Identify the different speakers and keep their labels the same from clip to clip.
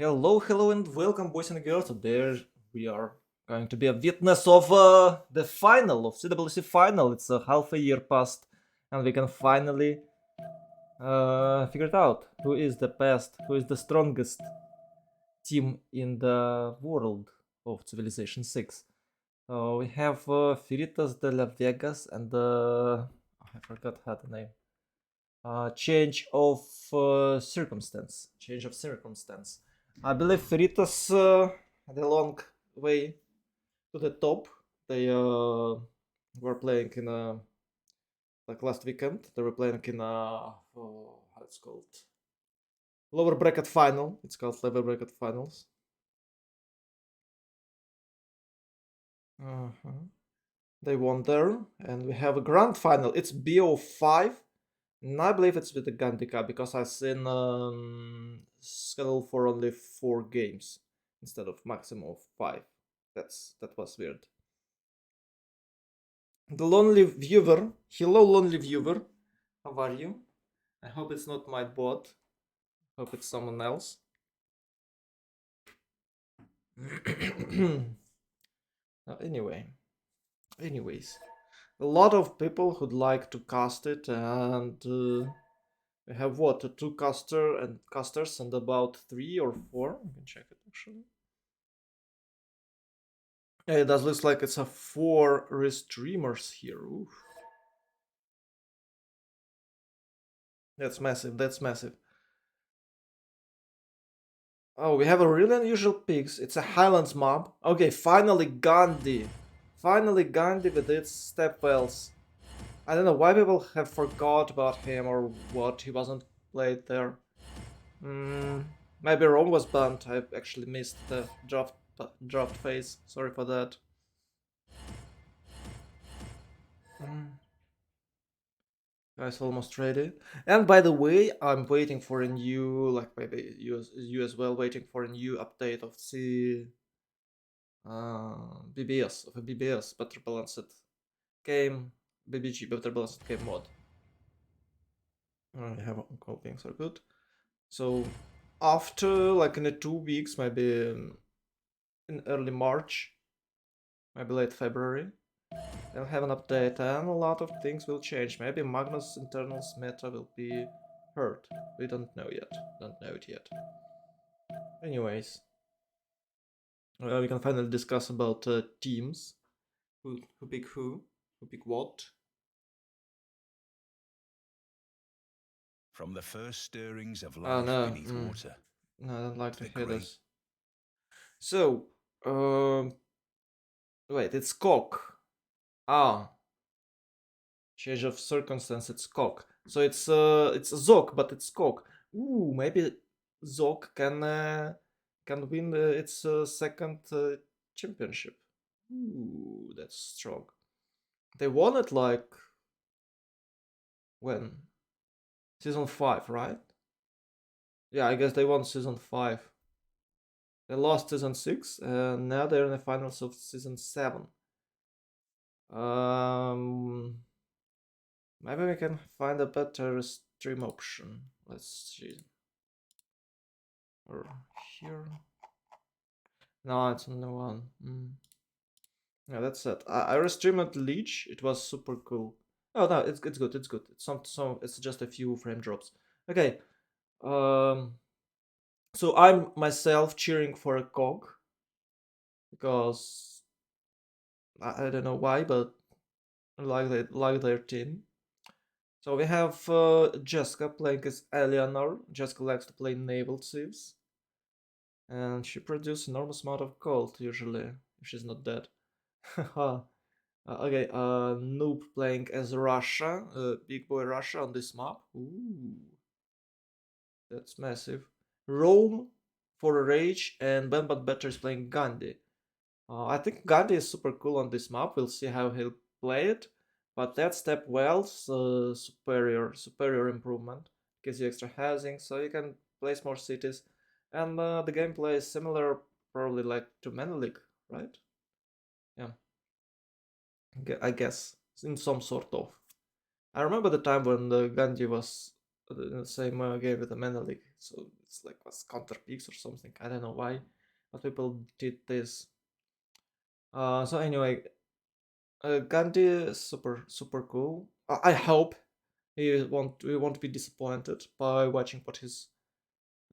Speaker 1: Hello, and welcome, boys and girls. Today we are going to be a witness of the final of CWC final. It's a half a year past, and we can finally figure it out. Who is the best? Who is the strongest team in the world of Civilization 6? We have Firitas de la Vegas and I forgot how the name. Change of circumstance. Change of circumstance. I believe Feritas had a long way to the top. They were playing in a like last weekend. They were playing in a how it's called lower bracket final. It's called lower bracket finals. Uh-huh. They won there, and we have a grand final. It's BO5. And I believe it's with the Gandika because I've seen schedule for only 4 games instead of maximum of 5. That was weird. The lonely viewer. Hello, lonely viewer. How are you? I hope it's not my bot. Hope it's someone else. Anyway, anyways, a lot of people who'd like to cast it, and we have what, two casters and about 3 or 4. You can check it actually. Yeah, it does look like it's a 4 restreamers here. Oof. That's massive. That's massive. Oh, we have a really unusual pigs. It's a Highlands mob. Okay, finally Gandhi. Finally Gandhi with its step wells. I don't know why people have forgot about him or what. He wasn't played there. Maybe Rome was banned. I actually missed the draft phase. Sorry for that. Guys, almost ready. And by the way, I'm waiting for a new, like maybe you as well, waiting for a new update of the BBS, of a BBS, Better Balanced Game, BBG, Better Balanced Game mod. I have all things are good. So after, like in 2 weeks, maybe in early March, maybe late February, they'll have an update and a lot of things will change. Maybe Magnus internals meta will be hurt. We don't know yet. Don't know it yet. Anyways, we can finally discuss about teams. Who pick who? Who pick what?
Speaker 2: From the first stirrings of
Speaker 1: Oh
Speaker 2: life
Speaker 1: no.
Speaker 2: beneath water.
Speaker 1: No, I don't like to
Speaker 2: The
Speaker 1: hear
Speaker 2: great-
Speaker 1: this. So, wait, it's cock. Ah, change of circumstance. It's cock. So it's Zok, but it's cock. Ooh, maybe Zok can win its second championship. Ooh, that's strong. They won it like when season 5, right? Yeah, I guess they won season 5. They lost season 6, and now they're in the finals of season 7. Um, Maybe we can find a better stream option. Let's see. Or here. No, it's only one. Yeah, that's it. I restreamed Leech. It was super cool. Oh no, it's good. It's good. It's just a few frame drops. Okay. Um. So I'm myself cheering for a cog because I don't know why, but I like their team. So we have Jessica playing as Eleanor. Jessica likes to play naval thieves, and she produces enormous amount of gold usually if she's not dead. Okay, Noob playing as Russia, Big Boy Russia on this map. Ooh, that's massive. Rome for Rage, and Ben But Better is playing Gandhi. I think Gandhi is super cool on this map. We'll see how he'll play it. But that step wells, superior improvement. Gives you extra housing, so you can place more cities. And the gameplay is similar, probably like to Menelik, right? Yeah, I guess in some sort of. I remember the time when the Gandhi was in the same game with the Menelik. So it's like was counter peaks or something. I don't know why, but people did this. So anyway, Gandhi is super cool. I hope we won't be disappointed by watching what his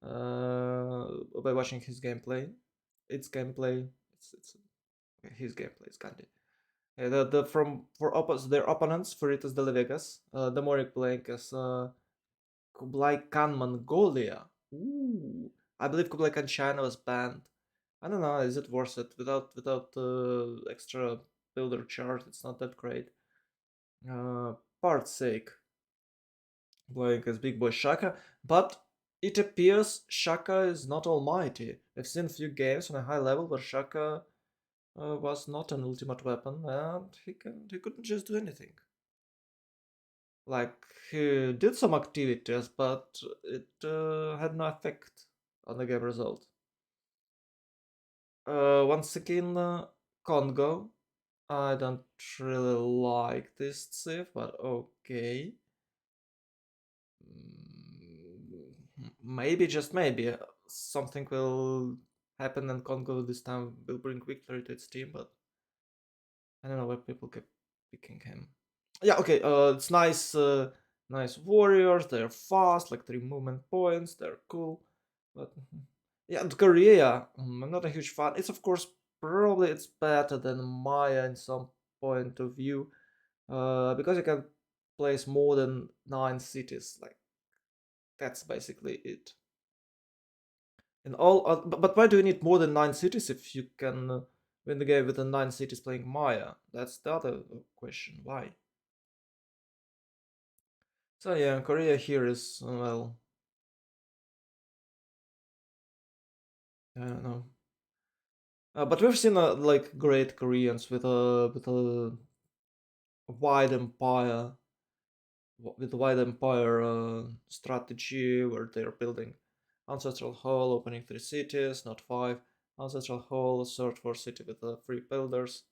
Speaker 1: by watching his gameplay. Its gameplay. It's okay, his gameplay is Gandhi. The from for their opponents, Veritas de Vegas, Demoric playing as Kublai Khan Mongolia. Ooh, I believe Kublai Khan China was banned. I don't know. Is it worth it without extra builder charge? It's not that great. Uh, Part's sake, playing as Big Boy Shaka, but it appears Shaka is not almighty. I've seen a few games on a high level where Shaka was not an ultimate weapon, and he couldn't just do anything. Like he did some activities, but it had no effect on the game result. Once again, Congo. I don't really like this Civ, but okay. Maybe, just maybe, something will happen and Congo this time will bring victory to its team, but I don't know why people keep picking him. Yeah, okay, it's nice, nice warriors. They're fast, like 3 movement points. They're cool, but yeah, and Korea. I'm not a huge fan. It's of course probably it's better than Maya in some point of view, because you can place more than 9 cities. Like that's basically it. And all, but why do you need more than 9 cities if you can win the game with the 9 cities playing Maya? That's the other question. Why? So yeah, Korea here is well, I don't know. But we've seen like great Koreans with a wide empire, with a wide empire strategy where they're building ancestral hall, opening 3 cities, not 5. Ancestral hall, third, fourth city with the free builders,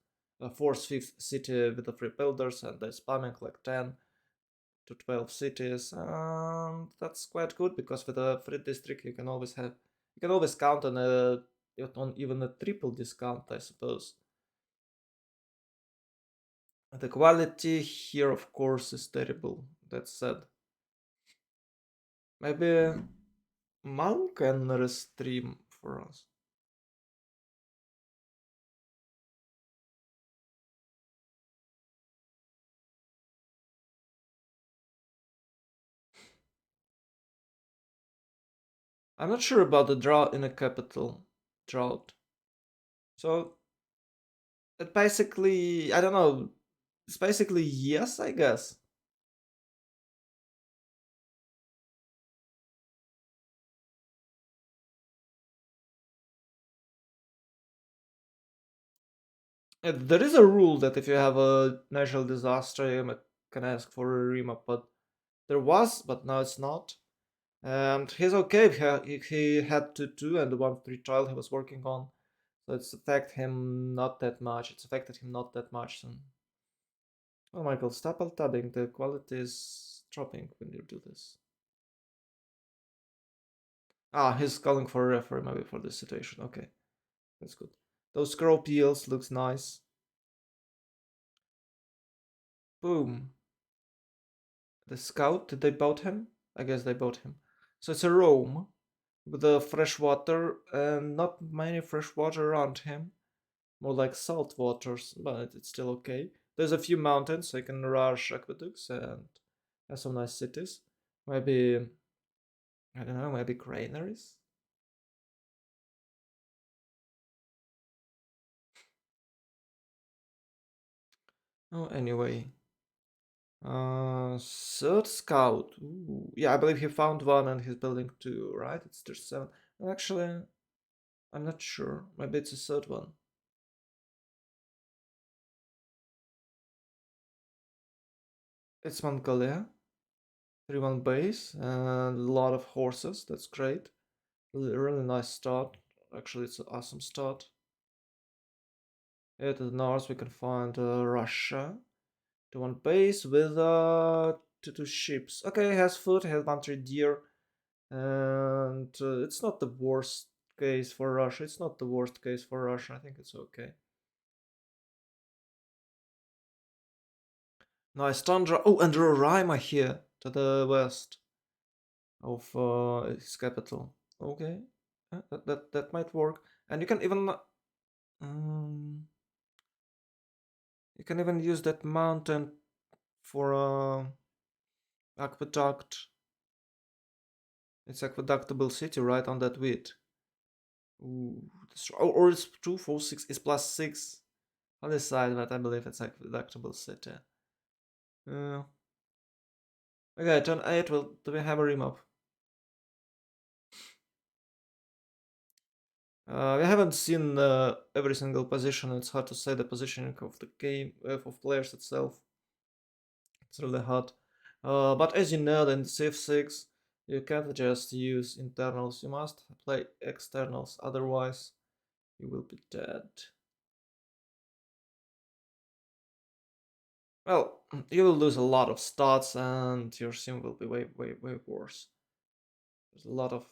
Speaker 1: fourth, fifth city with the free builders, and they're spamming like 10 to 12 cities, and that's quite good because with a free district you can always count on even a triple discount, I suppose. The quality here, of course, is terrible. That said, maybe Monk can restream for us. I'm not sure about the drought in a capital drought. So it basically, I don't know. It's basically yes, I guess. There is a rule that if you have a natural disaster, you can ask for a remap, but there was, but now it's not. And he's okay. He had to do, and the 1-3 trial he was working on, so it's affected him not that much. It's affected him not that much. So. Oh, Michael, stop alt tabbing. The quality is dropping when you do this. Ah, he's calling for a referee maybe for this situation. Okay, that's good. Those scroll peels looks nice. Boom. The scout, did they boat him? I guess they boat him. So it's a roam with the fresh water and not many fresh water around him. More like salt waters, but it's still okay. There's a few mountains, so you can rush aqueducts and have some nice cities. Maybe, I don't know, maybe granaries? Oh, anyway. Third scout. Ooh. Yeah, I believe he found one and he's building two, right? It's there's 7. Actually, I'm not sure. Maybe it's a third one. It's Mongolia. 3-1 base and a lot of horses. That's great. Really nice start. Actually, it's an awesome start. Here to the north, we can find Russia. 2-1 base with two ships. Okay, it has food, it has 1 deer, and it's not the worst case for Russia. It's not the worst case for Russia. I think it's okay. Nice tundra. Oh, and Roraima here to the west of its capital. Okay, that might work. And you can even use that mountain for aqueduct. It's aqueductable city right on that wheat. Ooh, or it's 246 is +6 on this side, but I believe it's aqueductable city. Uh, okay, turn 8. Do we have a remap? We haven't seen every single position. It's hard to say the positioning of the game of players itself. It's really hard. But as you know, in Civ 6, you can't just use internals. You must play externals. Otherwise, you will be dead. Well, you will lose a lot of stats, and your sim will be way, way, way worse. There's a lot of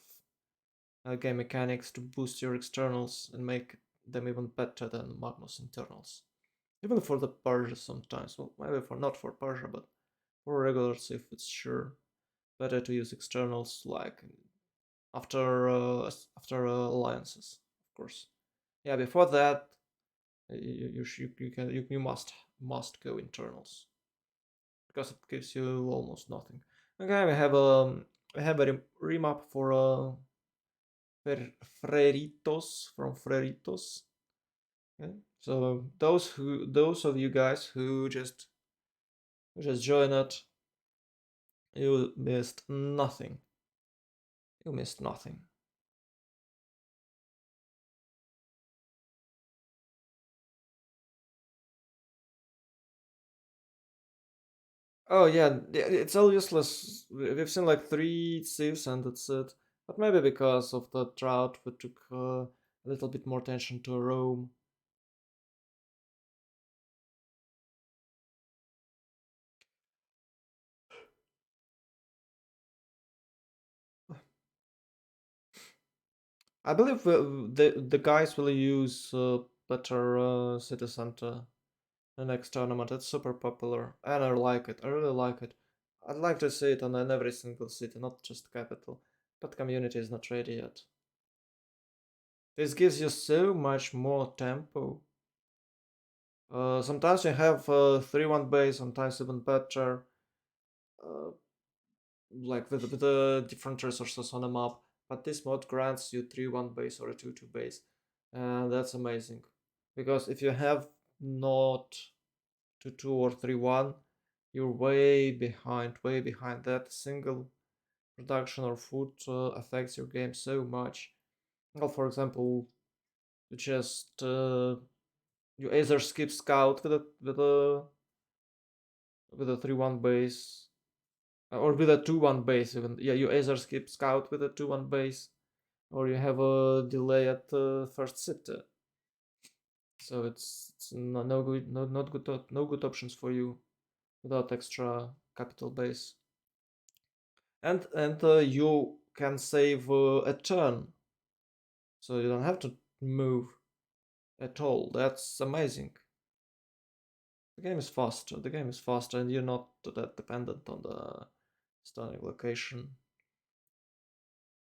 Speaker 1: game mechanics to boost your externals and make them even better than Magnus internals. Even for the Persia sometimes. Well, maybe for not for Persia, but for regular Civ, it's sure better to use externals like after alliances, of course. Yeah, before that, you must go internals because it gives you almost nothing. Okay, we have a remap for Freritos from Freritos. Okay, so those of you guys who just joined it, you missed nothing. You missed nothing. Oh yeah, it's all useless. We've seen like 3 civs and that's it. But maybe because of the drought, we took a little bit more attention to Rome. I believe the guys will use better city center the next tournament. It's super popular, and I like it. I really like it. I'd like to see it on every single city, not just capital. But community is not ready yet. This gives you so much more tempo. Sometimes you have 3-1 base, sometimes even better, uh, like with the different resources on the map. But this mod grants you 3-1 base or a 2-2 base, and that's amazing. Because if you have not 2-2 or 3-1, you're way behind. That single production or food affects your game so much. Well, for example, you just you either skip scout with a 3-1 base or with a 2-1 base even. Yeah, you either skip scout with a 2-1 base or you have a delay at the first city. So it's no good, not good, no good options for you without extra capital base. And you can save a turn, so you don't have to move at all. That's amazing. The game is faster. The game is faster, and you're not that dependent on the starting location.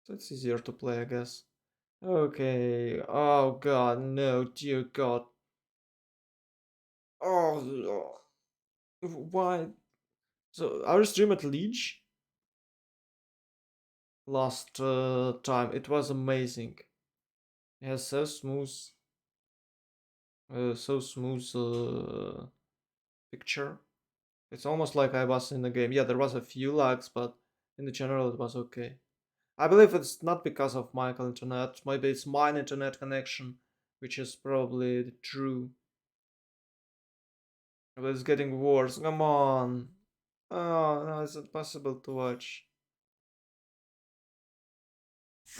Speaker 1: So it's easier to play, I guess. Okay. Oh god, no, dear god. Oh, why? So our stream at Liege last time, it was amazing. It has so smooth picture. It's almost like I was in the game. Yeah, there was a few lags, but in the general it was okay. I believe it's not because of my internet. Maybe it's mine internet connection, which is probably true. But it's getting worse. Come on. Oh, no, it's impossible to watch.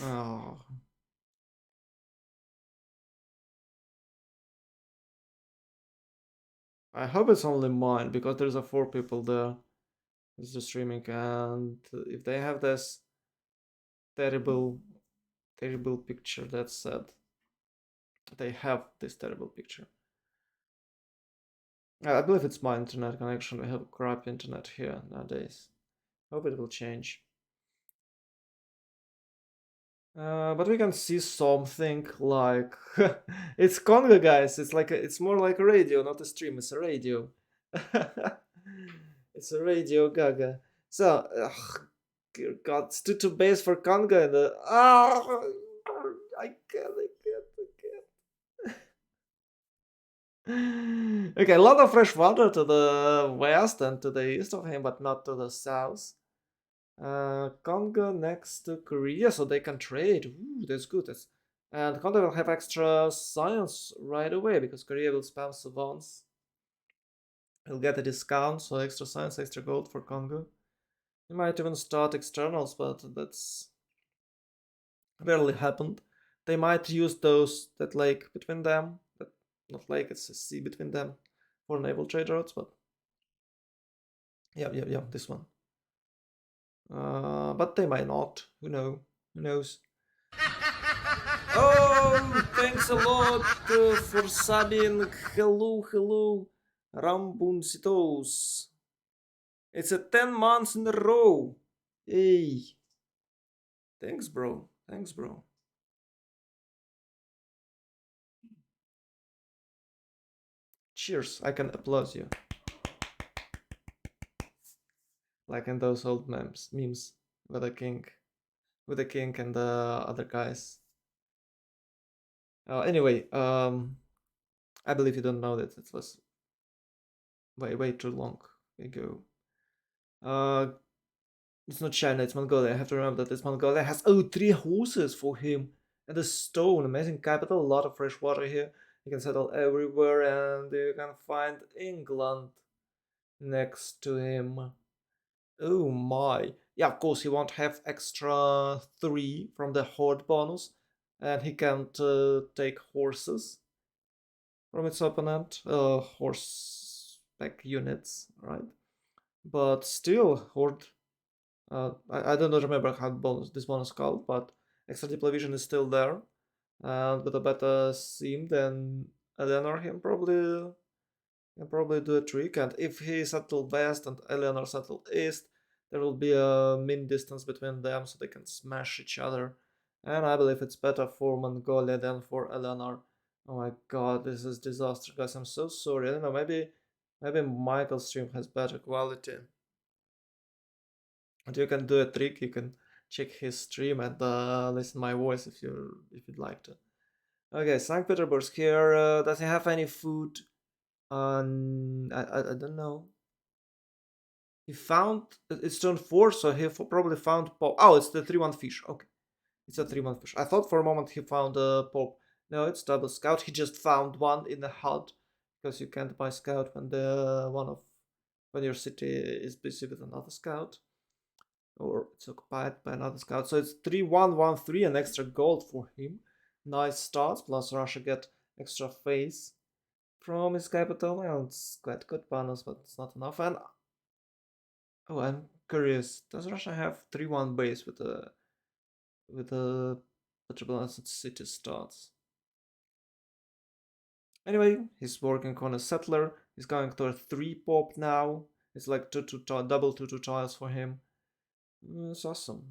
Speaker 1: Oh. I hope it's only mine because there's a 4 people there. It's just streaming, and if they have this terrible, terrible picture, that's sad. They have this terrible picture. I believe it's my internet connection. We have crap internet here nowadays. Hope it will change. But we can see something like it's Congo, guys. It's more like a radio, not a stream. It's a radio. It's a radio Gaga. So, God, it's too base for Congo and the I can't. Okay, a lot of fresh water to the west and to the east of him, but not to the south. Congo next to Korea, so they can trade. Ooh, that's good. And Congo will have extra science right away because Korea will spam savants. He'll get a discount, so extra science, extra gold for Congo. He might even start externals, but that's rarely happened. They might use that lake between them, that not lake, it's a sea between them, for naval trade routes, but yeah, this one. But they might not. Who knows? Oh, thanks a lot for subbing. Hello, Rambuncitos. It's a 10 months in a row. Hey, thanks, bro. Cheers. I can applaud you, like in those old memes with the king and the other guys. Anyway, I believe you don't know that it was way too long ago. It's not China, it's Mongolia. I have to remember that this Mongolia has 3 horses for him and a stone. Amazing capital, a lot of fresh water here. You can settle everywhere, and you can find England next to him. Oh my. Yeah, of course, he won't have extra 3 from the horde bonus, and he can't take horses from its opponent, horse like units, right? But still, horde. I don't remember how this bonus called, but extra deploy is still there, and with a better sim than Eleanor, he can probably do a trick. And if he settled west and Eleanor settled east, there will be a min distance between them, so they can smash each other. And I believe it's better for Mongolia than for Eleanor. Oh my god, this is disaster, guys. I'm so sorry. I don't know. Maybe Michael's stream has better quality. And you can do a trick. You can check his stream and listen my voice if you'd like to. Okay, St. Petersburg here. Does he have any food? I don't know. He found it's turn 4, so he probably found Pope. Oh, it's the 3-1 fish. Okay, it's a 3-1 fish. I thought for a moment he found a Pope. No, it's double scout. He just found one in the hut because you can't buy scout when your city is busy with another scout or it's occupied by another scout. So it's 3-1-1-3, an extra gold for him. Nice starts. Plus Russia get extra phase from his capital. And it's quite good bonus, but it's not enough. And oh, I'm curious. Does Russia have 3-1 base with a triple city starts? Anyway, he's working on a settler. He's going to a 3 pop now. It's like double 2 tiles for him. That's awesome.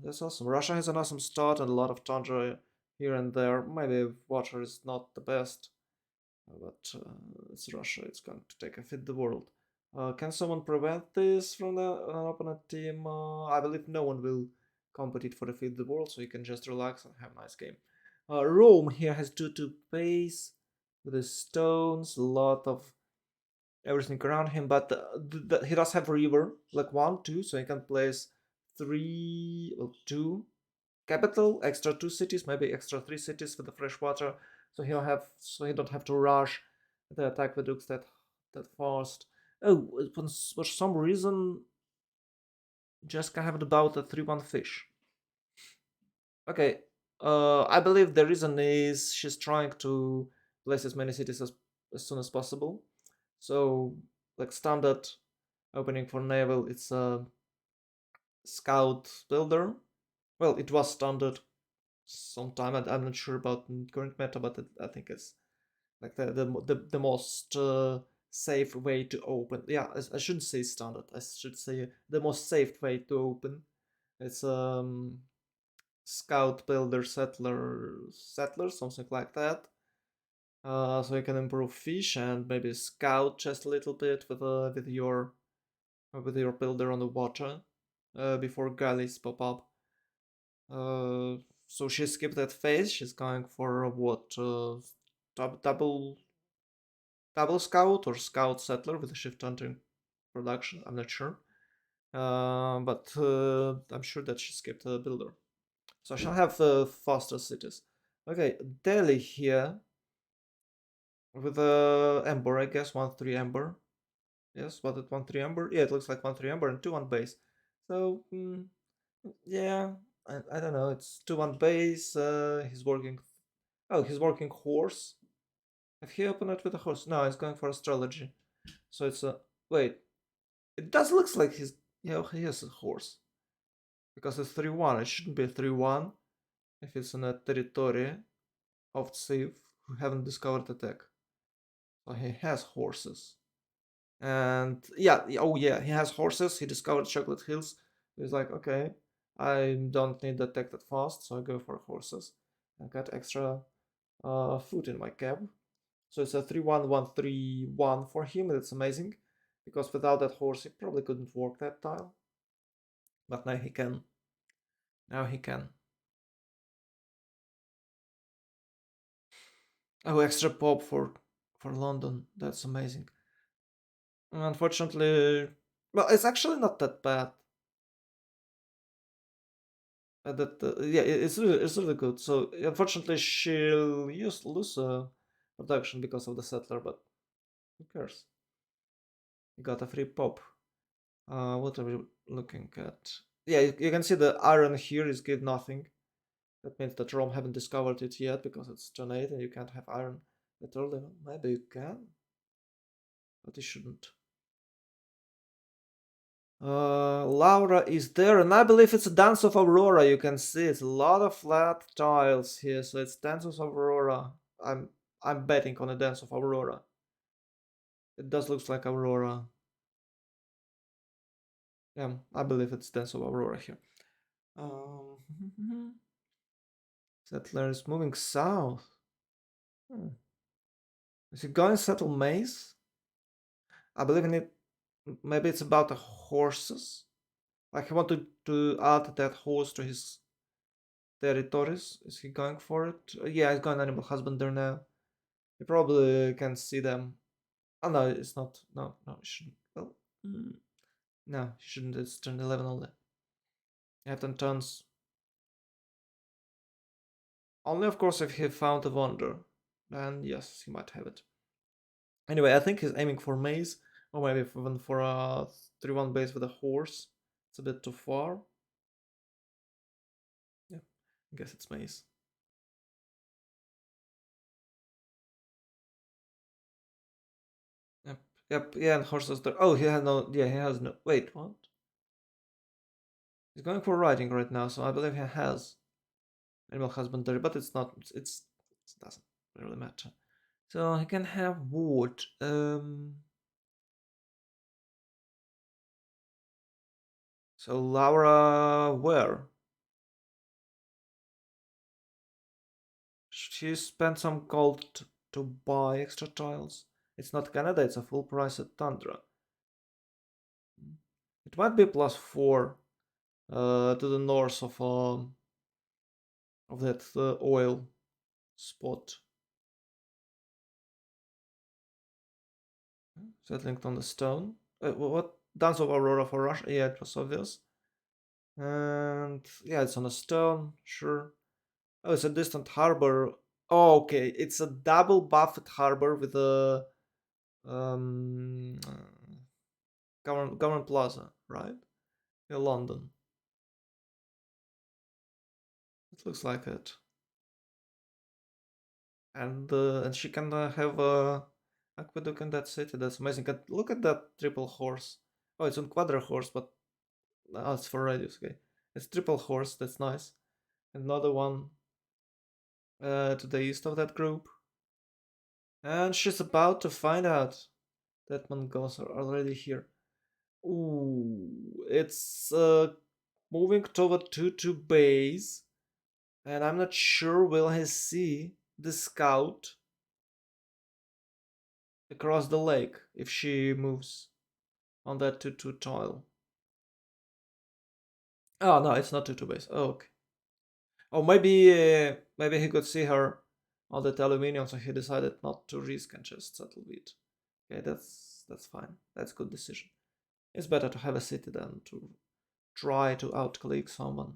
Speaker 1: Russia has an awesome start and a lot of tundra here and there. Maybe water is not the best, but it's Russia. It's going to take a feed the world. Can someone prevent this from an opponent team? I believe no one will compete for the feed the world, so you can just relax and have a nice game. Rome here has 2-2 pace with the stones, a lot of everything around him, but he does have river, like 1-2, so he can place 3 or 2 capital, extra 2 cities, maybe extra 3 cities with the fresh water, so he don't have to rush the attack aqueducts that fast. Oh, for some reason Jessica have about a 3-1 fish. Okay, I believe the reason is she's trying to place as many cities as soon as possible. So like standard opening for naval, it's scout builder. Well, it was standard sometime, and I'm not sure about current meta, but I think it's like the most safe way to open. Yeah, I shouldn't say standard. I should say the most safe way to open. It's scout builder settler something like that. So you can improve fish and maybe scout just a little bit with your builder on the water before galleys pop up. Uh, so she skipped that phase. She's going for what double scout or scout settler with a shift entering production. I'm not sure, but I'm sure that she skipped a builder. So I shall have faster cities. Okay, Delhi here with Ember, I guess 1-3 Ember. Yes, what it 1-3 Ember? Yeah, it looks like 1-3 Ember and 2-1 base. So yeah, I don't know. It's 2-1 base. He's working. Oh, he's working horse. Have he opened it with a horse? No, he's going for astrology. So it's a wait. It does looks like he's yeah he has a horse because it's 3-1. It shouldn't be 3-1 if it's in a territory of Civ who haven't discovered attack. So he has horses. And yeah, oh yeah, he has horses. He discovered Chocolate Hills. He's like, okay, I don't need the tech that fast, so I go for horses. I got extra food in my cab. So it's a 3-1-1-3-1 for him. That's amazing. Because without that horse, he probably couldn't work that tile. But now he can. Now he can. Oh, extra pop for London. That's amazing. Unfortunately, well, it's actually not that bad. Yeah, it's really good. So unfortunately, she'll lose production because of the settler, but who cares? You got a free pop. What are we looking at? Yeah, you can see the iron here is give nothing. That means that Rome haven't discovered it yet because it's turn 8 and you can't have iron at early. Maybe you can, but you shouldn't. Laura is there, and I believe it's a Dance of Aurora. You can see it's a lot of flat tiles here, so it's Dance of Aurora. I'm betting on a Dance of Aurora. It does look like Aurora. Yeah, I believe it's Dance of Aurora here. Settler is moving south. Hmm. Is he going to settle Maze? I believe in it. Maybe it's about the horses. Like he wanted to add that horse to his territories. Is he going for it? Yeah, he's going animal husbandry now. You probably can see them. Oh no, it's not. No, no, it shouldn't. Well, no, it shouldn't. It's turn 11 only. You have 10 turns. Only, of course, if he found a wonder. Then yes, he might have it. Anyway, I think he's aiming for maze, or maybe even for a 3-1 base with a horse. It's a bit too far. Yeah, I guess it's maze. Yep, yeah, and horses there. Oh, he has no. Yeah, he has no. Wait, what? He's going for riding right now, so I believe he has animal husbandry, but it's not. It doesn't really matter. So he can have wood. So Laura, where? She spent some gold to buy extra tiles. It's not Canada. It's a full price at Tundra. It might be +4 to the north of that oil spot. Settling on the stone. What? Dance of Aurora for Russia? Yeah, it was obvious. And yeah, it's on a stone, sure. Oh, it's a distant harbor. Oh, okay, it's a double buffet harbor with a government plaza, right? In London. It looks like it. And she can have a aqueduct in that city. That's amazing. And look at that triple horse. Oh, it's on quadra horse, but Oh, it's for radius. Okay, it's triple horse. That's nice. Another one to the east of that group, and she's about to find out that Mongols are already here. Ooh, it's moving toward 2-2 base, and I'm not sure will he see the scout across the lake if she moves on that 2-2 tile. Oh no, it's not 2-2 base. Oh, okay. Oh, maybe he could see her on that aluminium, so he decided not to risk and just settle with. Okay, that's fine. That's good decision. It's better to have a city than to try to outclick someone.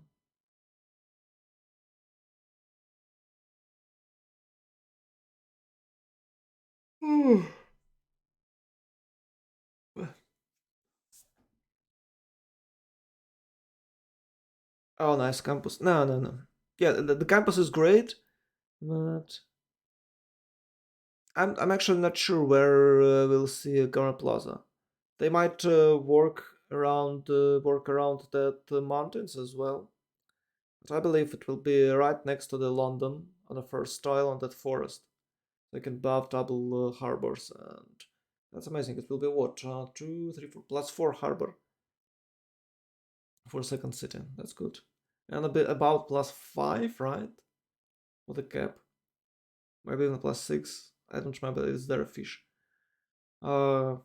Speaker 1: Oh, nice campus. No, no, no. Yeah, the campus is great, but I'm actually not sure where we'll see Garden Plaza. They might work around that mountains as well. But I believe it will be right next to the London on the first tile on that forest. They can buff double harbors, and that's amazing. It will be what 2, 3, 4 +4 harbor for second city. That's good, and a bit about +5, right, for the cap. Maybe even +6. I don't remember. Is there a fish? Uh,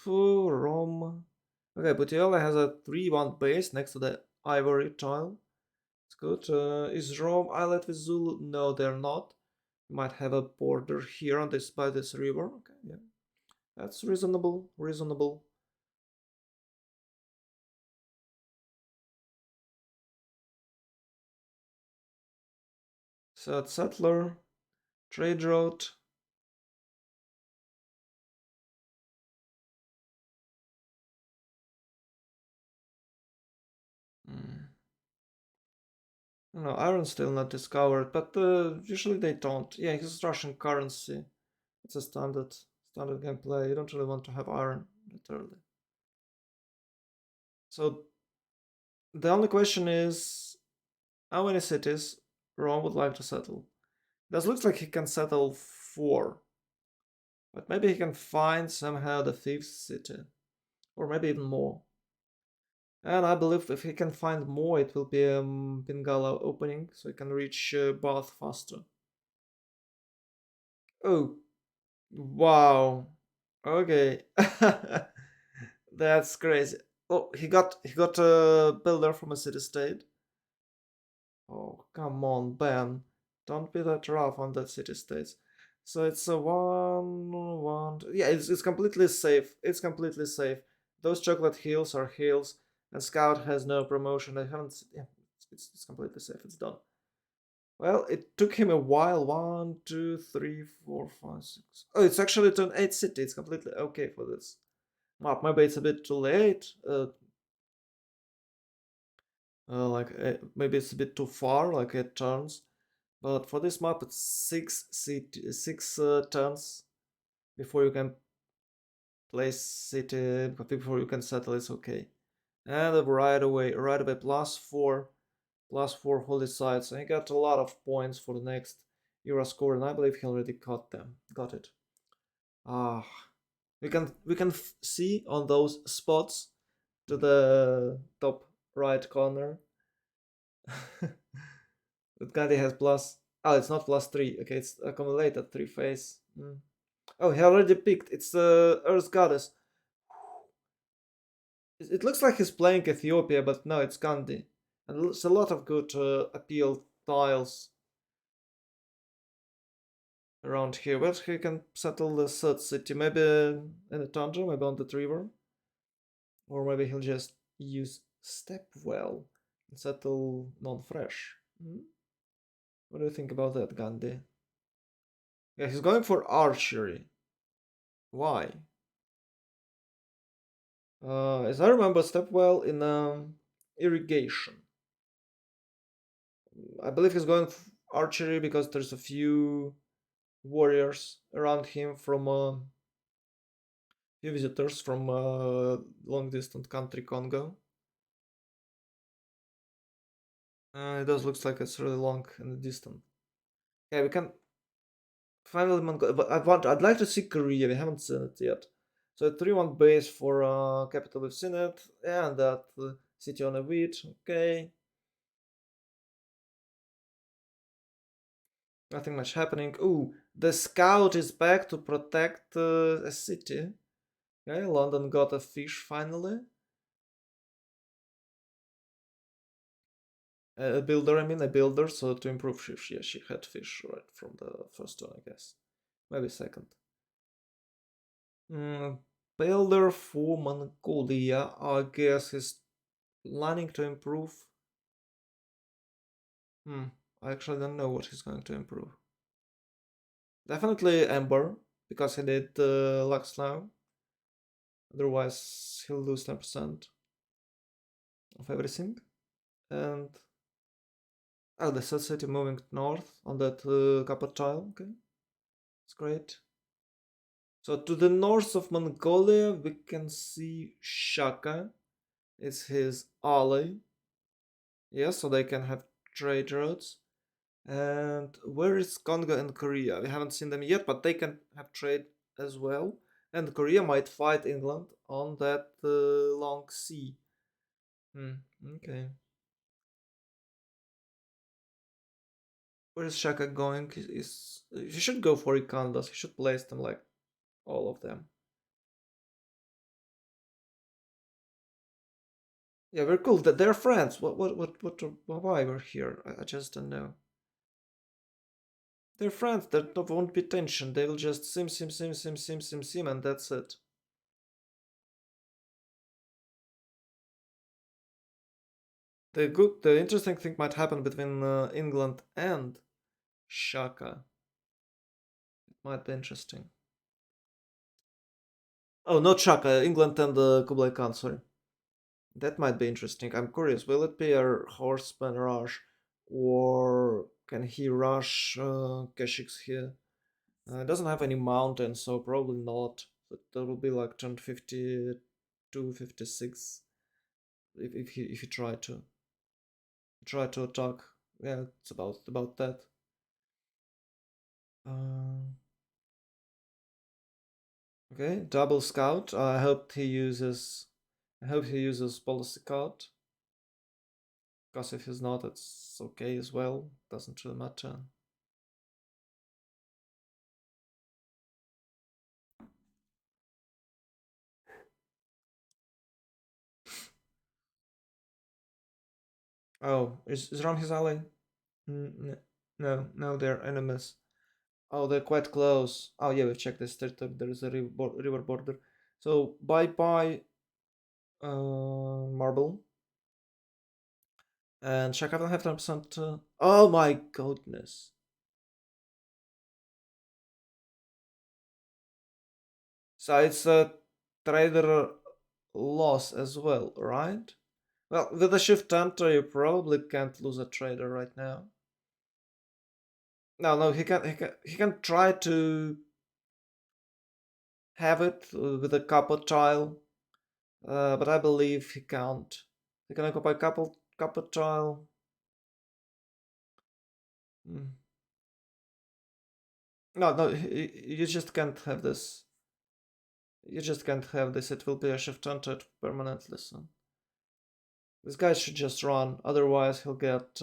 Speaker 1: Rome. Okay, Puteoli has a 3-1 base next to the ivory tile. It's good. Is Rome islet with Zulu? No, they're not. Might have a border here on this by this river. Okay, yeah, that's reasonable. Reasonable. So settler, trade route. Mm. No, iron still not discovered, but usually they don't. Yeah, it's Russian currency. It's a standard gameplay. You don't really want to have iron, literally. So the only question is how many cities Rome would like to settle. This looks like he can settle 4, but maybe he can find somehow the 5th city, or maybe even more. And I believe if he can find more, it will be a Bengala opening, so he can reach Bath faster. Oh, wow. Okay. That's crazy. Oh, he got a builder from a city state. Oh, come on, Ben. Don't be that rough on that city states. So it's a 1-1. Yeah, it's completely safe. It's completely safe. Those chocolate heals are heals, and Scout has no promotion. I haven't. Yeah, it's completely safe. It's done. Well, it took him a while. 1, 2, 3, 4, 5, 6. Oh, it's actually turn 8 city. It's completely okay for this map. Maybe it's a bit too late. Maybe it's a bit too far. Like 8 turns. But for this map, it's 6 turns before you can place city. Before you can settle. It's okay. And right away, +4 holy sites. And he got a lot of points for the next Euro score, and I believe he already got them. Got it. Ah, we can see on those spots to the top right corner. That Gandhi has plus. Oh, it's not +3. Okay, it's accumulated 3 phase. Oh, he already picked. It's the Earth Goddess. It looks like he's playing Ethiopia, but no, it's Gandhi. And it's a lot of good appeal tiles around here. Where he can settle the third city. Maybe in the tundra, maybe on the river. Or maybe he'll just use Stepwell and settle non-fresh. What do you think about that, Gandhi? Yeah, he's going for archery. Why? As I remember, Stepwell in irrigation. I believe he's going archery because there's a few warriors around him from Few visitors from long distant country Congo. It does looks like it's really long and distant. Yeah, we can finally Mongolia, but I'd like to see Korea. We haven't seen it yet. So 3-1 base for capital. We've seen it, yeah, and that city on a beach. Okay, nothing much happening. Ooh, the scout is back to protect a city. Okay, London got a fish finally. A builder, I mean, a builder, so to improve ships. Yeah, she had fish right from the first one, I guess. Maybe second. Mm, builder for Mongolia, I guess, is planning to improve. I actually don't know what he's going to improve. Definitely Ember, because he did Lux now. Otherwise, he'll lose 10% of everything. And oh, the South City moving north on that copper tile. Okay, it's great. So to the north of Mongolia, we can see Shaka. It's his ally. Yes, so they can have trade routes. And where is Congo and Korea? We haven't seen them yet, but they can have trade as well. And Korea might fight England on that long sea. Okay. Where is Shaka going? He should go for Ikandas. He should place them like all of them. Yeah, we're cool. They're friends. Why we're here? I just don't know. They're friends. There won't be tension. They will just sim, and that's it. The interesting thing might happen between England and Shaka. It might be interesting. Oh, not Shaka. England and Kublai Khan. Sorry. That might be interesting. I'm curious. Will it be a horseman rush, or can he rush Keshiks here? It doesn't have any mountains, so probably not. But that will be like turn 52, 56 if he try to attack. Yeah, it's about that. Uh, okay, double scout. I hope he uses policy card. Because if he's not, it's okay as well. Doesn't really matter. Oh, is Ram his ally? No, they're enemies. Oh, they're quite close. Oh yeah, we've checked this territory. There is a river border. So bye bye, marble. And check out. I have 10%. Oh my goodness. So it's a trader loss as well, right? Well, with the shift enter, you probably can't lose a trader right now. No, he can try to have it with a copper tile, but I believe he can't. He can occupy copper tile. Mm. No, you just can't have this. You just can't have this. It will be a shift enter permanently. So this guy should just run. Otherwise, he'll get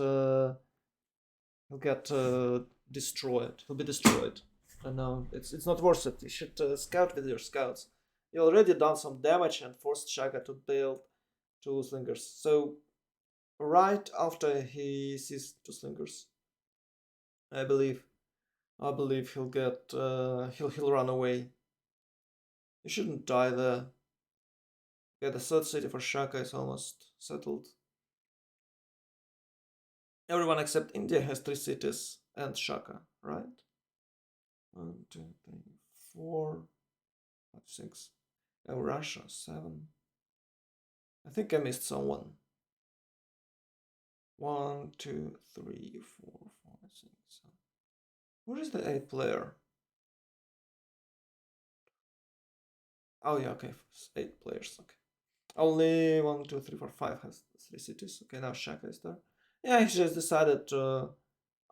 Speaker 1: destroyed. He'll be destroyed. And no, it's not worth it. You should scout with your scouts. You already done some damage and forced Shaka to build two slingers. So right after he sees two slingers, I believe he'll get he'll run away. He shouldn't die there. Yeah, the third city for Shaka is almost settled. Everyone except India has three cities and Shaka, right? 1, 2, 3, 4, 5, 6. Oh, Russia, 7. I think I missed someone. 1, 2, 3, 4, 5, 6, 7. Where is the 8th player? Oh yeah, okay, 8 players. Okay, only 1, 2, 3, 4, 5 has 3 cities. Okay, now Shaka is there. Yeah, he just decided to.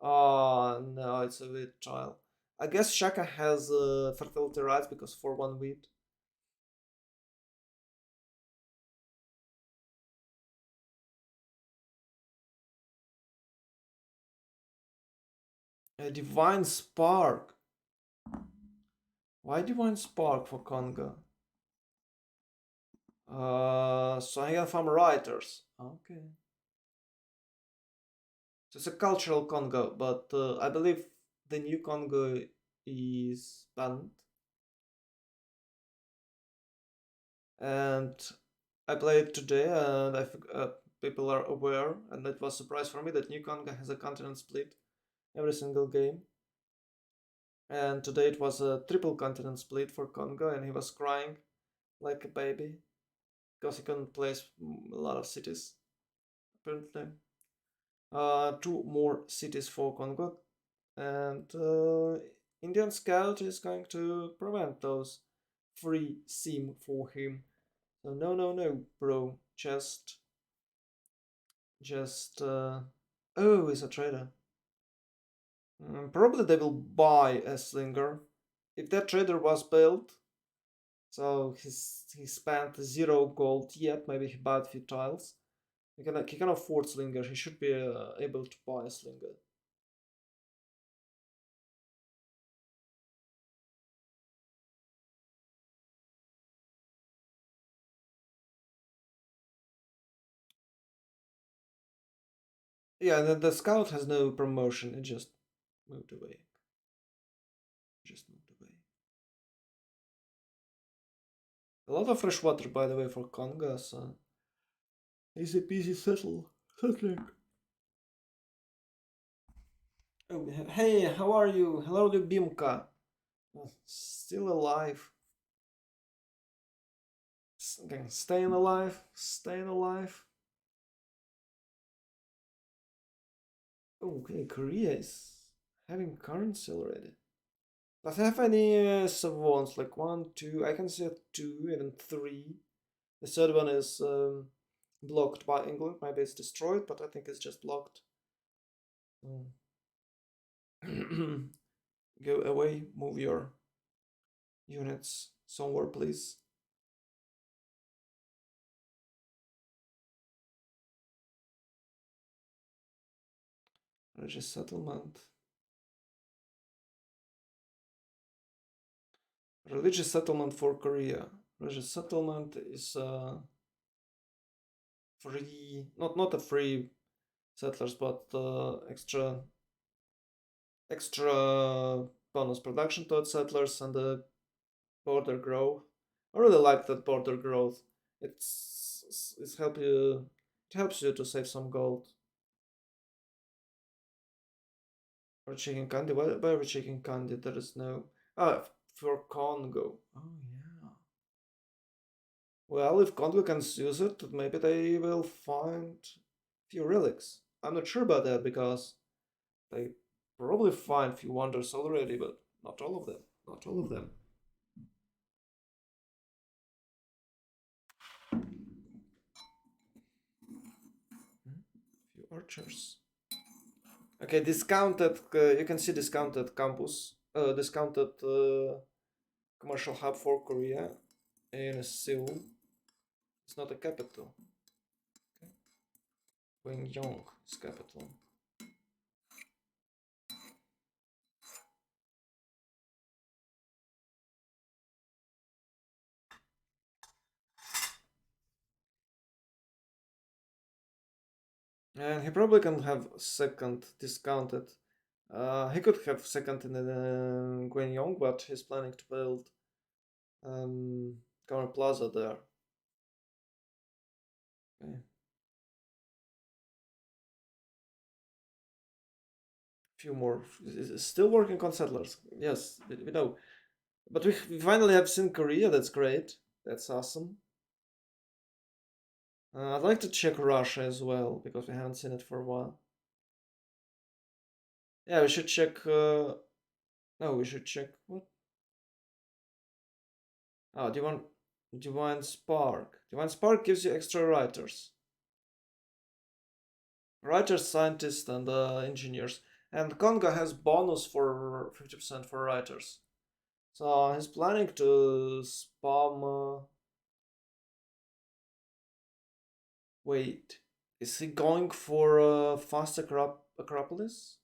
Speaker 1: Oh no, it's a wheat trial. I guess Shaka has fertility rights because for 1 wheat. A divine spark. Why divine spark for Congo? So I can farm writers. Okay. So it's a cultural Congo, but I believe the new Congo is banned. And I played today, and people are aware, and it was a surprise for me that new Congo has a continent split every single game. And today it was a triple continent split for Congo, and he was crying like a baby because he couldn't place a lot of cities. Apparently, 2 more cities for Congo, and Indian Scout is going to prevent those free sim for him. So no, no, no, bro. Just. Oh, he's a trader. Probably they will buy a slinger. If that trader was built, so he spent 0 gold yet. Maybe he bought a few tiles. He can afford slinger. He should be able to buy a slinger. Yeah, the scout has no promotion. It just moved away. Just moved away. A lot of fresh water, by the way, for Conga, so easy peasy settling. Oh, hey, how are you? Hello, Lubimka. Still alive. Okay, staying alive. Staying alive. Okay, Korea is having currency already. Does it have any savants? Like one, two? I can see 2, even 3. The third one is blocked by England. Maybe it's destroyed, but I think it's just blocked. Go away. Move your units somewhere, please. Religious settlement. Religious settlement for Korea. Religious settlement is free, not a free settlers, but extra bonus production to settlers and the border growth. I really like that border growth. It's help you. It helps you to save some gold. Or chicken candy. Why are we chicken candy? There is no. Ah, for Congo. Oh yeah. Well, if Congo can use it, maybe they will find few relics. I'm not sure about that because they probably find few wonders already, but not all of them. Not all of them. Few archers. Okay, discounted. You can see discounted campus. Discounted commercial hub for Korea in Seoul. It's not a capital. Okay. Gyeongyong is capital. And he probably can have second discounted. He could have second in Gyeongyong, but he's planning to build Comer Plaza there. Okay. Few more. Still working on settlers. Yes, we know. But we finally have seen Korea. That's great. That's awesome. I'd like to check Russia as well because we haven't seen it for a while. Yeah, we should check. No, we should check what? Oh, do you want? Divine Spark. Divine Spark gives you extra writers. Writers, scientists, and engineers. And Conga has bonus for 50% for writers. So he's planning to spam. Wait, is he going for fast Acropolis?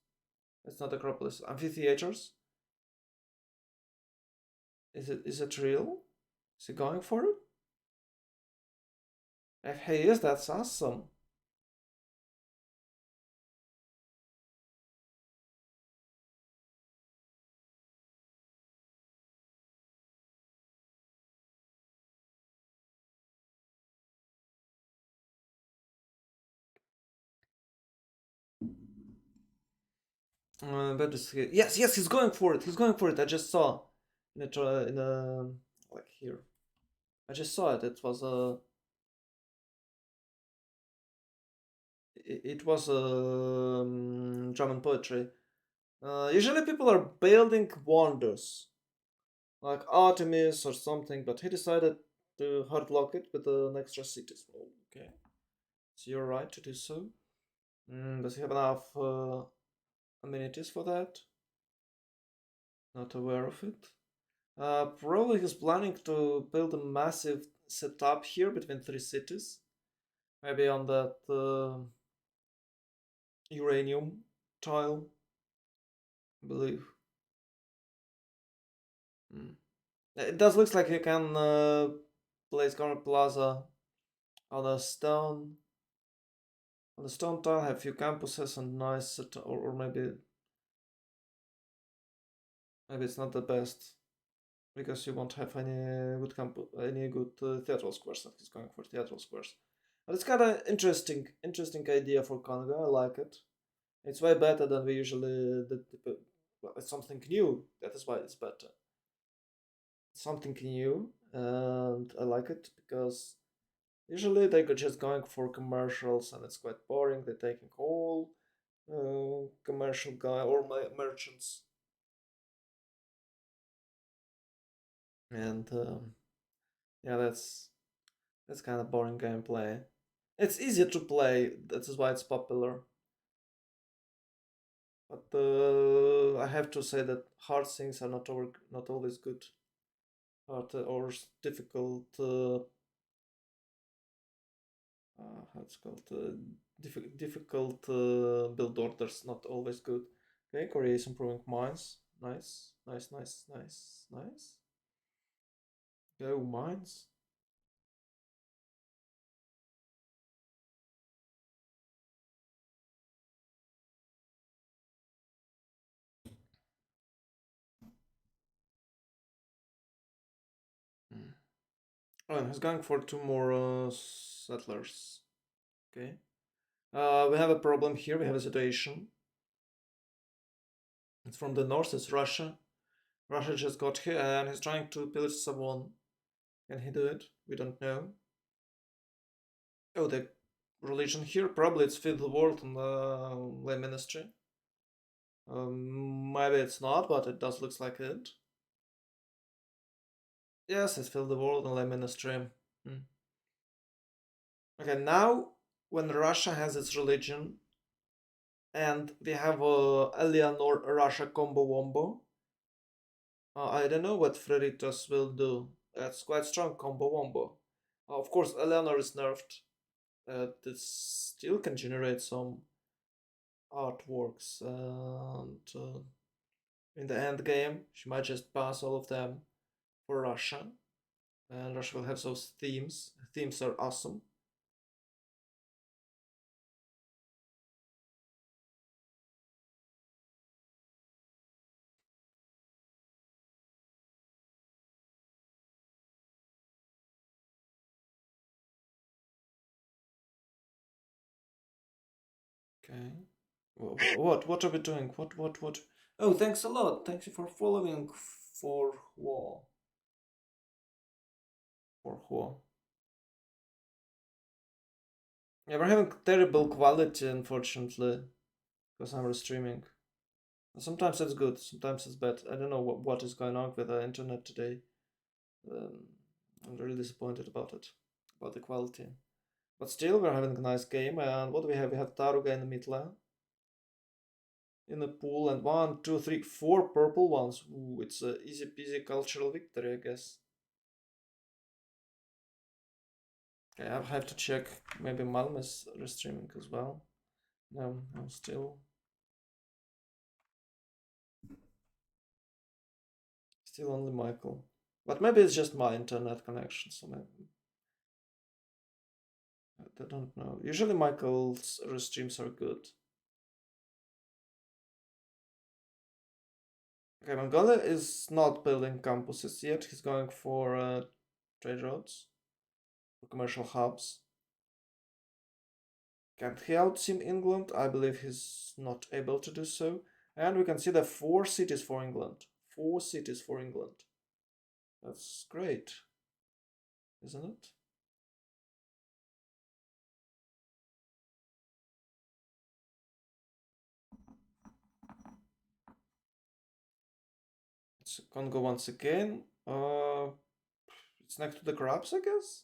Speaker 1: It's not Acropolis. Amphitheaters? Is it real? Is he going for it? If he is, that's awesome. But yes, he's going for it. He's going for it. I just saw in a like here. I just saw it. It was a it was German poetry. Usually people are building wonders like Artemis or something, but he decided to hardlock it with an extra city. Okay, so you're right to do so. Does he have enough amenities for that? Not aware of it. Probably he's planning to build a massive setup here between three cities. Maybe on that uranium tile, I believe. It does look like you can place Garnet Plaza on a stone. On the stone tile, have few campuses and nice, or maybe it's not the best because you won't have any good theatrical squares. That he's going for theatrical squares, but it's kind of interesting idea for Conga. I like it. It's way better than we usually did. Well, it's something new. That is why it's better. It's something new, and I like it because usually they're just going for commercials, and it's quite boring. They're taking all commercial guy or merchants, and yeah, that's kind of boring gameplay. It's easier to play. That is why it's popular. But I have to say that hard things are not always good. Hard or difficult. How it's called? Difficult build orders not always good. Okay, Korea is improving mines. Nice, nice, nice, nice, nice. Go mines. Oh, and he's going for two more settlers. Okay. We have a problem here. We have a situation. It's from the north. It's Russia. Russia just got here and he's trying to pillage someone. Can he do it? We don't know. Oh, the religion here. Probably it's Fifth World and lay ministry. Maybe it's not, but it does looks like it. Yes, it's Filled the World and lay ministry. Okay, now when Russia has its religion and we have Eleanor Russia combo wombo, I don't know what Frederitas will do. That's quite strong combo wombo. Of course, Eleanor is nerfed. This still can generate some artworks, and in the end game, she might just pass all of them for Russia, and Russia will have those themes. Themes are awesome. Okay. What are we doing? What? Oh, thanks a lot. Thank you for following for war. For war. Yeah, we're having terrible quality, unfortunately, because I'm restreaming. Sometimes it's good, sometimes it's bad. I don't know what is going on with the internet today. Um, I'm really disappointed about it, about the quality. But still, we're having a nice game. And what do we have? We have Taruga in the mid lane, in the pool, and 1, 2, 3, 4 purple ones. Ooh, it's a easy peasy cultural victory, I guess. Okay, I have to check. Maybe Malmö's restreaming as well. No, no, still only Michael. But maybe it's just my internet connection, so maybe I don't know. Usually Michael's streams are good. Okay, Mongolia is not building campuses yet. He's going for trade roads, for commercial hubs. Can he outsim England? I believe he's not able to do so. And we can see the 4 cities for England. 4 cities for England. That's great, isn't it? It's Congo once again. It's next to the crabs, I guess?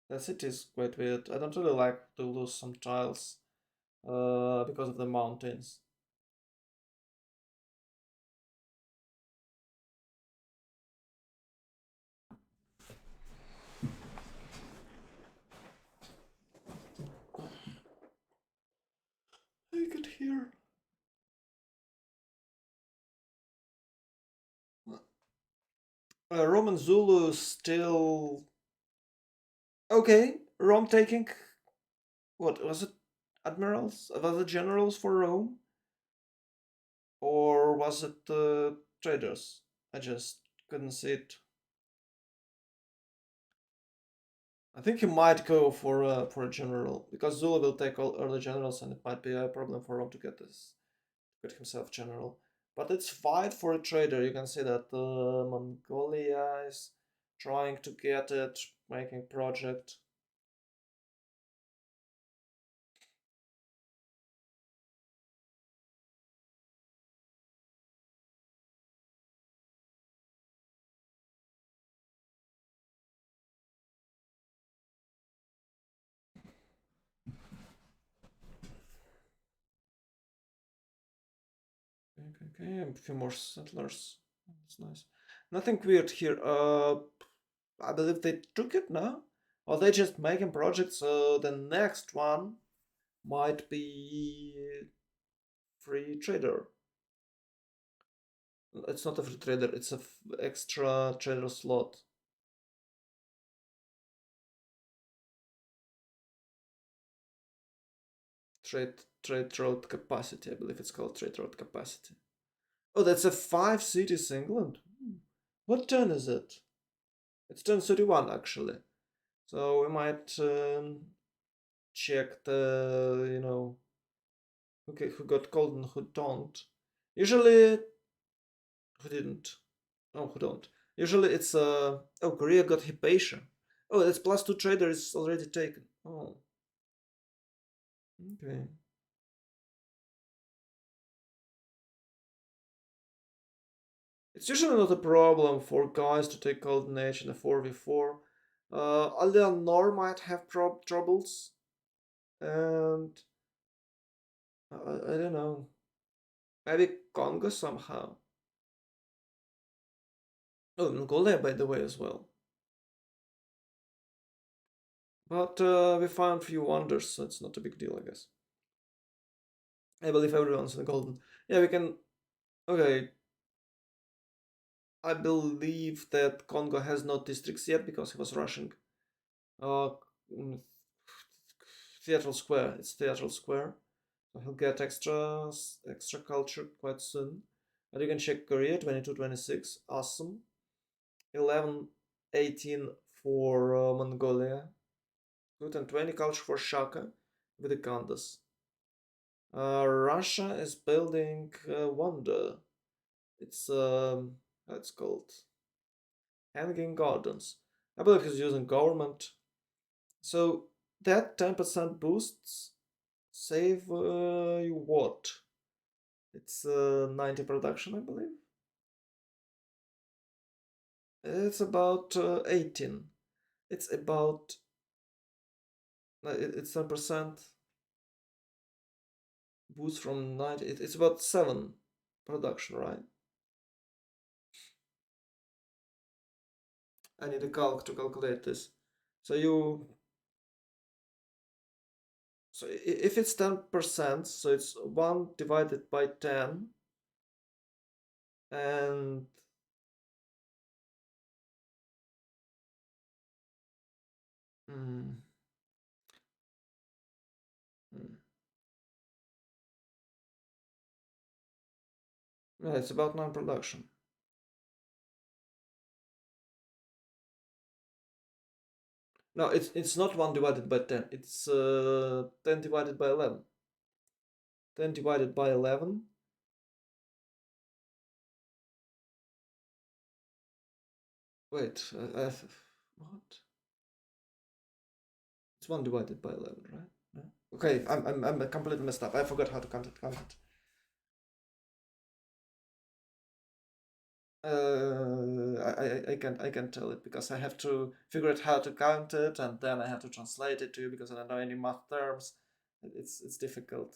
Speaker 1: The city is quite weird. I don't really like to lose some tiles because of the mountains. I could hear. Roman Zulu still okay. Rome taking what was it? Admirals? Was it generals for Rome, or was it traders? I just couldn't see it. I think he might go for a general because Zulu will take all the generals, and it might be a problem for Rome to get himself general. But it's fight for a trader. You can see that Mongolia is trying to get it, making project. Okay, a few more settlers. That's nice. Nothing weird here. I believe they took it now, or they just making projects. So the next one might be free trader. It's not a free trader. It's a extra trader slot. Trade road capacity. I believe it's called trade road capacity. Oh, that's a 5 cities England. What turn is it? It's turn 31 actually. So we might check the okay, who got called and who don't. Usually who didn't. Oh, who don't. Usually it's oh, Korea got Hypatia. Oh, that's +2 trader is already taken. Oh. Okay. It's usually not a problem for guys to take Golden Age in a 4v4. Eleanor might have troubles, and I don't know. Maybe Congo somehow. Oh, Mongolia, by the way, as well. But we found few wonders, so it's not a big deal, I guess. I believe everyone's in the golden. Yeah, we can. Okay. I believe that Congo has no districts yet because he was rushing. Uh, mm, Theatral Square. It's Theatral Square. So he'll get extra culture quite soon. And you can check Korea 22-26. Awesome. 11-18 for Mongolia. Good, and 20 culture for Shaka with the Kandas. Russia is building Wonder. It's how it's called, Hanging Gardens. I believe he's using government. So that 10% boosts save you what? It's 90 production, I believe. It's about 18. It's about it's 10% boost from 90. It's about 7 production, right? I need a calc to calculate this. So if it's 10%, so it's 1 divided by 10, and mm, mm, yeah, it's about 9 production. No, it's not 1 divided by 10. It's 10 divided by 11. 10 divided by 11. Wait, what? It's 1 divided by 11, right? No? Okay, I'm completely messed up. I forgot how to count it. I can tell it because I have to figure out how to count it, and then I have to translate it to you because I don't know any math terms. It's difficult.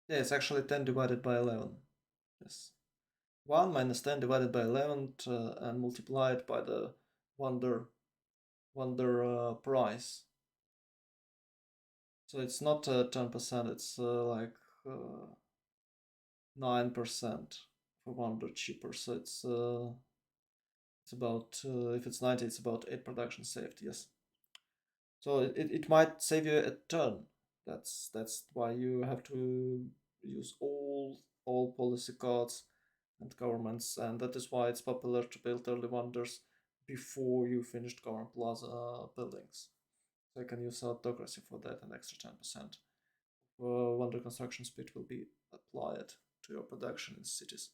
Speaker 1: Yeah, it's actually 10 divided by 11. Yes. 1 minus 10 divided by 11 and multiplied by the wonder price. So it's not 10%, it's like 9% for wonder cheaper. So it's about if it's 90, it's about 8 production saved. Yes. So it might save you a ton. That's why you have to use all policy cards and governments, and that is why it's popular to build early wonders before you finished government plaza buildings. So you can use autocracy for that, and extra 10% wonder construction speed will be applied to your production in cities.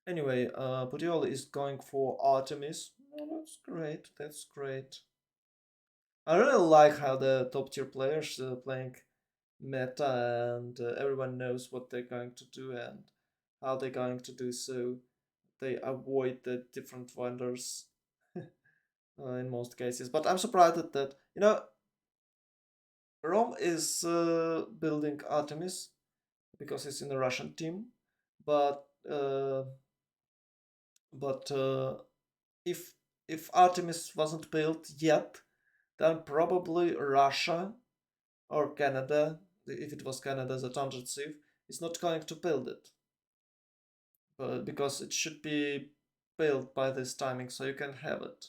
Speaker 1: Anyway, Pudioli is going for Artemis. Oh, that's great. That's great. I really like how the top tier players playing meta, and everyone knows what they're going to do and how they're going to do so. They avoid the different wonders in most cases. But I'm surprised that Rome is building Artemis because it's in the Russian team, but uh, but if Artemis wasn't built yet, then probably Russia or Canada, if it was Canada, the Tangent Sieve, is not going to build it. But because it should be built by this timing so you can have it.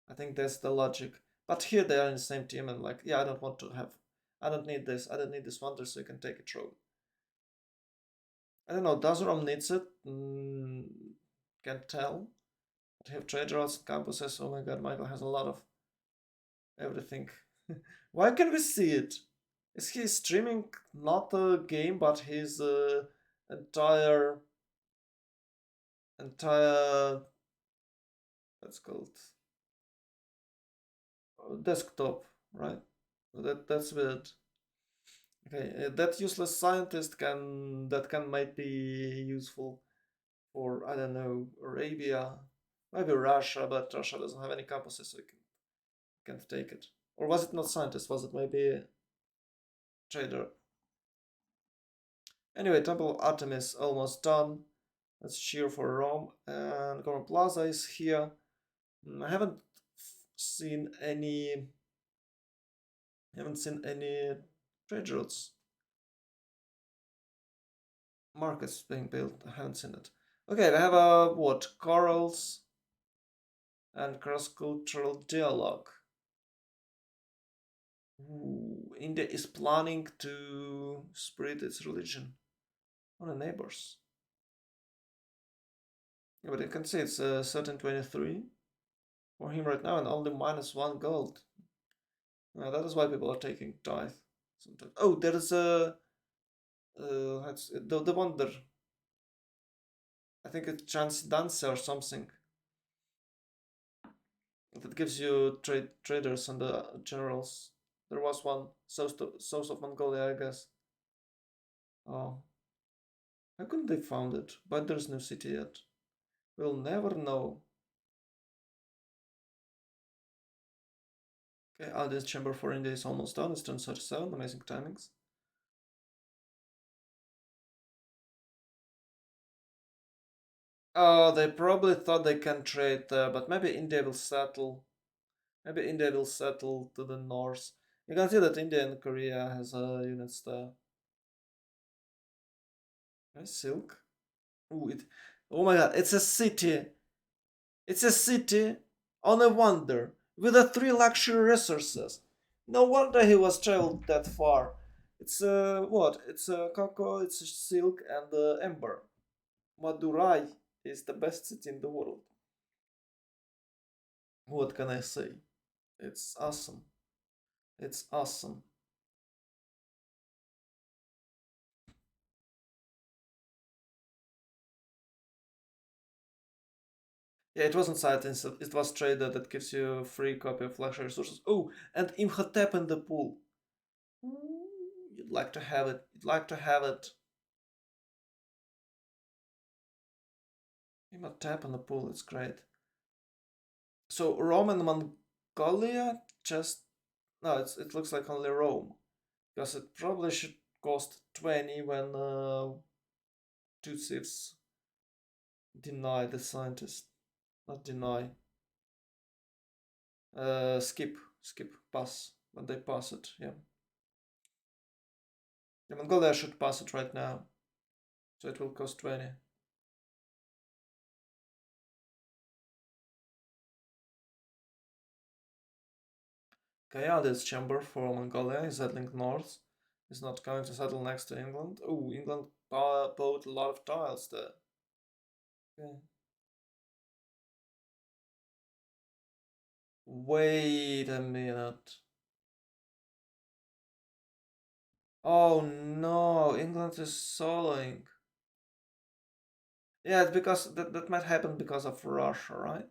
Speaker 1: I think that's the logic. But here they are in the same team and like, yeah, I don't need this. I don't need this wonder so you can take it, Rome. I don't know, does Rome needs it? Can't tell. But have trade routes, campuses, oh my god, Michael has a lot of everything. Why can we see it? Is he streaming not a game but his entire what's called desktop, right? That's weird. Okay, that useless scientist can might be useful for I don't know Arabia, maybe Russia, but Russia doesn't have any campuses, so you can't take it. Or was it not scientist? Was it maybe trader? Anyway, Temple of Artemis almost done. Let's cheer for Rome. And Goron Plaza is here. I seen any haven't seen any trade routes. Markets being built. I haven't seen it. Okay, we have a what? Corals and cross-cultural dialogue. Ooh, India is planning to spread its religion on the neighbors. Yeah, but you can see it's 1323 for him right now and only -1 gold. That is why people are taking tithe. Sometimes. Oh, there is a the wonder. I think it's chance dance or something that gives you traders and the generals. There was one south of Mongolia, I guess. Oh, how couldn't they found it? But there's no city yet. We'll never know. Okay, Aldi's chamber for India is almost done. It's 10:37. Amazing timings. Oh, they probably thought they can trade there, but maybe India will settle. Maybe India will settle to the north. You can see that India and Korea has units there. Silk. Ooh, oh my god, it's a city. It's a city on a wonder with the three luxury resources. No wonder he was traveled that far. It's what? It's cocoa, it's silk, and amber. Madurai is the best city in the world. What can I say? It's awesome. It's awesome. Yeah, it wasn't science, it was trader that gives you a free copy of luxury resources. Oh, and Imhotep in the pool. You'd like to have it. You'd like to have it. Imhotep in the pool, it's great. So Rome and Mongolia just no, it looks like only Rome because it probably should cost 20 when two thieves deny the scientist, not deny, skip pass when they pass it. Yeah, yeah, Mongolia should pass it right now, so it will cost 20. Kayada's chamber for Mongolia is settling north. Is not going to settle next to England. Oh, England bought a lot of tiles there. Okay. Wait a minute. Oh no, England is soloing. Yeah, it's because that might happen because of Russia, right?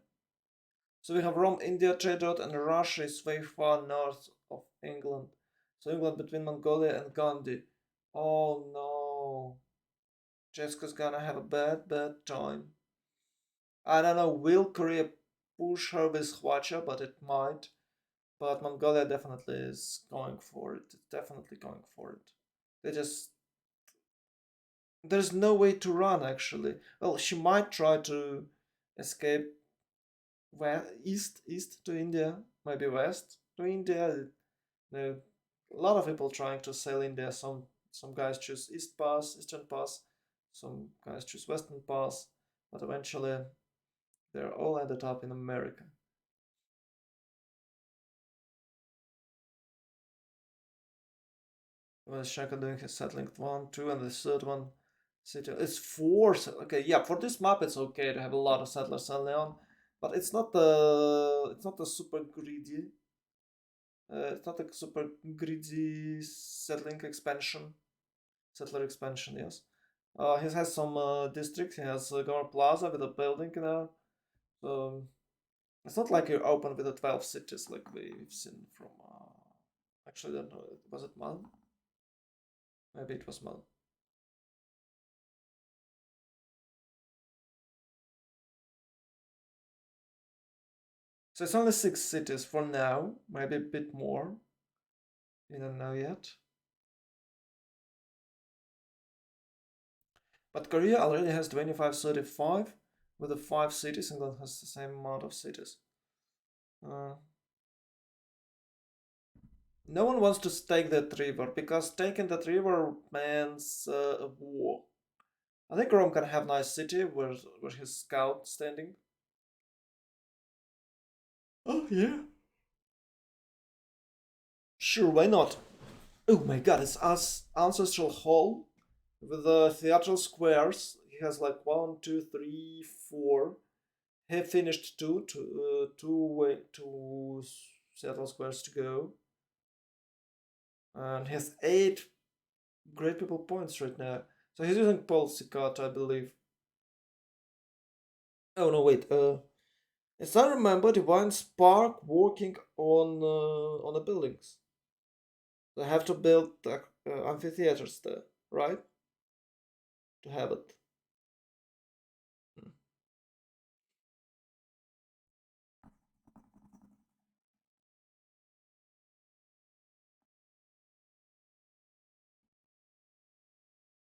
Speaker 1: So we have Rome, India trade route, and Russia is way far north of England. So England between Mongolia and Gandhi. Oh no. Jessica's gonna have a bad time. I don't know, will Korea push her with Hwacha, but it might. But Mongolia definitely is going for it. It's definitely going for it. They just there's no way to run actually. Well, she might try to escape east to India, maybe west to India. There are a lot of people trying to sail India. Some guys choose eastern pass. Some guys choose western pass. But eventually, they're all ended up in America. Well, Shaka doing his settling one, two, and the third one city. It's four. Okay, yeah. For this map, it's okay to have a lot of settlers early on, but it's not a super greedy. It's not a super greedy settling expansion. Settler expansion, yes. He has some districts. He has Gomer Plaza with a building there. So it's not like you're open with the 12 cities like we've seen from. Actually, I don't know. Was it Mal? Maybe it was Mal. So it's only 6 cities for now. Maybe a bit more. We don't know yet. But Korea already has 25-35 with the 5 cities. England has the same amount of cities. Uh, no one wants to take that river because taking that river means a war. I think Rome can have nice city where his scout standing. Oh yeah. Sure, why not? Oh my god, it's us ancestral hall with the theatrical squares. He has like one, two, three, four. He finished two theatrical squares to go, and he has 8 great people points right now. So he's using policy card, I believe. Oh no, wait. As I remember, Divine Spark working on the buildings. They have to build amphitheaters there, right? To have it.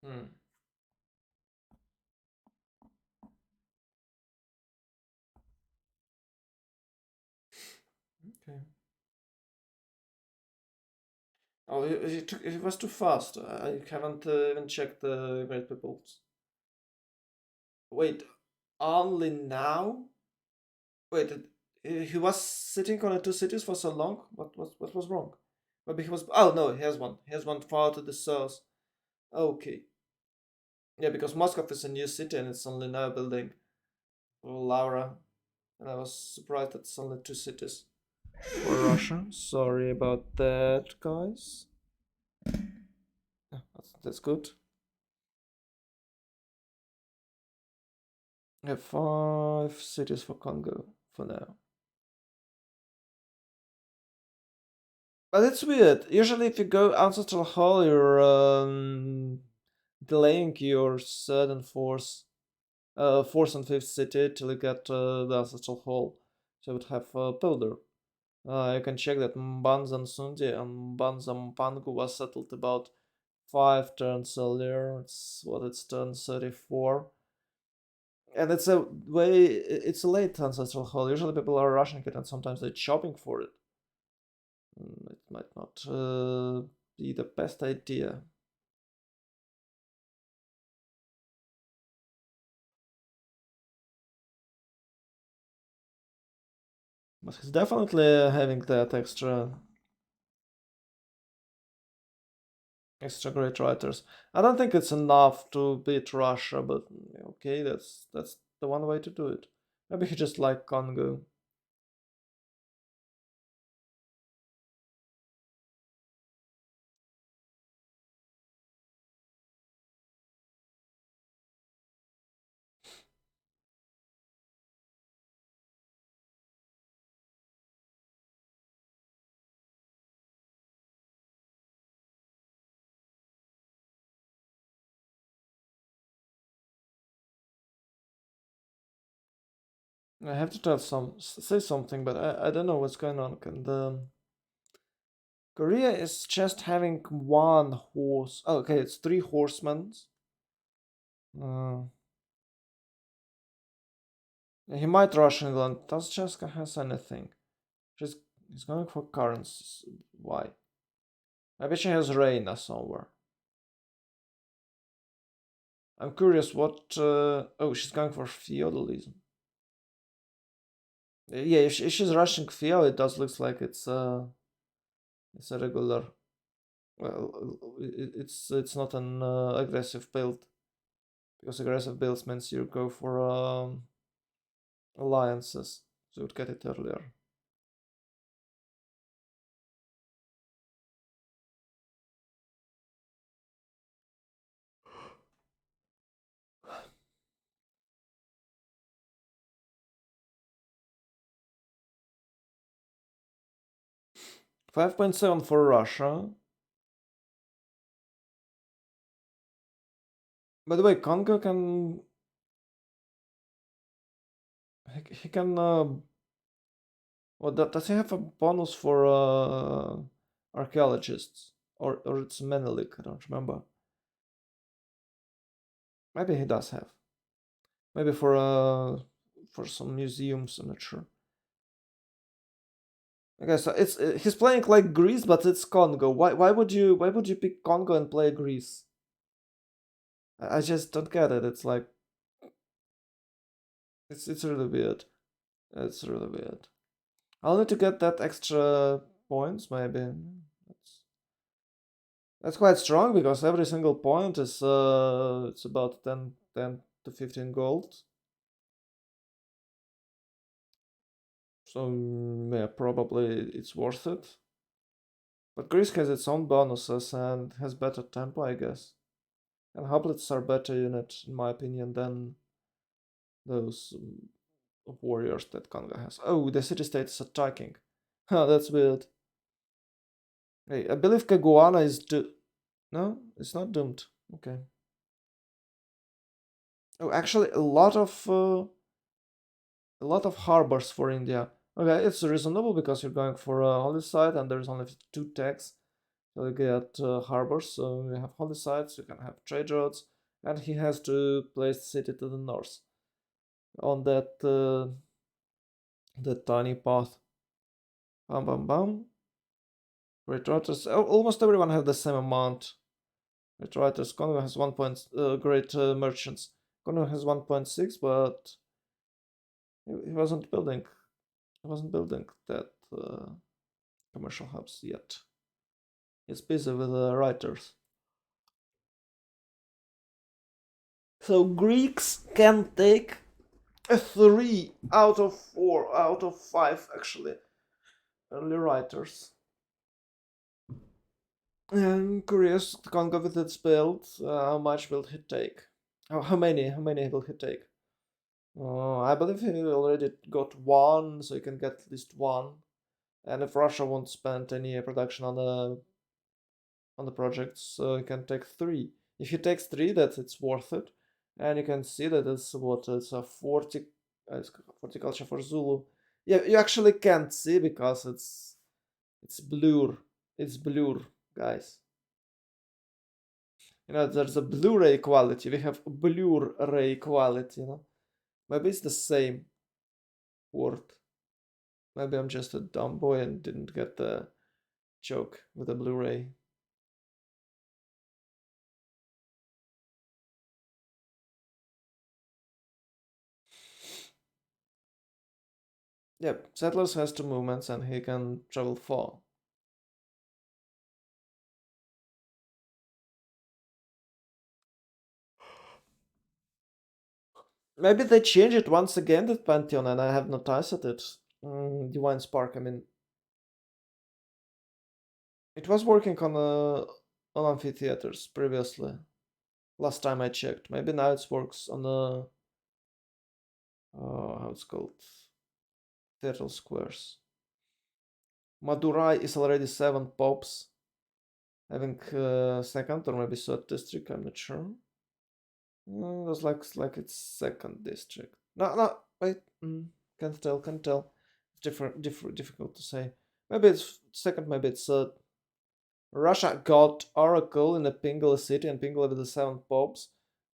Speaker 1: Hmm. Okay. Oh, it was too fast. I haven't even checked the Great Peoples. Wait, only now? Wait, he was sitting on the two cities for so long? What was wrong? Maybe he was. Oh no, he has one. He has one far to the south. Okay. Yeah, because Moscow is a new city and it's only now building Laura. And I was surprised that it's only two cities for Russia. Sorry about that, guys. Yeah, that's good. I have 5 cities for Congo for now. But it's weird. Usually, if you go Ancestral Hall, you're delaying your third and fourth and fifth city till you get the Ancestral Hall. So you would have Pilder. You can check that Mbanza Sundi and Mbanza Mpangu was settled about 5 turns earlier. It's turn 34. And it's a late Ancestral Hall. Usually people are rushing it and sometimes they're shopping for it. It might not be the best idea. But he's definitely having that extra great writers. I don't think it's enough to beat Russia, but okay, that's the one way to do it. Maybe he just like Congo. I have to say something, but I don't know what's going on. And Korea is just having one horse. Oh, okay, it's 3 horsemen. Uh, he might rush England. Does Cheska has anything? She's he's going for currencies. Why? Maybe she has Reina somewhere. I'm curious what. Oh, she's going for feudalism. Yeah, if she's rushing feudal, it does looks like it's a regular. Well, it's not an aggressive build because aggressive builds means you go for alliances, so you'd get it earlier. 5.7 for Russia. By the way, Congo can he can well, does he have a bonus for archaeologists or it's Menelik? I don't remember. Maybe he does have. Maybe for some museums. I'm not sure. Okay, so it's he's playing like Greece, but it's Congo. Why would you pick Congo and play Greece? I just don't get it. It's like it's really weird. It's really weird. I'll need to get that extra points maybe. That's that's quite strong because every single point is it's about 10 to 15 gold. So yeah, probably it's worth it. But Greece has its own bonuses and has better tempo, I guess. And hoplits are better unit, in my opinion, than those warriors that Congo has. Oh, the city state is attacking. Huh, that's weird. Hey, I believe Caguana is no, it's not doomed. Okay. Oh, actually, a lot of harbors for India. Okay, it's reasonable because you're going for a holy site and there's only two tags. So you get harbors. So you have holy sites, you can have trade roads, and he has to place the city to the north on that tiny path. Bam, bam, bam. Great writers. Almost everyone has the same amount. Great writers. Congo has 1 point. Great merchants. Congo has 1.6, but he wasn't building. He wasn't building that commercial hubs yet. He's busy with writers. So Greeks can take a 3 out of 4 out of 5 actually early writers. And curious, Congo with its build, how much will he take? How many? How many will he take? I believe he already got one, so he can get at least one. And if Russia won't spend any production on the project, so he can take 3. If he takes 3, that it's worth it. And you can see that it's a 40, it's horticulture for Zulu. Yeah, you actually can't see because it's blur. It's blur, guys. There's a Blu-ray quality. We have Blu-ray quality. Maybe it's the same word. Maybe I'm just a dumb boy and didn't get the joke with the Blu-ray. Yep, Settlers has 2 movements and he can travel far. Maybe they change it once again, that Pantheon, and I have not tested it. Divine Spark, I mean. It was working on amphitheaters previously. Last time I checked. Maybe now it works on how it's called? Theater squares. Madurai is already 7 pops. Having second or maybe third district, I'm not sure. Looks like it's second district. No, wait. Can't tell, can't tell. Difficult to say. Maybe it's second, maybe it's third. Russia got Oracle in a Pingala city and Pingala with the 7 popes,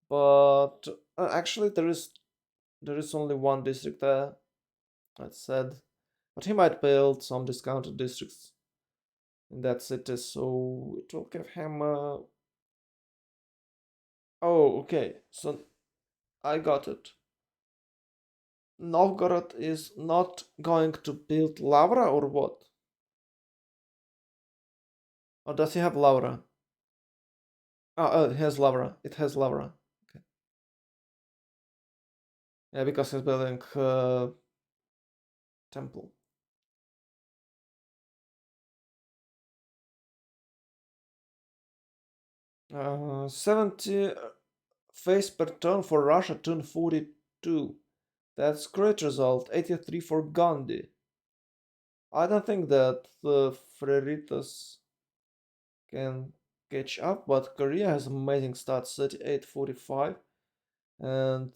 Speaker 1: but actually there is only one district there. That's sad. But he might build some discounted districts in that city, so it will give him. Oh, okay. So I got it. Novgorod is not going to build Lavra or what? Or does he have Lavra? Oh, it has Lavra. It has Lavra. Okay. Yeah, because he's building temple. 70 face per turn for Russia, turn 42. That's great result. 83 for Gandhi. I don't think that the Freritas can catch up, but Korea has amazing stats, 38, 45. And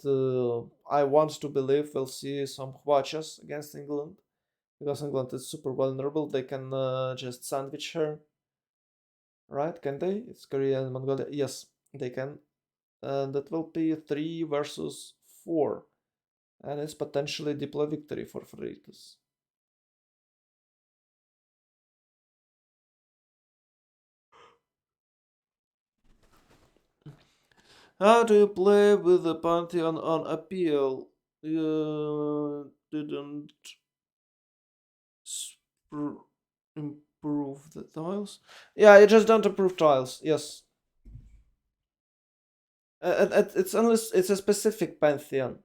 Speaker 1: I want to believe we'll see some Hwachas against England, because England is super vulnerable. They can just sandwich her, right? Can they? It's Korea and Mongolia. Yes, they can. And that will be 3 versus 4. And it's potentially deploy victory for Freitas. How do you play with the Pantheon on appeal? You didn't improve the tiles? Yeah, you just don't improve tiles, yes. It's a specific Pantheon.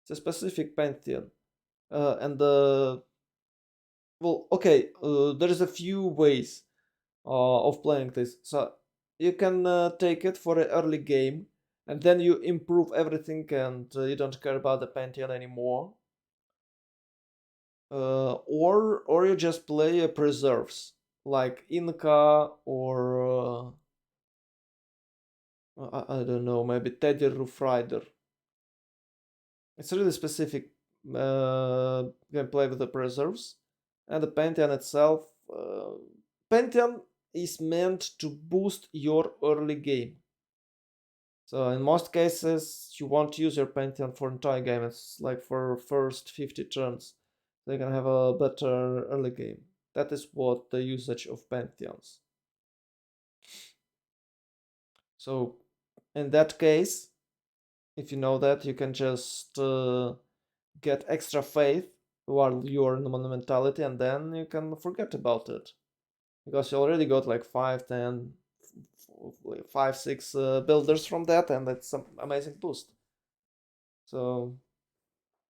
Speaker 1: It's a specific Pantheon. And well, okay, there is a few ways of playing this. So you can take it for an early game, and then you improve everything, and you don't care about the Pantheon anymore. Or you just play preserves. like Inca or I don't know, maybe Teddy Roof Rider. It's really specific gameplay with the preserves, and the Pantheon itself. Pantheon is meant to boost your early game. So in most cases, you won't use your Pantheon for entire game. It's like for first 50 turns. They can have a better early game. That is what the usage of Pantheons. So in that case, if you know that, you can just get extra faith while you're in the monumentality, and then you can forget about it. Because you already got like 5, 10, 5, 6 builders from that, and that's some amazing boost. So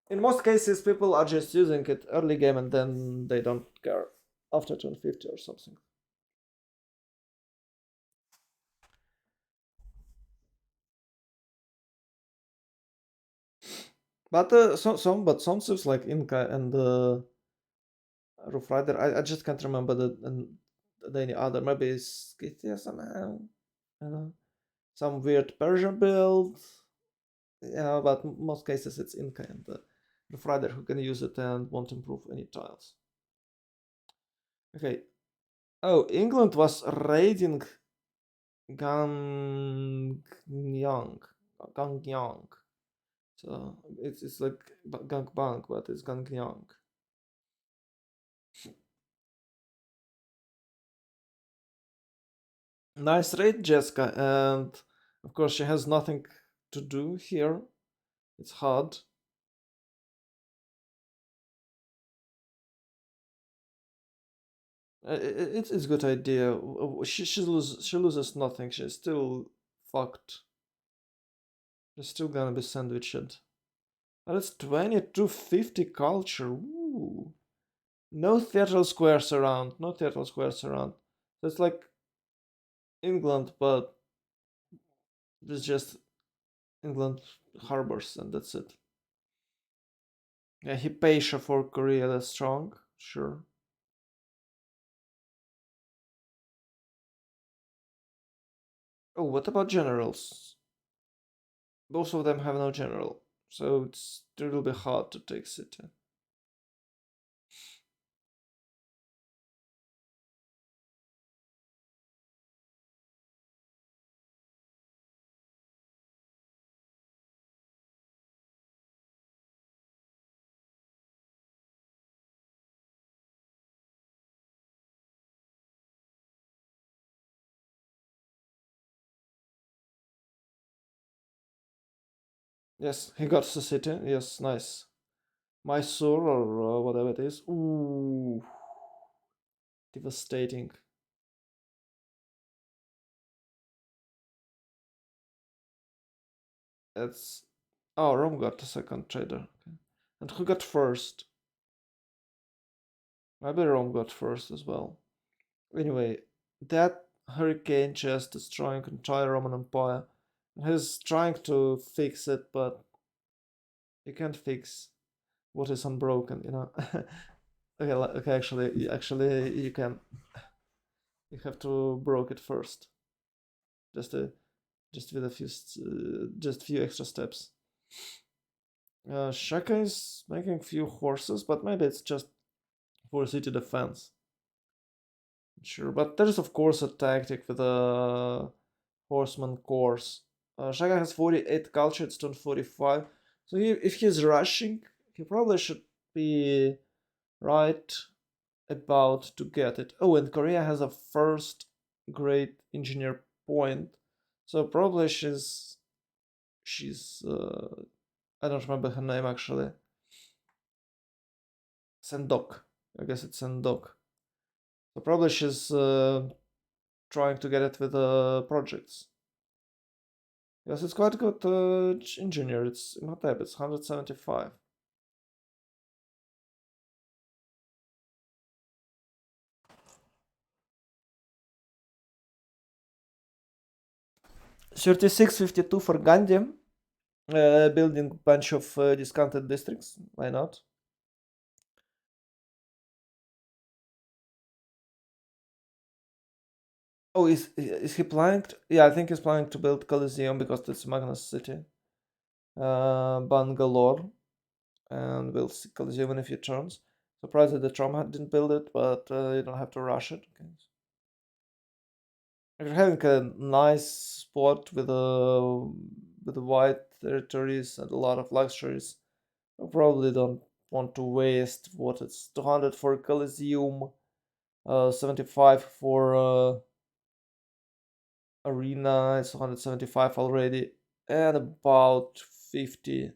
Speaker 1: in most cases, people are just using it early game and then they don't care after turn 50 or something. But some cips like Inca and Roof Rider, I just can't remember any other. Maybe it's Scythia somehow. I don't know. Some weird Persian build. Yeah, but most cases it's Inca and Roof Rider who can use it and won't improve any tiles. Okay. Oh, England was raiding Gangyang. Gangyang. So it's like Gangbang, but it's Gangyang. Nice raid, Jessica, and of course she has nothing to do here. It's hard. It's a good idea. She loses nothing. She's still fucked. She's still gonna be sandwiched. But it's 2250 culture. Ooh. No theatrical squares around. No theatrical squares around. So it's like England, but it's just England harbors, and that's it. Yeah, Hypatia for Korea, that's strong, sure. Oh, what about generals? Both of them have no general, so it will be hard to take city. Yes, he got the city. Yes, nice. Mysore or whatever it is. Ooh, devastating. It's oh, Rome got the second trader. Okay. And who got first? Maybe Rome got first as well. Anyway, that hurricane just destroying entire Roman Empire. He's trying to fix it, but you can't fix what is unbroken, you know. Okay, okay, actually, you can. You have to broke it first, just a, just with a few, just few extra steps. Shaka is making few horses, but maybe it's just for city defense. Sure, but there's of course a tactic with a horseman course. Shaka has 48 culture, it's turned 45. So if he's rushing, he probably should be right about to get it. Oh, and Korea has a first grade engineer point. So probably she's I don't remember her name actually. Sendok. I guess it's Sendok. So probably she's trying to get it with projects. Yes, it's quite good engineer. It's not that, it's 175. $36.52 for Gandhi. Building bunch of discounted districts. Why not? Oh, is he planning to, yeah, I think he's planning to build Coliseum because that's Magnus City. Bangalore, and we'll see Coliseum in a few turns. Surprised that the Trauma didn't build it, but you don't have to rush it. Okay. If you're having a nice spot with wide territories and a lot of luxuries, you probably don't want to waste what it's 200 for Coliseum, 75 for Arena, it's 175 already, and about 50.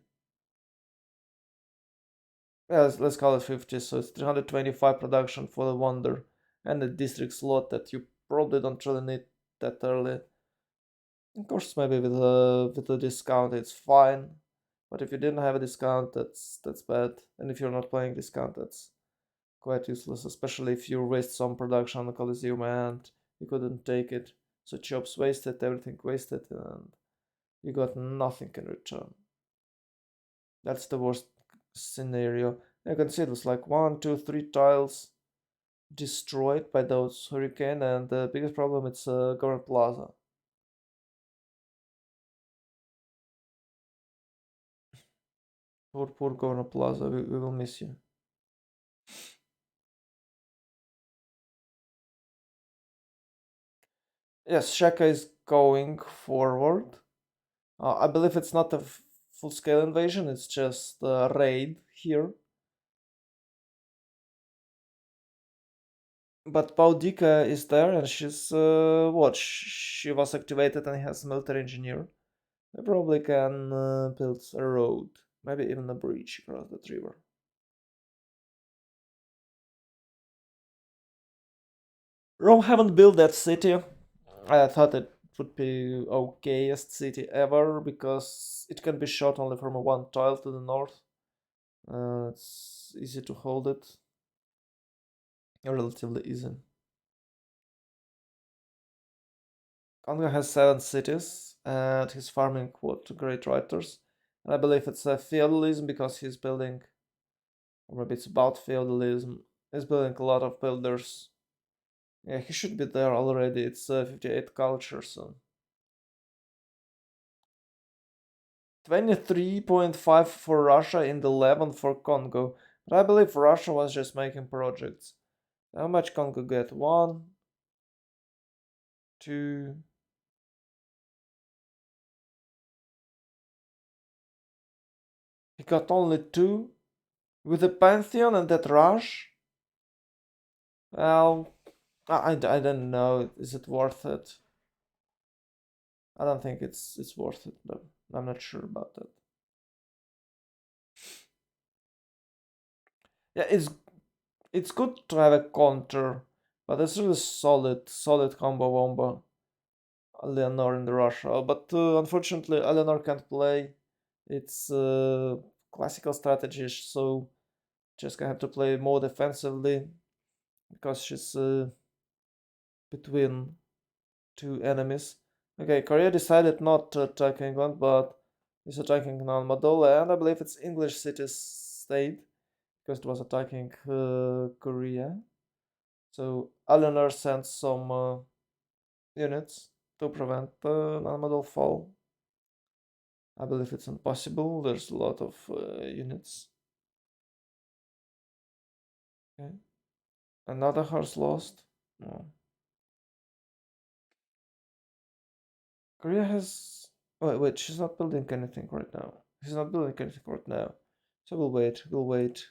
Speaker 1: Yeah, let's call it 50. So it's 325 production for the Wonder and the district slot that you probably don't really need that early. Of course, maybe with a discount it's fine, but if you didn't have a discount, that's bad. And if you're not playing discount, that's quite useless, especially if you waste some production on the Coliseum and you couldn't take it. So chops wasted, everything wasted, and you got nothing in return. That's the worst scenario. You can see it was like one, two, three tiles destroyed by those hurricane, and the biggest problem it's Government Plaza. Poor Government Plaza, we will miss you. Yes, Shaka is going forward. I believe it's not a full-scale invasion, it's just a raid here. But Baudika is there, and she's what? She was activated and has military engineer. They probably can build a road, maybe even a bridge across that river. Rome haven't built that city. I thought it would be okayest city ever because it can be shot only from one tile to the north. It's easy to hold it, relatively easy. Congo has 7 cities, and he's farming what great writers. And I believe it's a feudalism because he's building, or maybe it's about feudalism. He's building a lot of builders. Yeah, he should be there already. It's 58 culture, so 23.5 for Russia and 11 for Congo. But I believe Russia was just making projects. How much Congo get? One, two. He got only two with the Pantheon and that rush. Well, I don't know. Is it worth it? I don't think it's worth it, but I'm not sure about that. Yeah, it's good to have a counter, but it's really solid combo wombo. Eleanor in the Russia, but unfortunately Eleanor can't play. It's classical strategy, so just gonna have to play more defensively because she's between two enemies. Okay, Korea decided not to attack England, but is attacking Nanmadol, and I believe it's English city state because it was attacking Korea. So Eleanor sent some units to prevent Nanmadol fall. I believe it's impossible. There's a lot of units. Okay. Another horse lost. No. Korea has. Wait. She's not building anything right now. She's not building anything right now. So we'll wait. We'll wait.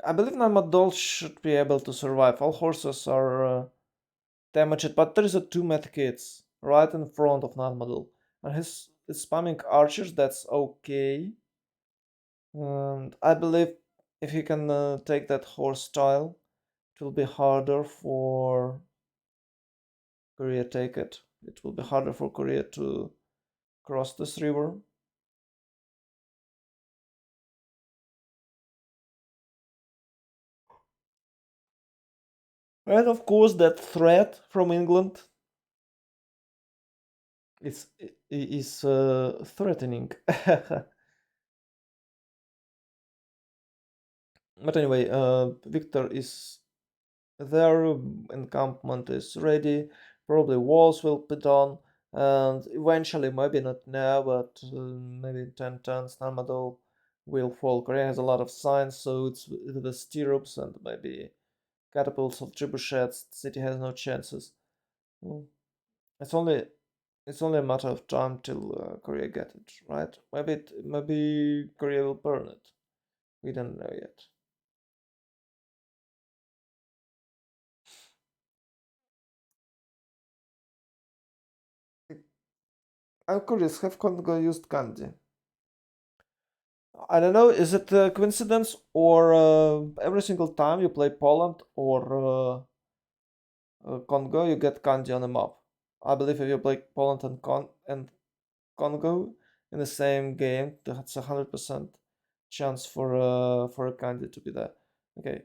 Speaker 1: I believe Namadol should be able to survive. All horses are damaged, but there is a two med kits right in front of Namadol, and he's spamming archers. That's okay. And I believe if he can take that horse style, it will be harder for Korea take it. It will be harder for Korea to cross this river. And of course, that threat from England is threatening. But anyway, Victor is there, encampment is ready, probably walls will be done, and eventually, maybe not now, but maybe in 10 turns, Narmadol will fall. Korea has a lot of signs, so it's with the stirrups and maybe catapults of trebuchets. The city has no chances. Mm. It's only it's only a matter of time till Korea get it, right? Maybe Korea will burn it. We don't know yet. I'm curious, have Congo used kanji? I don't know, is it a coincidence or every single time you play Poland or Congo, you get kanji on the map? I believe if you play Poland and Congo in the same game, that's 100% chance for a kanji to be there. Okay,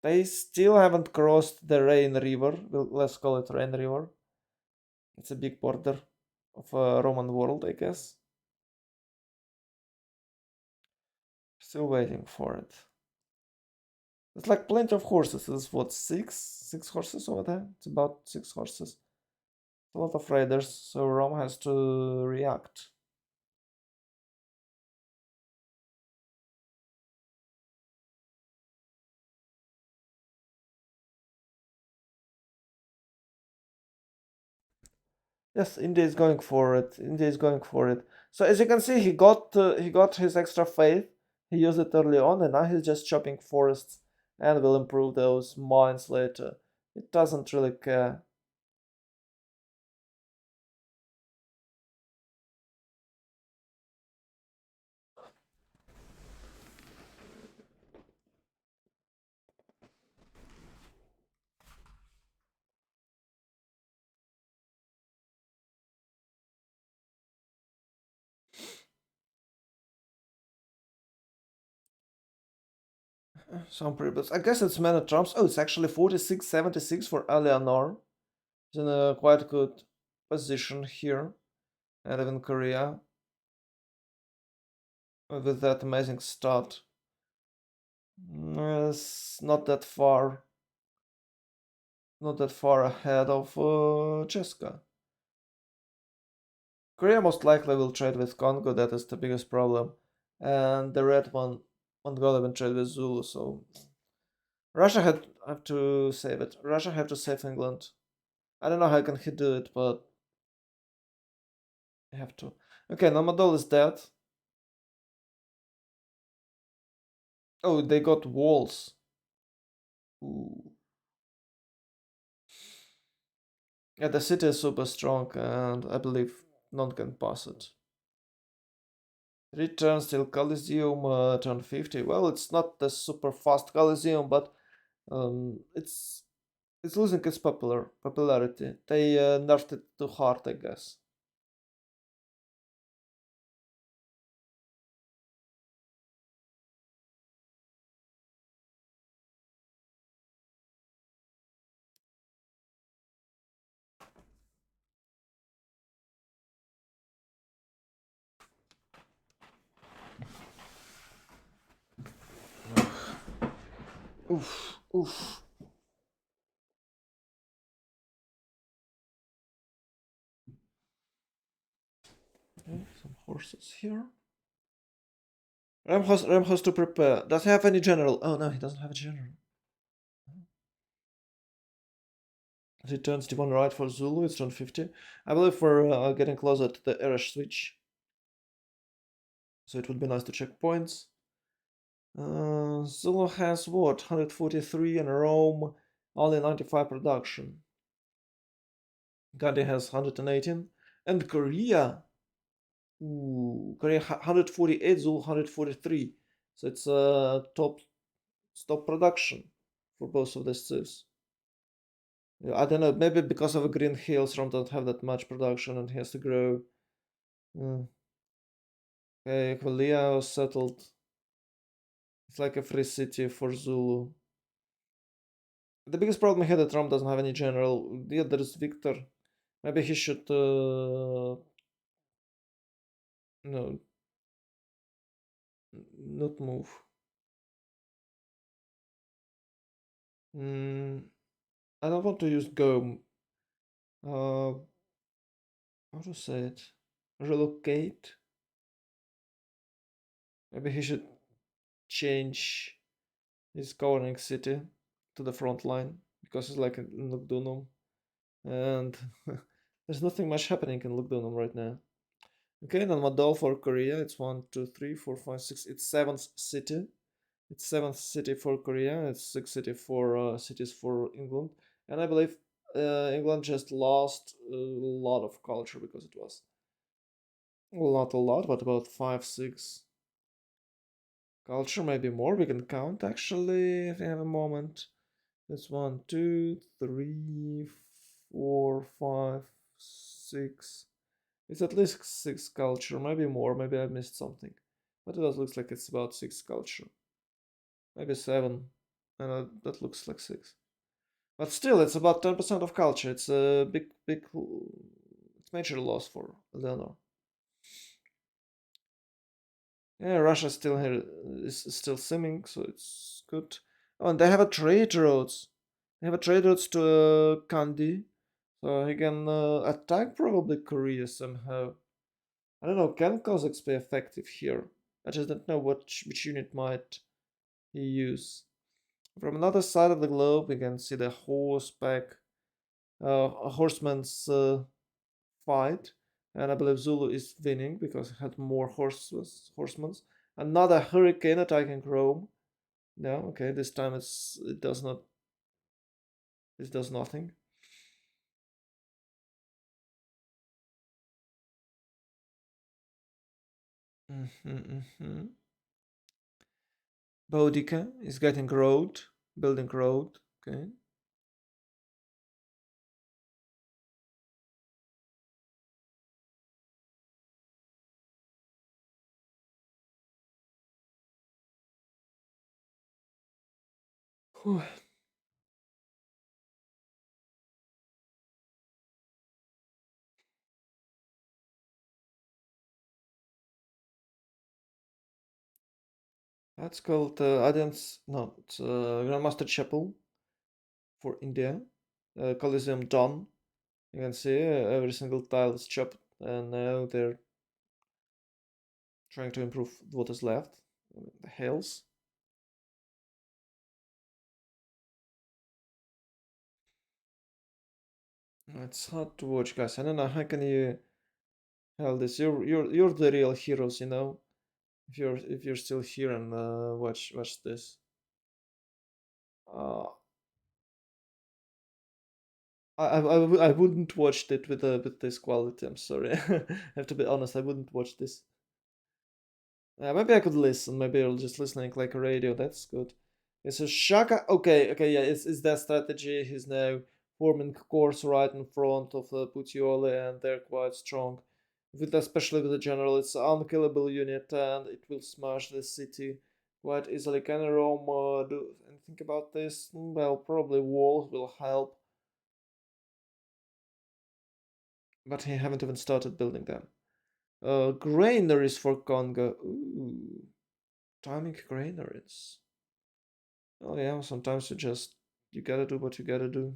Speaker 1: they still haven't crossed the Rhine River. Let's call it Rhine River. It's a big border of a Roman world, I guess. Still waiting for it. It's like plenty of horses. It's what, six horses over there? It's about 6 horses. A lot of raiders, so Rome has to react. Yes, India is going for it. India is going for it. So as you can see, he got his extra faith. He used it early on, and now he's just chopping forests and will improve those mines later. It doesn't really care. Some previous. I guess it's men at trumps. Oh, it's actually 46-76 for Eleanor. He's in a quite good position here. And even Korea with that amazing start. It's not that far ahead of Cheska. Korea most likely will trade with Congo, that is the biggest problem. And the red one won't go even trade with Zulu, so Russia had have to save it. Russia have to save England. I don't know how can he do it, but I have to. Okay, Namadol is dead. Oh, they got walls. Ooh. Yeah, the city is super strong, and I believe none can pass it. Returns till Coliseum, turn 50. Well, it's not the super fast Coliseum, but it's losing its popularity. They nerfed it too hard, I guess. Oof, oof. Okay, some horses here. Ram has to prepare. Does he have any general? Oh no, he doesn't have a general. He turns to one right for Zulu. It's turn 50. I believe we're getting closer to the era switch. So it would be nice to check points. Zulu has what? 143 and Rome only 95 production. Gandhi has 118. And Korea. Ooh, Korea 148, Zulu 143. So it's top production for both of these cities. Yeah, I don't know, maybe because of the Green Hills, Rome don't have that much production and he has to grow. Mm. Okay, Korea was settled. It's like a free city for Zulu. the biggest problem here that Trump doesn't have any general. Yeah, there is Victor. Maybe he should no, not move. Mm, I don't want to use go. Uh, how to say it? Relocate. Maybe he should change his governing city to the front line because it's like in Lugdunum, and there's nothing much happening in Lugdunum right now. Okay, then Madol for Korea. It's one, two, three, four, five, six. It's seventh city. It's seventh city for Korea. It's sixth city for cities for England, and I believe England just lost a lot of culture because it was well, not a lot, but about five, six culture, maybe more. We can count actually if we have a moment. That's one, two, three, four, five, six. It's at least six culture, maybe more. Maybe I missed something, but it does looks like it's about six culture, maybe seven, and that looks like six. But still, it's about 10% of culture. It's a big, it's major loss for Leonor. Yeah, Russia still here is still simming, so it's good. Oh, and they have a trade routes. They have a trade routes to Kandy, so he can attack probably Korea somehow. I don't know. Can Cossacks be effective here? I just don't know which unit might he use. From another side of the globe, we can see the horseback, horseman's fight, and I believe Zulu is winning because he had more horsemen. Another hurricane attacking Rome. No, okay, this time it does not. This does nothing. Mm-hmm. Boudica is getting road, building road. Okay. Whew. That's called Audience. No, it's Grandmaster Chapel for India. Coliseum done. You can see every single tile is chopped, and now they're trying to improve what is left. The hills. It's hard to watch, guys. I don't know how can you hell this. You're the real heroes, you know. If you're still here and watch this. Uh, I wouldn't watch it with this quality. I'm sorry. I have to be honest. I wouldn't watch this. Maybe I could listen. Maybe I'll just listening like a radio. That's good. It's a Shaka. Okay, okay, yeah. It's that strategy. He's now forming course right in front of Puteoli, and they're quite strong. With especially with the general, it's an unkillable unit, and it will smash the city quite easily. Can Rome do anything about this? Well, probably walls will help, but he haven't even started building them. Granaries for Congo. Ooh, timing granaries. Oh yeah, sometimes you gotta do what you gotta do.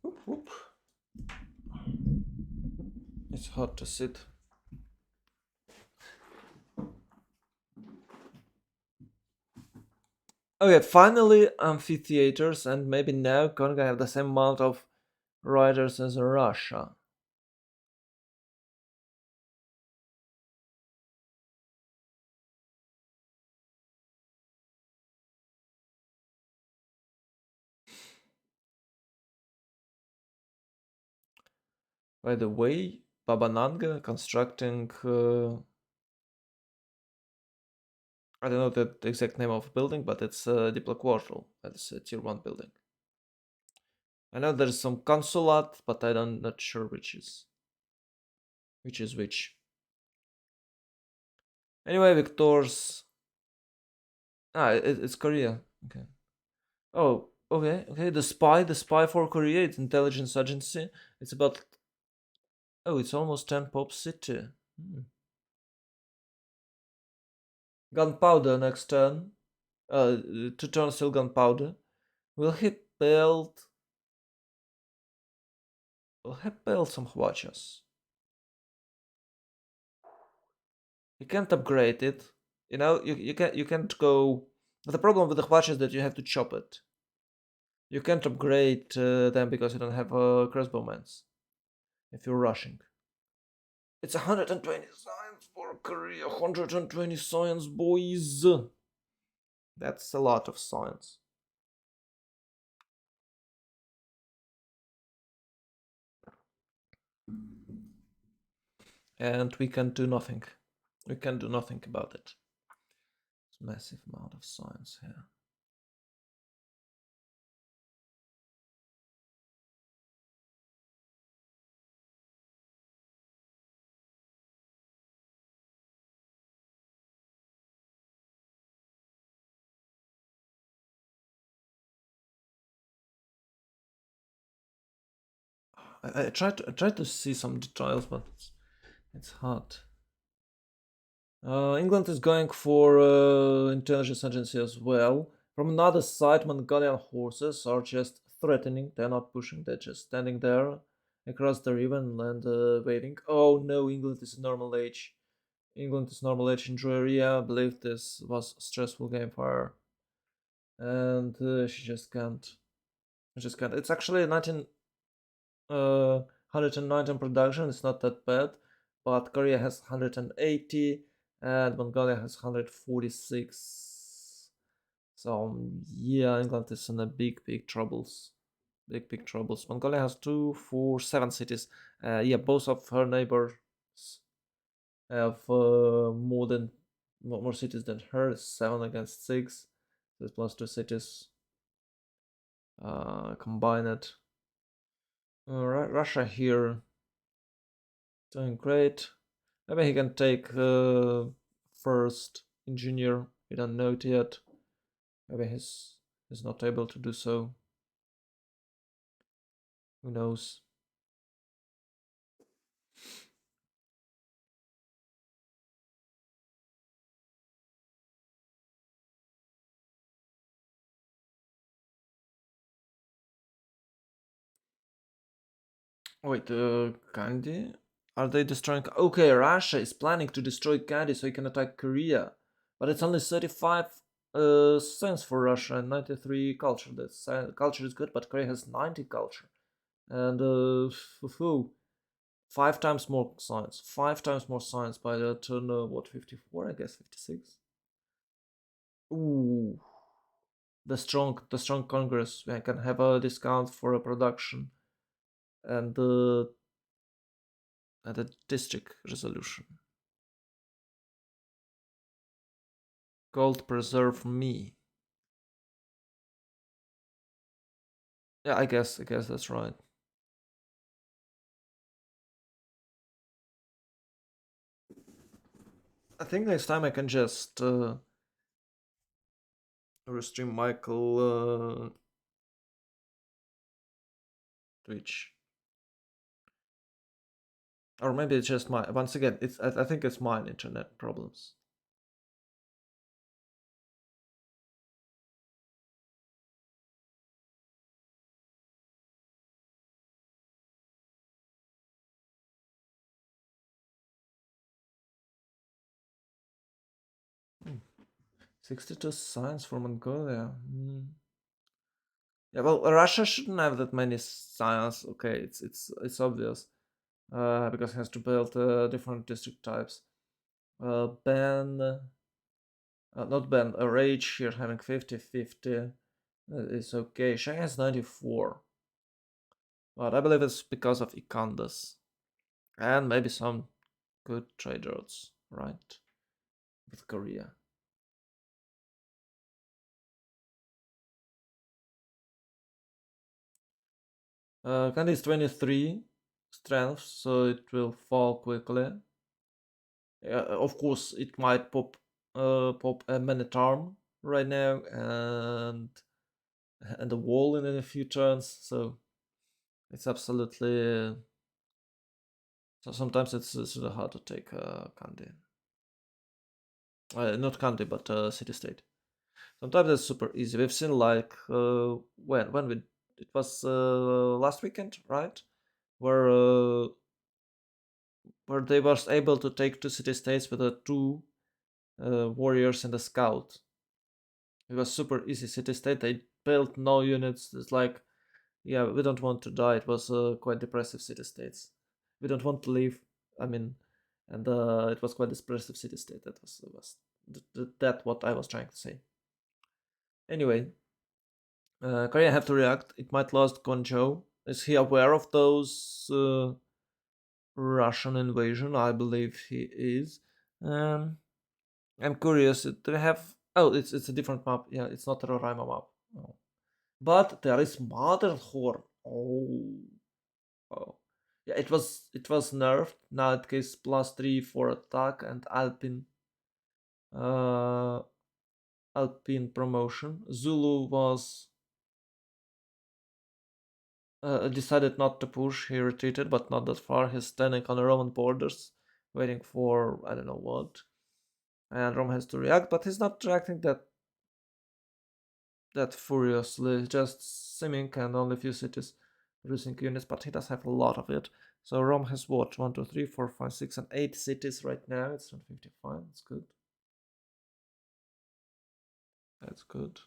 Speaker 1: Whoop, whoop. It's hard to sit. Okay, finally amphitheaters, and maybe now Congo have the same amount of riders as Russia. By the way, Babananga constructing. I don't know the exact name of the building, but it's Diplo Quartal. That's a tier 1 building. I know there's some consulate, but I'm not sure which is which. Anyway, Victor's. It's Korea. Okay. Oh, okay. The spy for Korea, it's intelligence agency. It's about. Oh, it's almost 10 Pop City. Gunpowder next turn. 2 turns still gunpowder. Will he build? Will he build some Hwachas? You can't upgrade it. You know, you can't go. The problem with the Hwach is that you have to chop it. You can't upgrade them because you don't have crossbowmans. If you're rushing, it's 120 science for Korea. 120 science, boys. That's a lot of science. And we can do nothing. We can do nothing about it. It's a massive amount of science here. I tried to see some details, but it's hard. England is going for intelligence agency as well. From another side, Mongolian horses are just threatening. They're not pushing. They're just standing there across the river and waiting. Oh no, England is normal age. England is normal age in Georgia. I believe this was a stressful game for her, and she just can't. She just can't. It's actually 119 production. It's not that bad, but Korea has 180 and Mongolia has 146. So yeah, England is in a big troubles. Big troubles. Mongolia has 2, 4, 7 cities. Yeah, both of her neighbors have more cities than her. 7 against 6. So plus 2 cities combined. Russia here doing great. Maybe he can take first engineer. We don't know it yet. Maybe he's not able to do so. Who knows? Wait, Kandy? Are they destroying? Okay, Russia is planning to destroy Kandy so he can attack Korea, but it's only 35 science for Russia and 93 culture. That culture is good, but Korea has 90 culture, and 5 times more science. 5 times more science by the turn. What 54? I guess 56. Ooh, the strong Congress. We can have a discount for a production, and the district resolution. Gold preserve me. Yeah, I guess that's right. I think next time I can just restream Michael Twitch. Or maybe it's just my once again, I think it's mine internet problems. Hmm. 62 science for Mongolia. Yeah, well, Russia shouldn't have that many science. Okay, it's obvious. Because it has to build different district types. Ben, not Ben, a Rage here having 50-50 is okay. Shanghai has 94. But I believe it's because of Ikandas. And maybe some good trade routes, right? With Korea. Candy is 23 strength, so it will fall quickly. Of course, it might pop a man-at-arm right now and a wall in a few turns. So it's absolutely. So sometimes it's really hard to take Candy. Not Candy, but City State. Sometimes it's super easy. We've seen like when we it was last weekend, right? Where where they was able to take two city states with two warriors and a scout. It was super easy city state. They built no units. It's like, yeah, we don't want to die. It was quite depressive city states. We don't want to leave. I mean, and it was quite depressive city state. That was that what I was trying to say. Anyway, Korea have to react. It might lose Guangzhou. Is he aware of those Russian invasion? I believe he is. Um, I'm curious. Do they have? Oh, it's a different map. Yeah, it's not a Roraima map. Oh. But there is Matterhorn. Oh, oh. Yeah, it was nerfed. Now it gives +3 for attack and uh, Alpine promotion. Zulu was decided not to push. He retreated, but not that far. He's standing on the Roman borders, waiting for I don't know what. And Rome has to react, but he's not reacting that furiously. Just seeming and only few cities losing units, but he does have a lot of it. So Rome has what? 1, 2, 3, 4, 5, 6, and 8 cities right now. It's 155. It's good. That's good.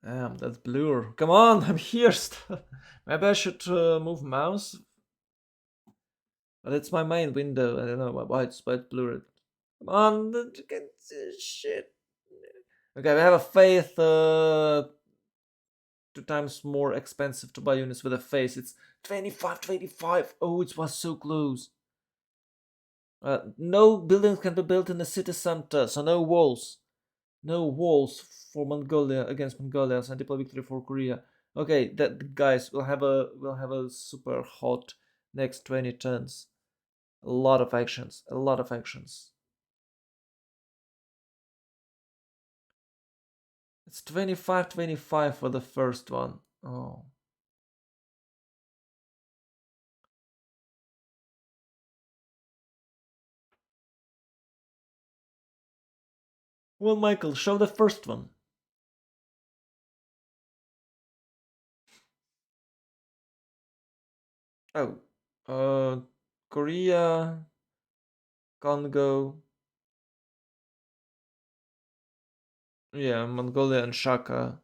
Speaker 1: Damn, that's blur. Come on, I'm here. Maybe I should move mouse, but it's my main window. I don't know why it's blurred. Come on, you can see shit. Okay, we have a faith 2 times more expensive to buy units with a face. It's 25, 25. Oh, it was so close. No buildings can be built in the city center, so no walls. No walls for Mongolia against Mongolia. So diplomatic victory for Korea. Okay, that guys, we'll have a super hot next 20 turns. A lot of actions. A lot of actions. It's 25, 25 for the first one. Oh. Well, Michael, show the first one. Oh. Korea, Congo, yeah, Mongolia and Shaka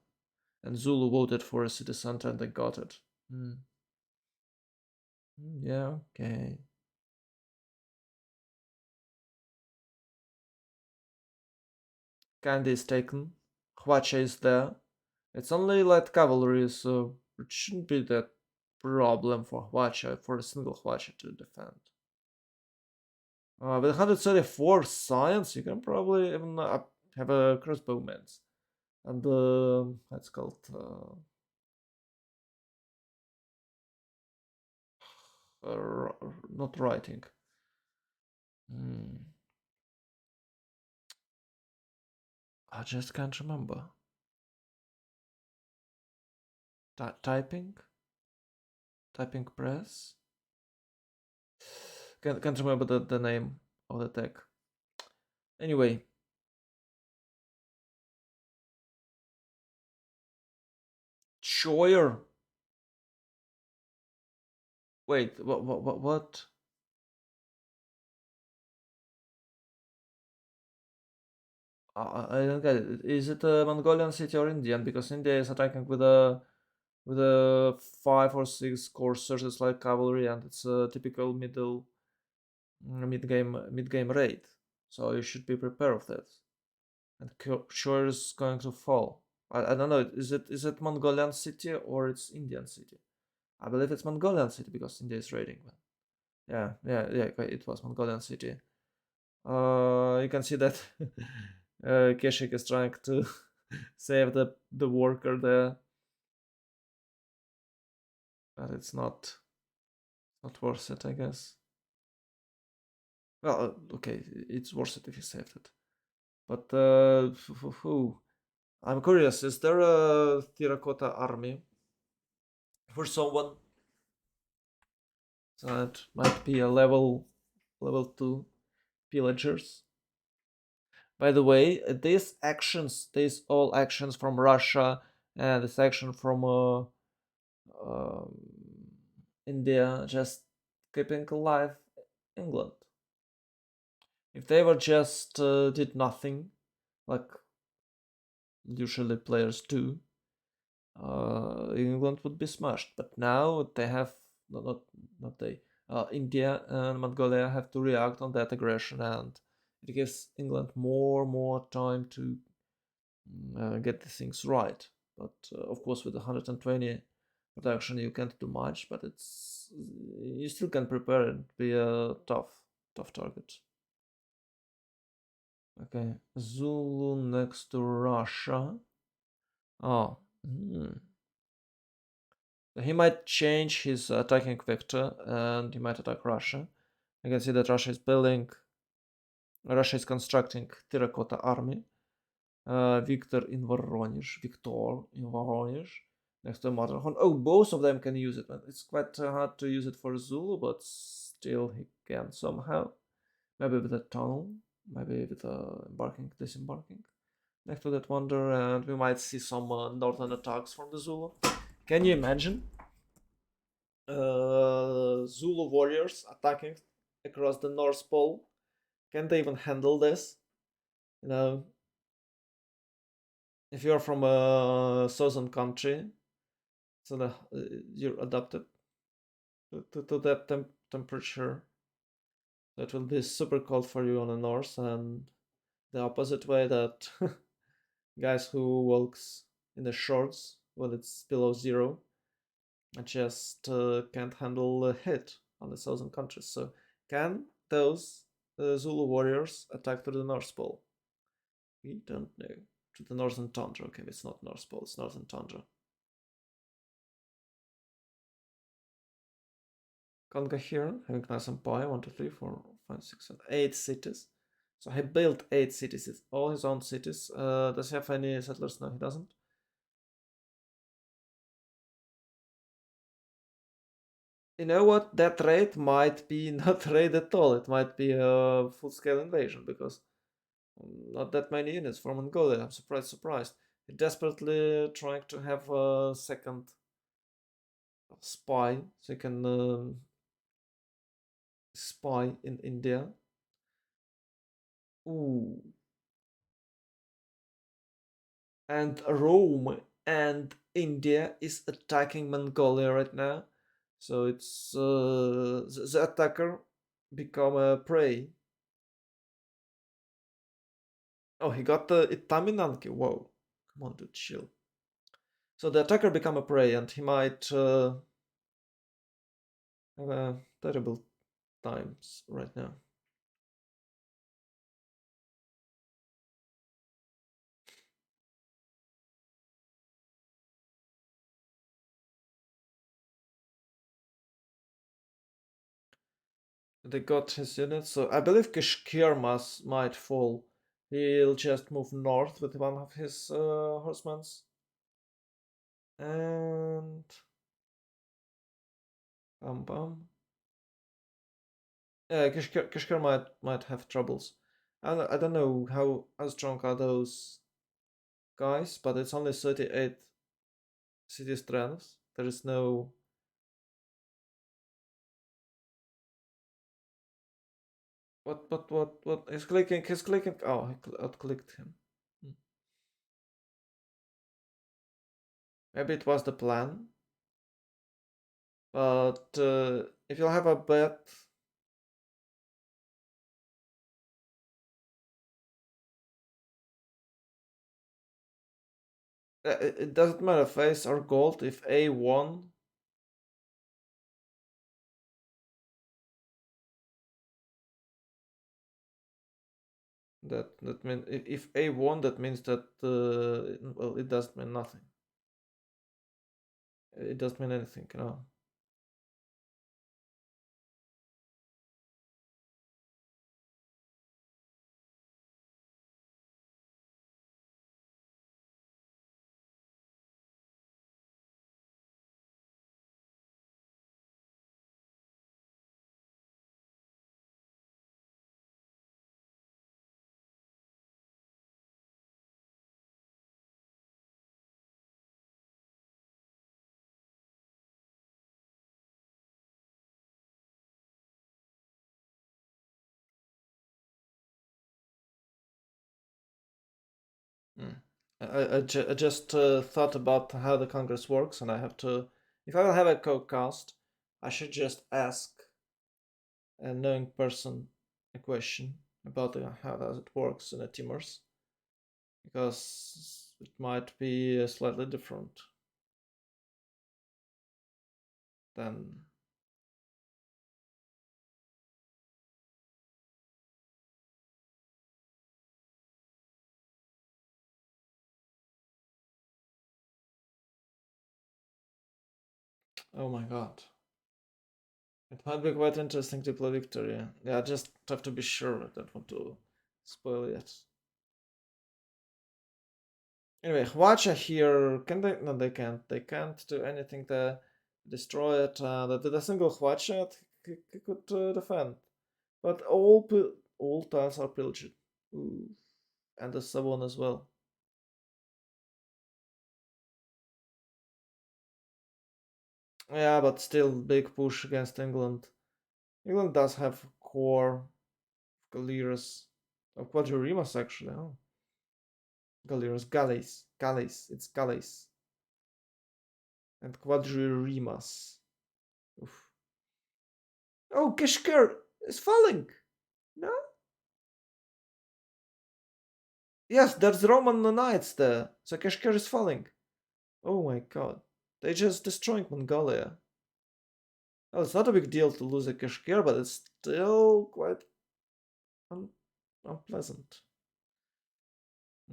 Speaker 1: and Zulu voted for a city center and they got it. Hmm. Yeah, okay. Kandy is taken. Hwache is there. It's only light cavalry, so it shouldn't be that problem for Hwache, for a single Hwache to defend. With 134 science, you can probably even have a crossbowman. And that's called not writing. Hmm. I just can't remember. Typing? Typing press? Can't remember the name of the tech. Anyway. Choyer. Wait, what? I don't get it. Is it a Mongolian city or Indian? Because India is attacking with a 5 or 6 coursers. It's like cavalry, and it's a typical mid game raid. So you should be prepared of that. And sure is going to fall. I don't know. Is it Mongolian city or it's Indian city? I believe it's Mongolian city because India is raiding. Yeah. Okay, it was Mongolian city. You can see that Keshik is trying to save the worker there, but it's not worth it, I guess. Well, okay, it's worth it if you saved it. But I'm curious. Is there a terracotta army for someone that might be a level 2 pillagers? By the way, these all actions from Russia and this action from um, India, just keeping alive England. If they were just did nothing, like usually players do, England would be smashed. But now they have not they. India and Mongolia have to react on that aggression, and it gives England more time to get the things right. But of course, with 120 production, you can't do much. But it's you still can prepare and be a tough target. Okay, Zulu next to Russia. Oh, he might change his attacking vector and he might attack Russia. You can see that Russia is constructing terracotta army. Victor in Voronezh, next to Matterhorn. Oh, both of them can use it, man. It's quite hard to use it for Zulu, but still he can somehow. Maybe with a tunnel, maybe with disembarking. Next to that wonder, and we might see some northern attacks from the Zulu. Can you imagine Zulu warriors attacking across the North Pole? Can they even handle this? You know, if you're from a southern country, so you're adapted to that temperature. That will be super cold for you on the north, and the opposite way that guys who walks in the shorts when it's below zero just can't handle the heat on the southern countries. So can those Zulu warriors attack to the North Pole? We don't know. To the northern tundra. Okay, it's not North Pole, it's northern tundra. Conga here, having nice empire, 1, 2, 3, 4, 5, 6, 7, 8 cities. So he built 8 cities, it's all his own cities. Does he have any settlers? No, he doesn't. You know what? That raid might be not raid at all. It might be a full-scale invasion because not that many units from Mongolia. I'm surprised. They're desperately trying to have a second spy so you can spy in India. Ooh. And Rome and India is attacking Mongolia right now. So it's the attacker become a prey. Oh, he got the Itaminanki. Whoa, come on, dude, chill. So the attacker become a prey, and he might have terrible times right now. They got his units, so I believe Kishkir might fall. He'll just move north with one of his horsemen. And bum. Yeah, Kishkir might have troubles. I don't know how strong are those guys, but it's only 38 city strengths. There is no. What? He's clicking. Oh, he out-clicked him. Maybe it was the plan. But if you'll have a bet, it doesn't matter face or gold. If A won, that means if A won, that means that well, it doesn't mean nothing. It doesn't mean anything, you know. Mm. I just thought about how the Congress works, and I have to. If I will have a co-cast, I should just ask a knowing person a question about how does it works in a Timors, because it might be slightly different than. Oh my god. It might be quite interesting to play Victoria. Yeah, I just have to be sure. I don't want to spoil it. Anyway, Hwacha here, can they? No, they can't. They can't do anything to destroy it. The single Hwacha could defend. But all tiles are pillaged. Ooh. And the sub one as well. Yeah, but still big push against England. England does have core Galeras. Of Quadriremas actually. Oh. Galeras, Galleys. It's Galleys. And Quadriremas. Oof. Oh, Kashgar is falling. No? Yes, there's Roman knights there. So Kashgar is falling. Oh my god. They just destroying Mongolia. Well, it's not a big deal to lose a Kashgar, but it's still quite un unpleasant.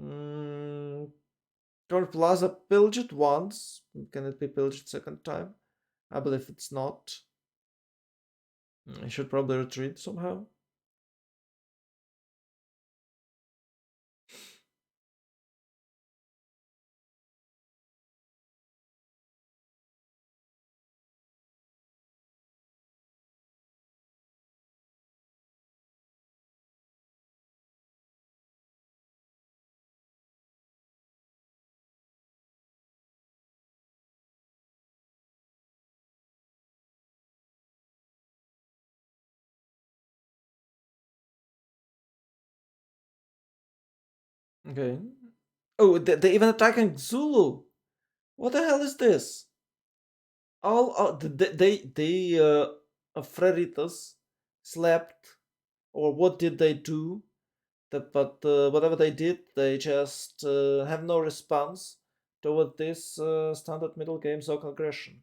Speaker 1: Mm, Tor Plaza pillaged once. Can it be pillaged second time? I believe it's not. I should probably retreat somehow. Okay. Oh, they even attacking Zulu. What the hell is this? All they Freritas slept, or what did they do? But whatever they did, they just have no response toward this standard middle game Zoc aggression.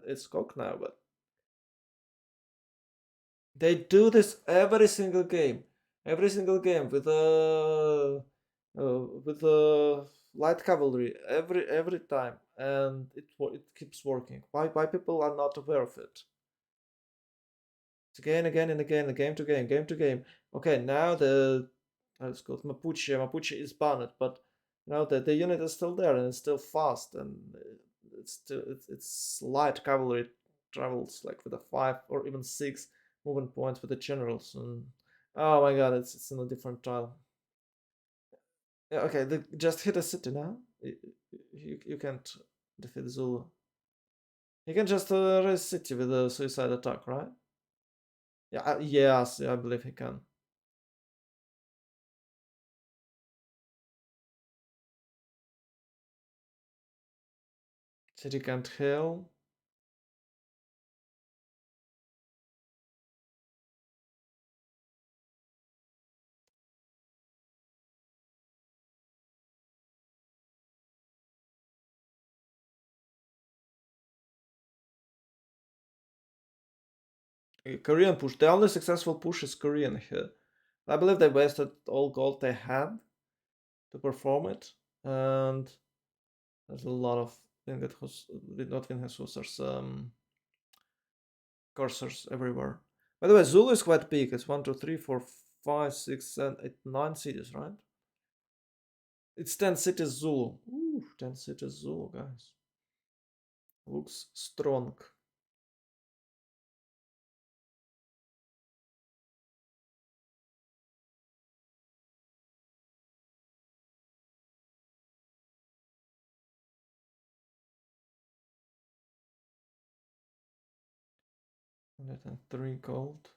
Speaker 1: It's cocked now, but they do this every single game with light cavalry every time, and it keeps working. Why people are not aware of it? It's again and again, game to game. Okay, now it's called Mapuche. Mapuche is banned, but now the unit is still there and it's still fast, and it's light cavalry travels like with a 5 or even 6 movement points with the generals. And oh my god, it's in a different tile. Yeah, okay, just hit a city now. You can't defeat Zulu. You can just raise city with a suicide attack, right? Yeah, yes, yeah, I believe he can. City can't heal. Korean push. The only successful push is Korean here. I believe they wasted all gold they had to perform it, and there's a lot of not Winget cursors everywhere. By the way, Zulu is quite big. It's 1, 2, 3, 4, 5, 6, 7, 8, 9 cities, right? It's 10 cities Zulu. Ooh, 10 cities Zulu, guys. Looks strong. And 3 gold.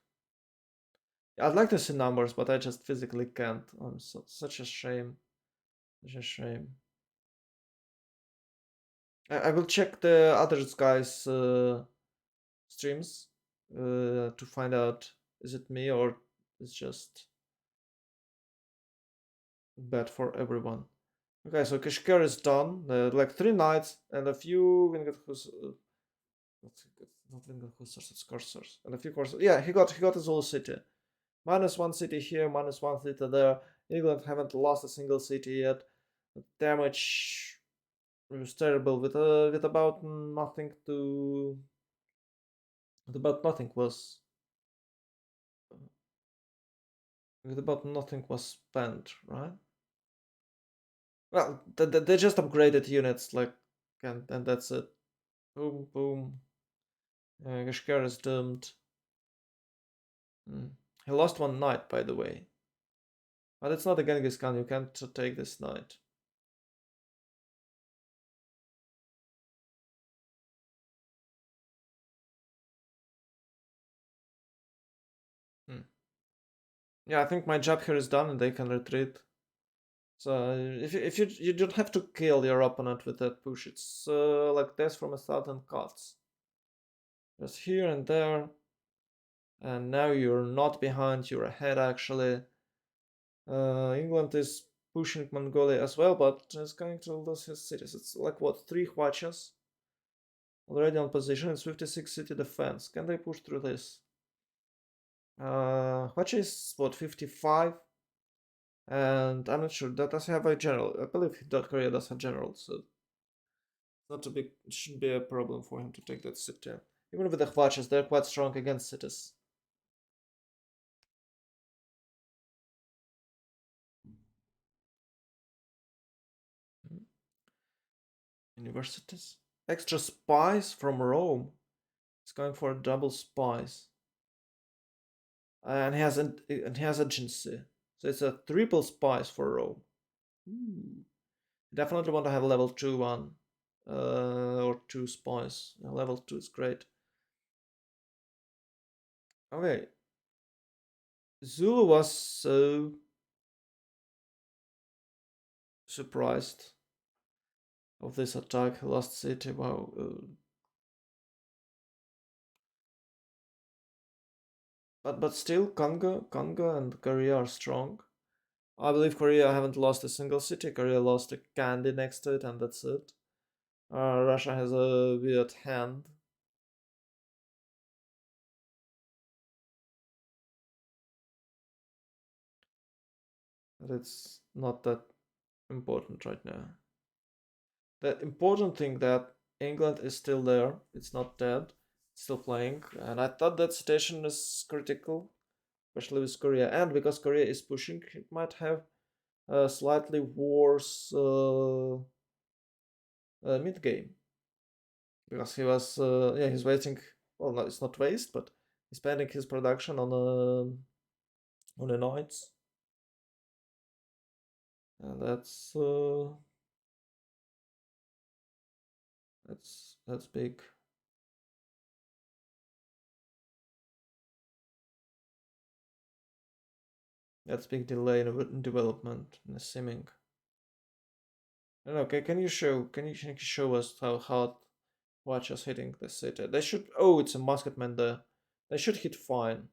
Speaker 1: I'd like to see numbers, but I just physically can't. Such a shame. Such a shame. I will check the other guys' streams to find out is it me or it's just bad for everyone. Okay, so Kashkar is done. Like 3 knights and a few not Vingat it's cursors. And a few cursors. Yeah, he got his whole city. -1 city here, -1 city there. England haven't lost a single city yet. The damage was terrible with about nothing to with about nothing was with about nothing was spent, right? Well, they just upgraded units like and that's it. Boom, boom. Kashkar is doomed. He lost 1 knight, by the way. But it's not a Genghis Khan, you can't take this knight. Yeah, I think my job here is done and they can retreat. So if you don't have to kill your opponent with that push, it's like death from 1,000 cuts. Just here and there, and now you're not behind, you're ahead actually. England is pushing Mongolia as well, but is going to lose his cities. It's like what, 3 Hwachas already on position. It's 56 city defense. Can they push through this? Hwacha is what, 55? And I'm not sure that does have a general. I believe North Korea does have general, so it's not a big. It shouldn't be a problem for him to take that city. Even with the Hwachas, they're quite strong against cities. Universities. Extra spies from Rome. He's going for double spies, and he has agency, so it's a triple spies for Rome. Definitely want to have a level 2 one, or 2 spies. Level 2 is great. Okay. Zulu was so surprised of this attack. Lost city. Wow. But still, Congo and Korea are strong. I believe Korea haven't lost a single city. Korea lost a candy next to it, and that's it. Russia has a weird hand. But it's not that important right now. The important thing that England is still there. It's not dead. It's still playing, and I thought that situation is critical, especially with Korea. And because Korea is pushing, it might have a slightly worse mid game, because he was yeah, he's wasting. Well, no, it's not waste, but he's spending his production on the knights, and that's big. That's big delay in development in the simming. Okay, can you show us how hard Watch us hitting the city. They should. Oh, it's a musketman there. They should hit fine.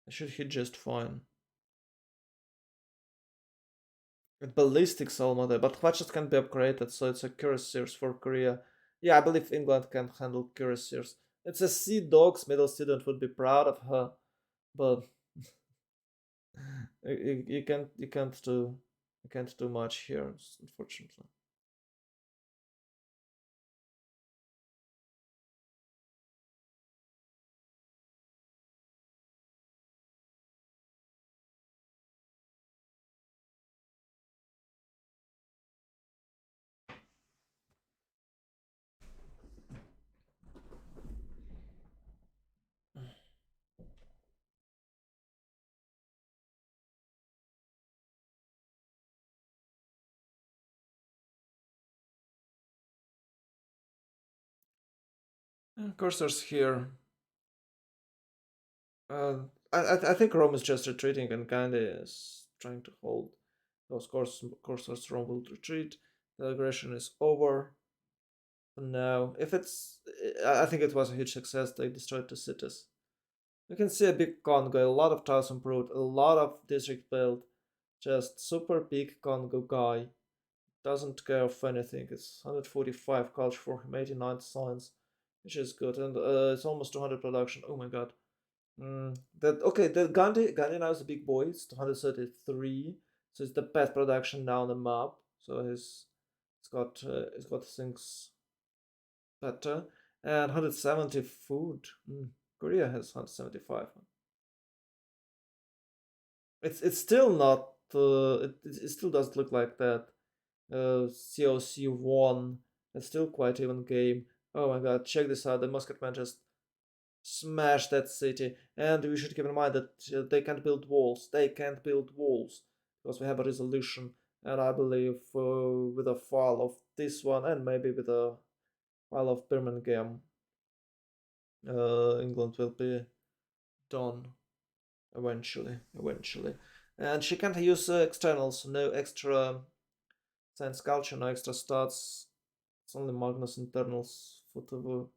Speaker 1: They should hit just fine. Ballistics almost there, but watches can be upgraded, so it's a cuirassiers for Korea. Yeah, I believe England can handle cuirassiers. It's a sea dogs. Middle student would be proud of her, but you can't do much here, unfortunately. Cursors here. Uh, I think Rome is just retreating, and Gandhi is trying to hold. Those coursers Rome will retreat. The aggression is over for now. If it's, I think it was a huge success. They destroyed the cities. You can see a big Congo, a lot of tiles improved, a lot of district built. Just super big Congo guy. Doesn't care of anything. It's 145 culture for him, 89 science, which is good, and it's almost 200 production. Oh my god. That okay? The Gandhi now is a big boy. It's 233, so it's the best production now on the map. So it's got things better, and 170 food. Korea has 175. It's still not. It still doesn't look like that. COC one. It's still quite even game. Oh my god! Check this out. The Musketman just smash that city. And we should keep in mind that they can't build walls. They can't build walls because we have a resolution. And I believe with a fall of this one and maybe with a fall of Birmingham, England will be done eventually. Eventually. And she can't use externals, no extra science culture, no extra stats. It's only Magnus internals for the.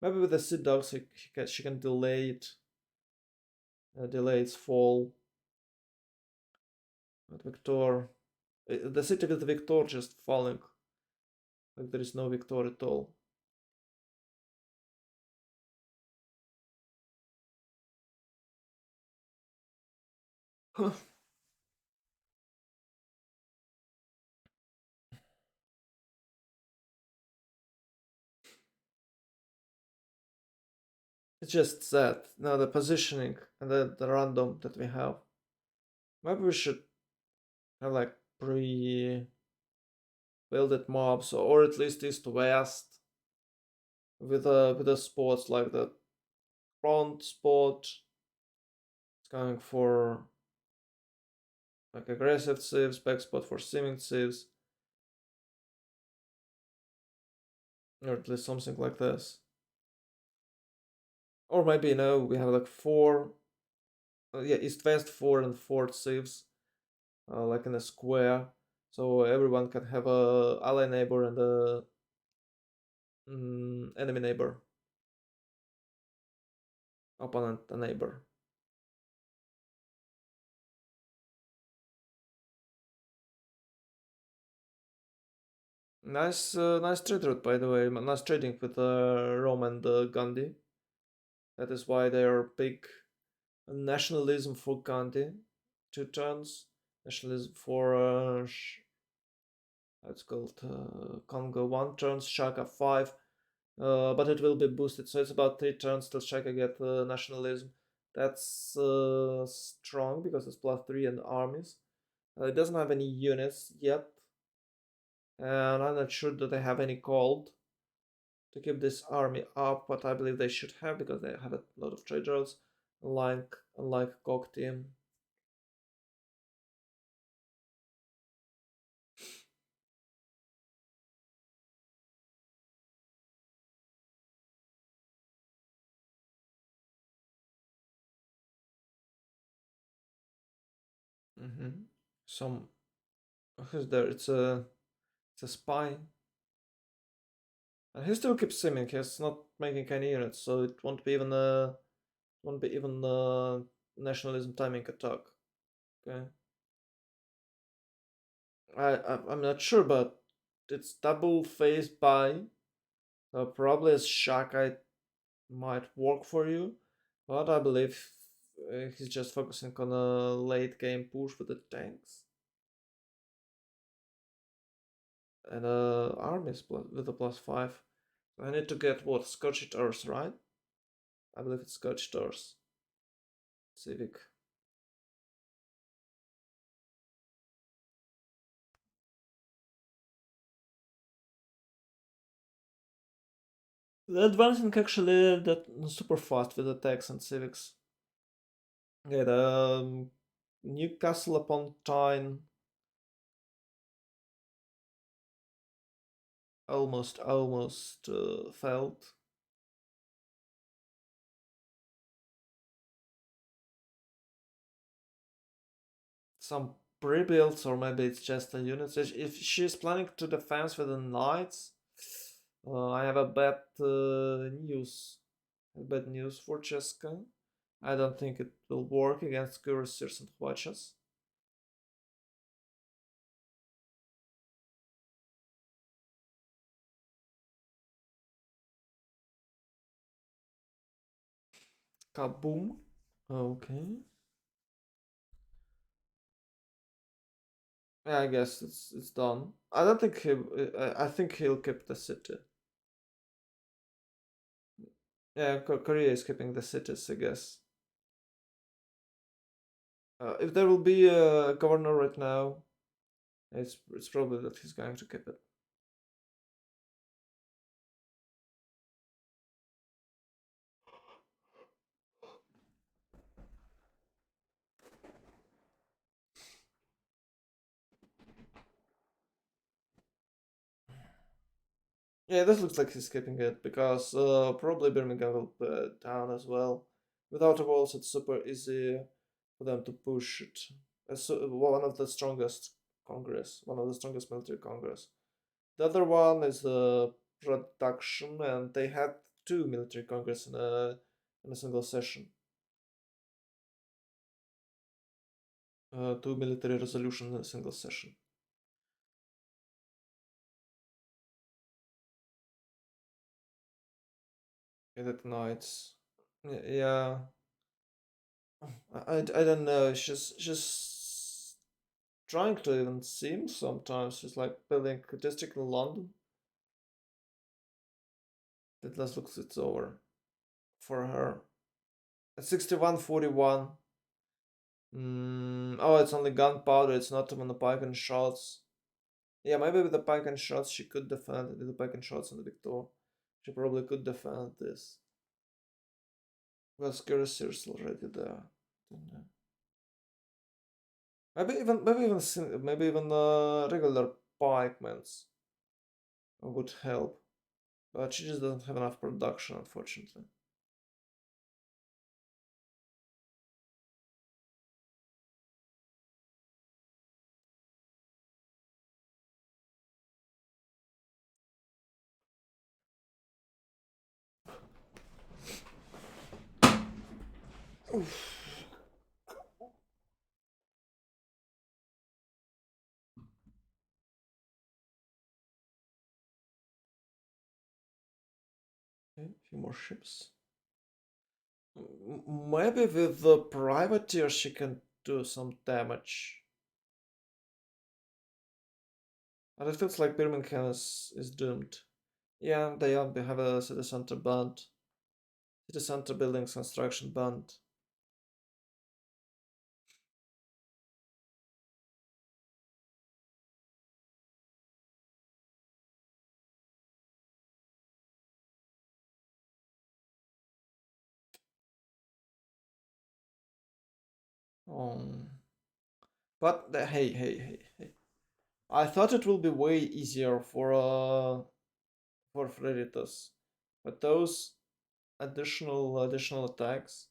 Speaker 1: Maybe with the Sea Dogs, she can delay its fall. But Victor, the city with Victor just falling. Like there is no Victor at all. It's just that. Now the positioning and the random that we have. Maybe we should have like pre-builded mobs or at least east to west with the spots like the front spot. It's going for like aggressive sieves, back spot for seeming sieves, or at least something like this. Or maybe no, we have like four, yeah, east west four and four sieves, like in a square, so everyone can have a ally neighbor and a enemy neighbor, opponent a neighbor. Nice trade route, by the way. Nice trading with Rome and Gandhi. That is why they are big. Nationalism for Gandhi, 2 turns. Nationalism for it's called Congo, 1 turn. Shaka 5. But it will be boosted, so it's about 3 turns till Shaka get nationalism. That's strong because it's +3 and armies. It doesn't have any units yet, and I'm not sure that they have any gold to keep this army up, but I believe they should have because they have a lot of trade routes, unlike Gog team. Some who's there? It's a spy. And he still keeps simming. He's not making any units, so it won't be even nationalism timing attack. Okay. I'm not sure, but it's double phase buy. Probably as Shakai might work for you, but I believe he's just focusing on a late game push with the tanks and armies with a +5. So I need to get what, Scorched Earth, right? I believe it's Scorched Earth. Civic. The advancing actually that super fast with attacks and civics. Yeah, the Newcastle upon Tyne almost failed. Some pre-builds, or maybe it's just a unit. If she's planning to defense with the knights, I have a bad news for Cheska. I don't think it will work against cuirassiers and watches. Kaboom. Okay. Yeah, I guess it's done. I don't think he. I think he'll keep the city. Yeah, Korea is keeping the cities, I guess. If there will be a governor right now, it's probably that he's going to keep it. Yeah, this looks like he's keeping it because probably Birmingham will down as well. Without the walls, it's super easy for them to push it. It's one of the strongest congress, one of the strongest military congress. The other one is production, and they had two military congress in a single session. Two military resolution in a single session. Yeah, that nights. Yeah, I don't know. She's trying to even seem sometimes. She's like building a district in London. That just looks it's over for her. At 6141. Oh, it's only gunpowder. It's not even the pike and shots. Yeah, maybe with the pike and shots she could defend it. With the pike and shots and the Victor, she probably could defend this. Well, Cuirassiers already there. Maybe even regular pikemans would help, but she just doesn't have enough production, unfortunately. Oof. Okay, a few more ships. Maybe with the privateer she can do some damage. But it feels like Birmingham is doomed. Yeah, they have a city center band. City center buildings construction band. Um, but hey. I thought it will be way easier for Freritas. But those additional attacks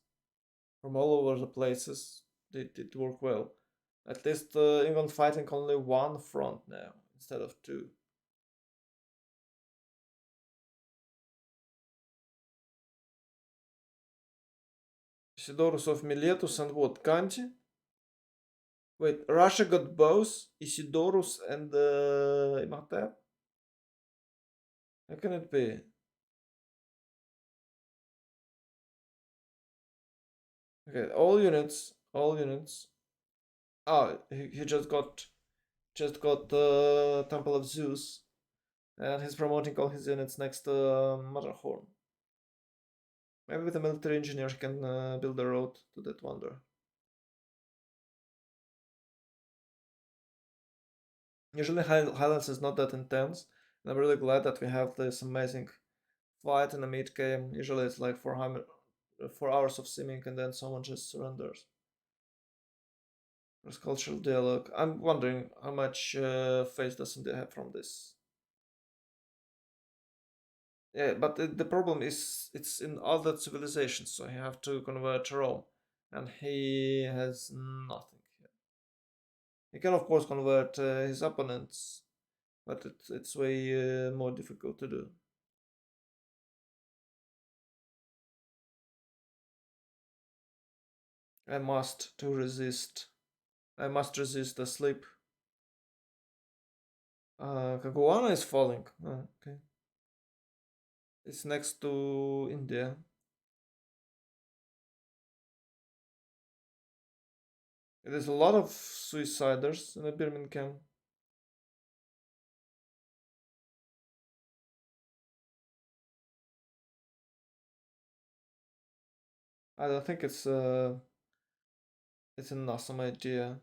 Speaker 1: from all over the places did work well. At least England fighting only one front now instead of two. Isidorus of Miletus and what? Kanti? Wait, Russia got both Isidorus and Imhotep? How can it be? Okay, all units, all units. Oh, he just got the Temple of Zeus, and he's promoting all his units next to Matterhorn. Maybe with a military engineer he can build a road to that wonder. Usually Highlands is not that intense, and I'm really glad that we have this amazing fight in the mid game. Usually it's like 4 hours of simming and then someone just surrenders. There's cultural dialogue. I'm wondering how much face does India have from this. Yeah, but the problem is it's in other civilizations, so you have to convert Rome, and he has nothing here. He can of course convert his opponents, but it's way more difficult to do. I must to resist. I must resist the sleep. Caguana is falling. Oh, okay. It's next to India. There's a lot of suiciders in the Birmingham. I don't think it's an awesome idea.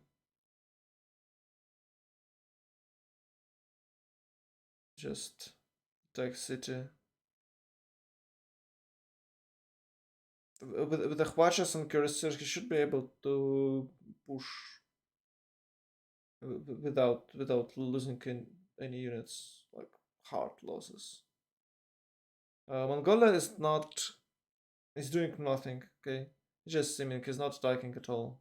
Speaker 1: Just take city. With the Hwachas and Cuirassiers, he should be able to push without losing any units, like hard losses. Mongolia is not is doing nothing. Okay, he's just seeming he's not striking at all.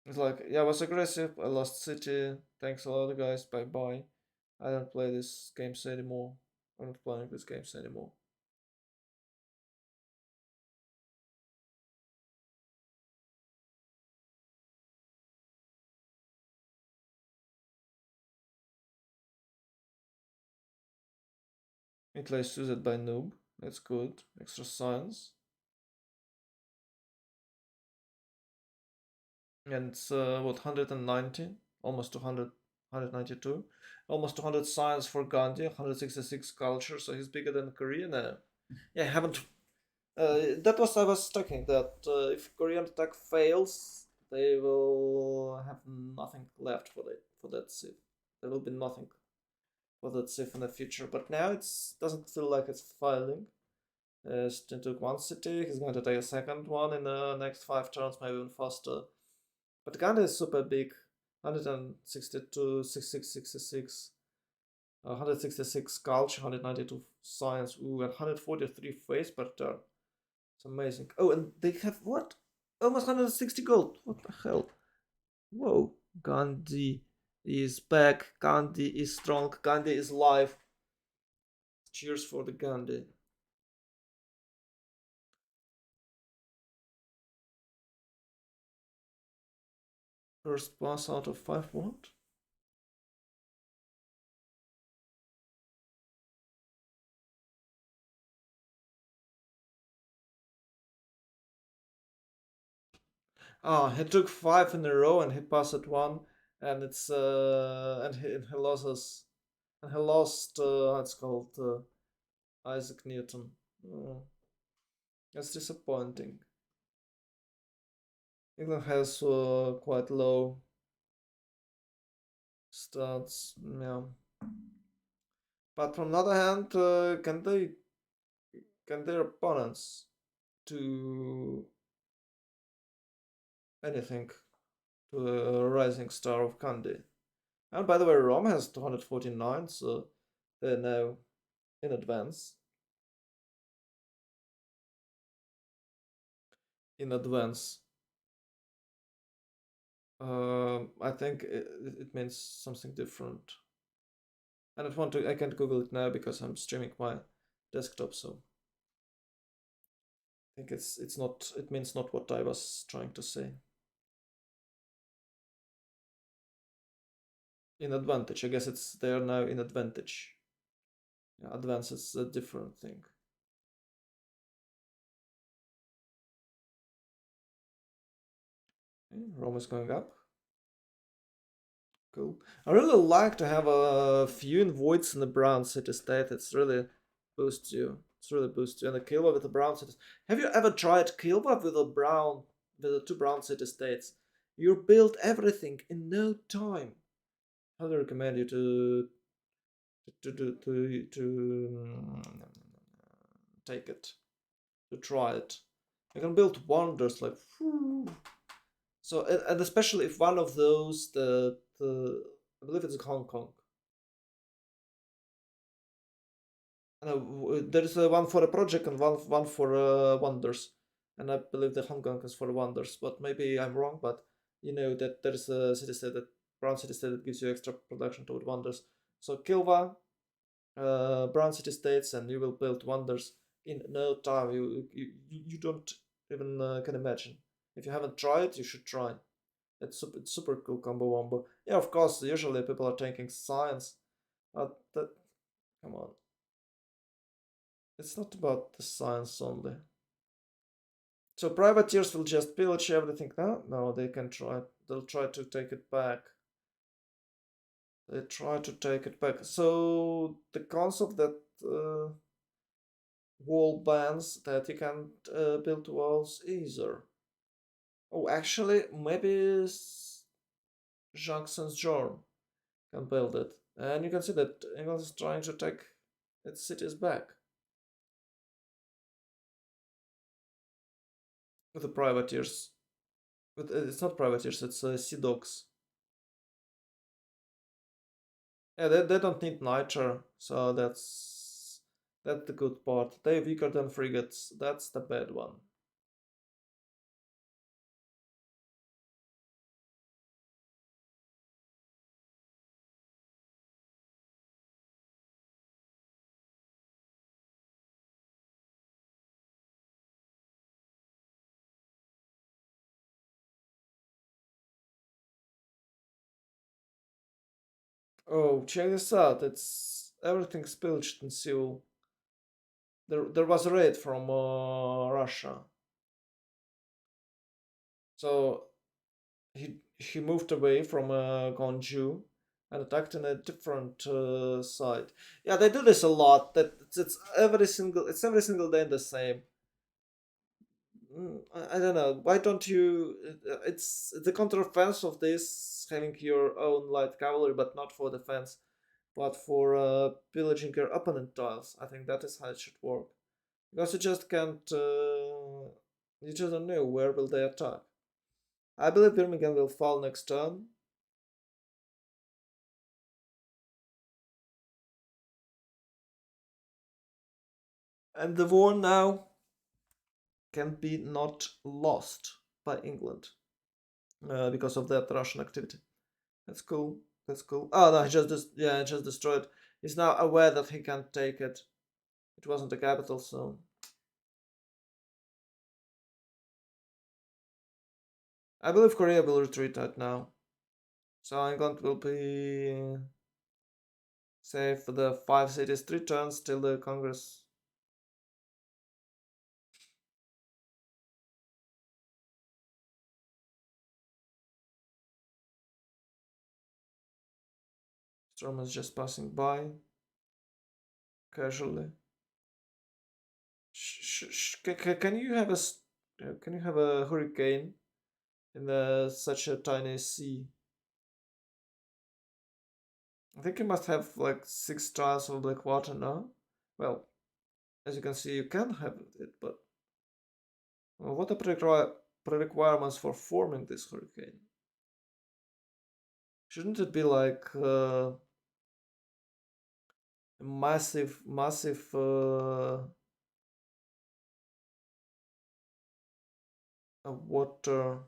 Speaker 1: It's like, yeah, I was aggressive. I lost city. Thanks a lot, guys. Bye bye. I don't play this games anymore. I'm not playing these games anymore. It lays used by noob. That's good. Extra science. And it's what 190, almost 200, 192, almost 200 science for Gandhi, 166 culture. So he's bigger than Korea now. Yeah, I haven't. That was I was talking that if Korean attack fails, they will have nothing left for that Civ. There will be nothing for that Civ in the future. But now it doesn't feel like it's failing. He took one city. He's going to take a second one in the next 5 turns, maybe even faster. But Gandhi is super big. 162, 66, 66, 166 culture, 192 science, ooh, and 143 face per turn. It's amazing. Oh, and they have what? Almost 160 gold. What the hell? Whoa. Gandhi is back. Gandhi is strong. Gandhi is live. Cheers for the Gandhi. First pass out of 5 what? Oh, he took 5 in a row and he passed one, and it's and he loses, and he lost. It's called Isaac Newton. Oh, that's disappointing. England has quite low stats. Yeah, but from the other hand, can their opponents do anything to a rising star of Kandy? And by the way, Rome has 249, so they're now in advance. In advance. I think it means something different. I don't want to. I can't Google it now because I'm streaming my desktop. So think it's not, it means not what I was trying to say. In advantage, I guess it's they are now in advantage. Yeah, advance is a different thing. Okay, Rome is going up. Cool. I really like to have a few invoids in the brown city state. It's really boosts you. It's really boosts you. And a Kilva with a brown city. Have you ever tried Kilva with a brown, with the two brown city states? You build everything in no time. I highly recommend you to take it, to try it. You can build wonders like. So and especially if one of those the I believe it's Hong Kong. No, there is one for a project and one for wonders, and I believe the Hong Kong is for wonders. But maybe I'm wrong. But you know that there is a city state that brown city state that gives you extra production toward wonders. So Kilva, brown city states, and you will build wonders in no time. You don't even can imagine. If you haven't tried, you should try. It's super cool combo wombo. Yeah, of course. Usually people are taking science, but that come on. It's not about the science only. So privateers will just pillage everything now? No, they can try. They'll try to take it back. They try to take it back. So the concept that wall bans that you can build walls easier. Oh, actually, maybe Jackson's Jorm can build it, and you can see that England is trying to take its cities back with the privateers. But it's not privateers, it's sea dogs. Yeah, they don't need niter, so that's the good part. They're weaker than frigates. That's the bad one. Oh, check this out. It's everything spilled in Seoul. There was a raid from Russia. So he moved away from Gwangju and attacked in a different side. Yeah, they do this a lot. That it's every single day the same. I don't know. Why don't you? It's the counteroffense of this having your own light cavalry, but not for defense, but for pillaging your opponent tiles. I think that is how it should work. Because you just can't. You just don't know where will they attack. I believe Birmingham will fall next turn. And the war now can be not lost by England because of that Russian activity. That's cool. That's cool. Oh no, he just destroyed. He's now aware that he can't take it. It wasn't the capital, so I believe Korea will retreat right now. So England will be safe for the 5 cities, 3 turns till the Congress. Storm is just passing by casually. Can you have can you have a hurricane in such a tiny sea? I think you must have like 6 trials of black water now. Well, as you can see, you can have it, but what are pre-requirements for forming this hurricane? Shouldn't it be like massive water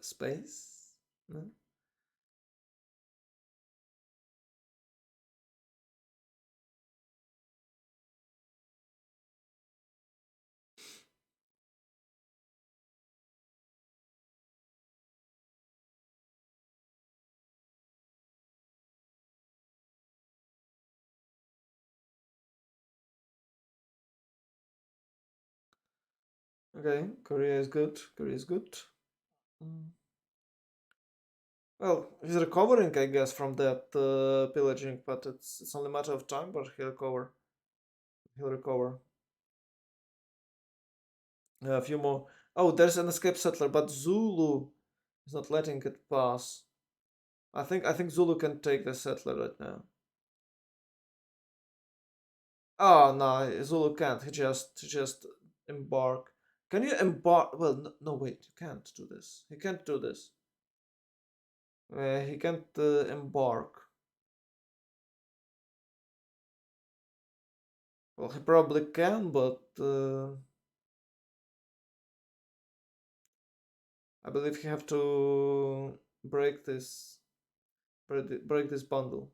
Speaker 1: space? No? Okay, Korea is good. Korea is good. Mm. Well, he's recovering, I guess, from that pillaging, but it's only a matter of time. But he'll recover. He'll recover. A few more. Oh, there's an escape settler, but Zulu is not letting it pass. I think Zulu can take the settler right now. Oh no, Zulu can't. He just embark. Can you embark? Well, no, no, wait. You can't do this. He can't do this. He can't embark. Well, he probably can, but I believe he have to break this bundle.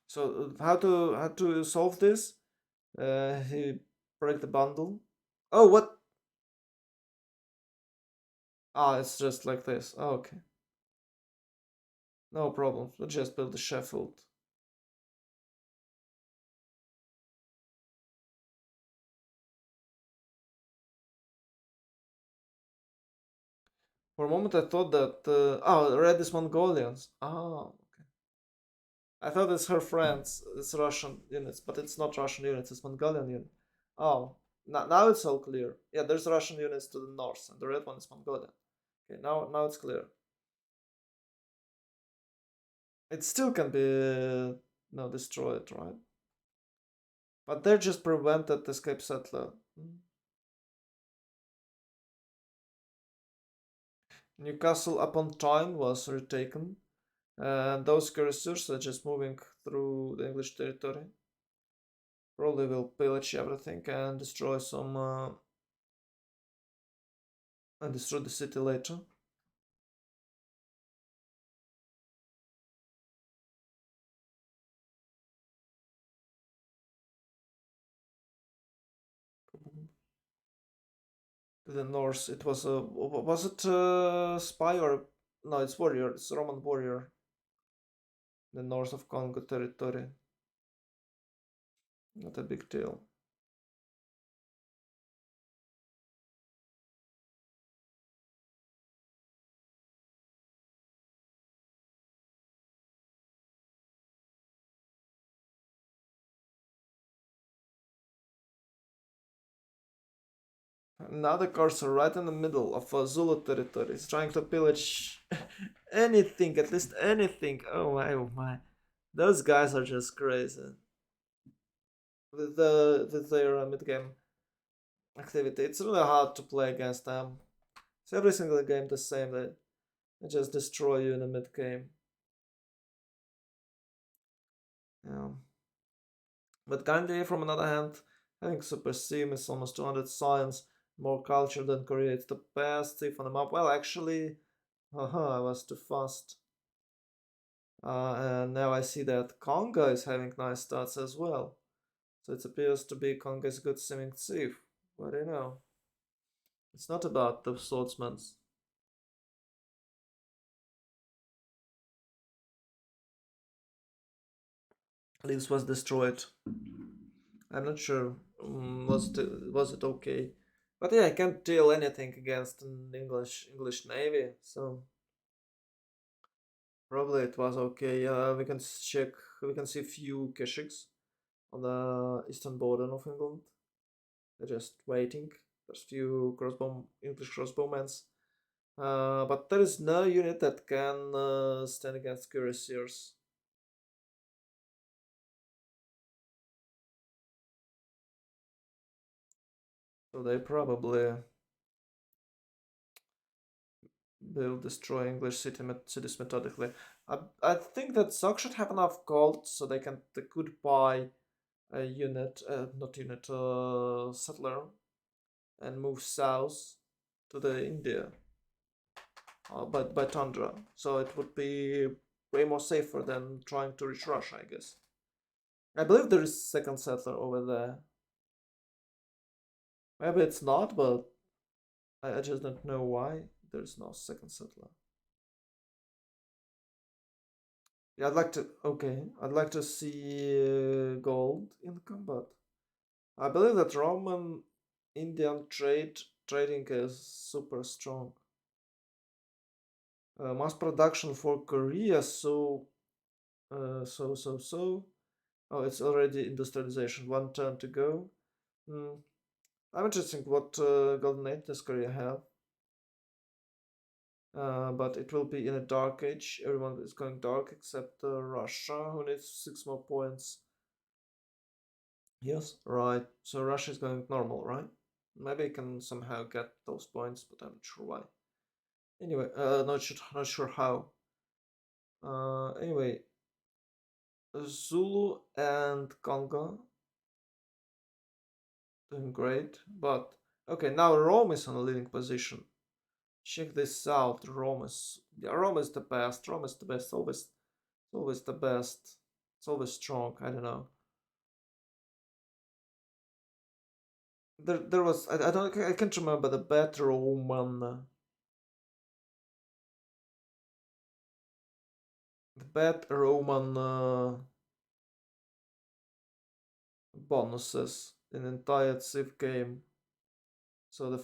Speaker 1: So how to solve this? He break the bundle. Oh, what? Ah, it's just like this. Oh, okay, no problem. We'll just build the scaffold. For a moment, I thought that red is Mongolians. Oh, okay. I thought it's her friends. It's Russian units, but it's not Russian units. It's Mongolian unit. Oh, now it's all clear. Yeah, there's Russian units to the north, and the red one is Mongolian. Okay, now it's clear. It still can be no destroyed, right? But they just prevented escape settler. Newcastle upon Tyne was retaken, and those cuirassiers are just moving through the English territory. Probably will pillage everything and destroy some and destroy the city later. To the north, it was a was it spy or no? It's warrior. It's Roman warrior. The north of Congo territory. Not a big deal. Now the cars are right in the middle of Zulu territory. It's trying to pillage anything, at least anything. Oh my, oh my. Those guys are just crazy. With their mid game activity, it's really hard to play against them. It's every single game the same. They just destroy you in the mid game. Yeah. But Gandhi, from another hand, having Super Sim is almost 200 science, more culture than Korea. It's the best thief on the map. Well, actually, haha, I was too fast. And now I see that Conga is having nice stats as well. So it appears to be Conga's good simming thief. What do you know? It's not about the swordsmans. Leaves was destroyed. I'm not sure. Was it okay? But yeah, I can't deal anything against an English navy, so probably it was okay. We can check. We can see a few Keshiks on the eastern border of England. They're just waiting. There's few English crossbowmen. But there is no unit that can stand against cuirassiers. So they probably will destroy English cities methodically. I think that Zog should have enough gold so they could buy a unit, not unit, settler, and move south to the India, but by tundra. So it would be way more safer than trying to reach Russia, I guess. I believe there is second settler over there. Maybe it's not, but I just don't know why there's no second settler. Yeah, I'd like to. Okay, I'd like to see gold in combat. I believe that Roman. Indian trading is super strong. Mass production for Korea, so. Oh, it's already industrialization. One turn to go. Hmm. I'm interested what golden age does Korea have. But it will be in a dark age. Everyone is going dark except Russia, who needs 6 more points. Yes, right. So Russia is going normal, right? Maybe I can somehow get those points, but I'm not sure why. Anyway, not sure how. Anyway, Zulu and Congo doing great, but okay, now Rome is on a leading position. Check this out, Rome is yeah, Rome is the best. Rome is the best. Always the best. It's always strong. I don't know. There was I don't I can't remember the bad Roman the bad Roman bonuses in entire Civ game. So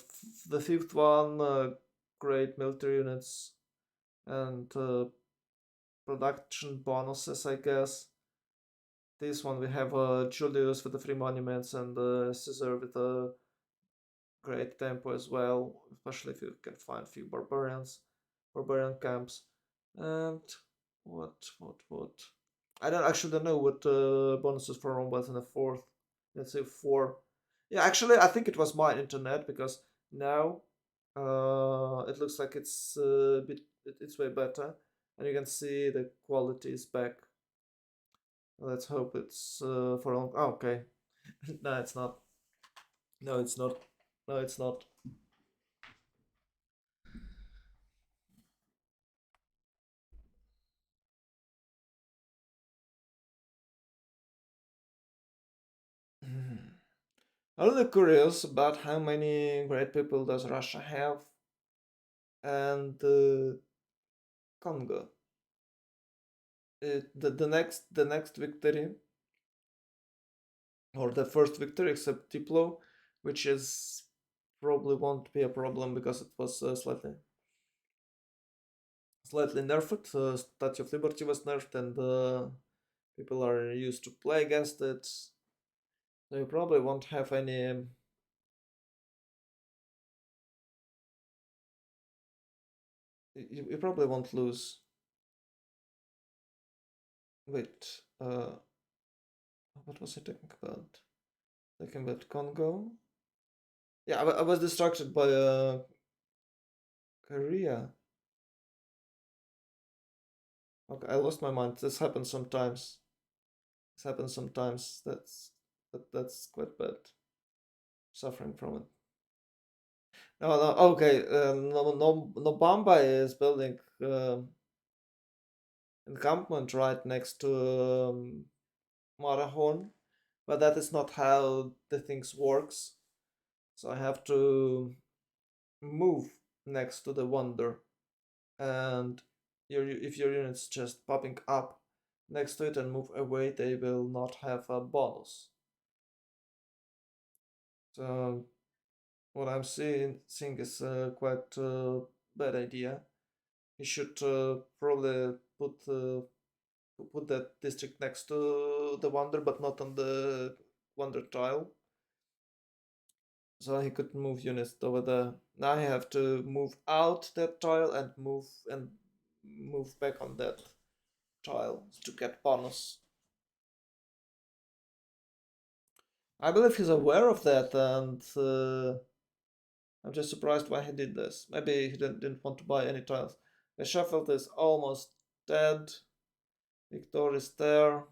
Speaker 1: the fifth one, great military units and production bonuses, I guess. This one we have Julius with the free monuments and Caesar with a great tempo as well, especially if you can find few barbarian camps. And what? I don't know what bonuses for Rome was in the fourth. Let's say four. Yeah, actually, I think it was my internet because now it looks like it's a bit it's way better, and you can see the quality is back. Let's hope it's for long. Oh, okay, no, it's not. No, it's not. No, it's not. I'm really curious about how many great people does Russia have and Congo. The next victory or the first victory except Diplo, which is probably won't be a problem because it was slightly nerfed. Statue of Liberty was nerfed, and people are used to play against it. So you probably won't have any. You probably won't lose. Wait, what was I talking about? Talking about Congo. Yeah, I was distracted by Korea. Okay, I lost my mind. This happens sometimes. This happens sometimes. That's quite bad. Suffering from it. No, no. Okay. No. Bamba is building encampment right next to Marahon, but that is not how the things works. So I have to move next to the Wonder, and if your unit's just popping up next to it and move away, they will not have a bonus. So what I'm seeing is quite bad idea. You should probably put that district next to the Wonder, but not on the Wonder tile. So he could move units over there. Now I have to move out that tile and move back on that tile to get bonus. I believe he's aware of that, and I'm just surprised why he did this. Maybe he didn't want to buy any tiles. The Sheffield is almost dead. Victor is there.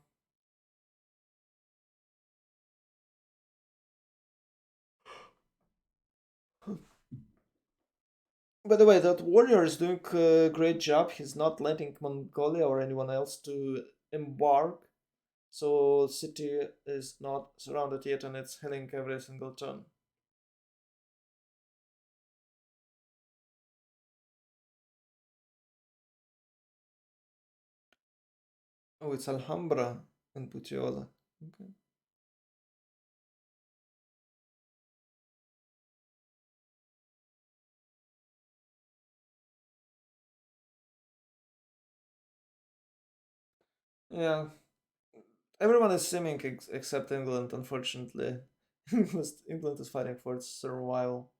Speaker 1: By the way, that warrior is doing a great job. He's not letting Mongolia or anyone else to embark. So city is not surrounded yet, and it's healing every single turn. Oh, it's Alhambra and Puteoli. Okay. Yeah, everyone is simming except England, unfortunately. England is fighting for its survival.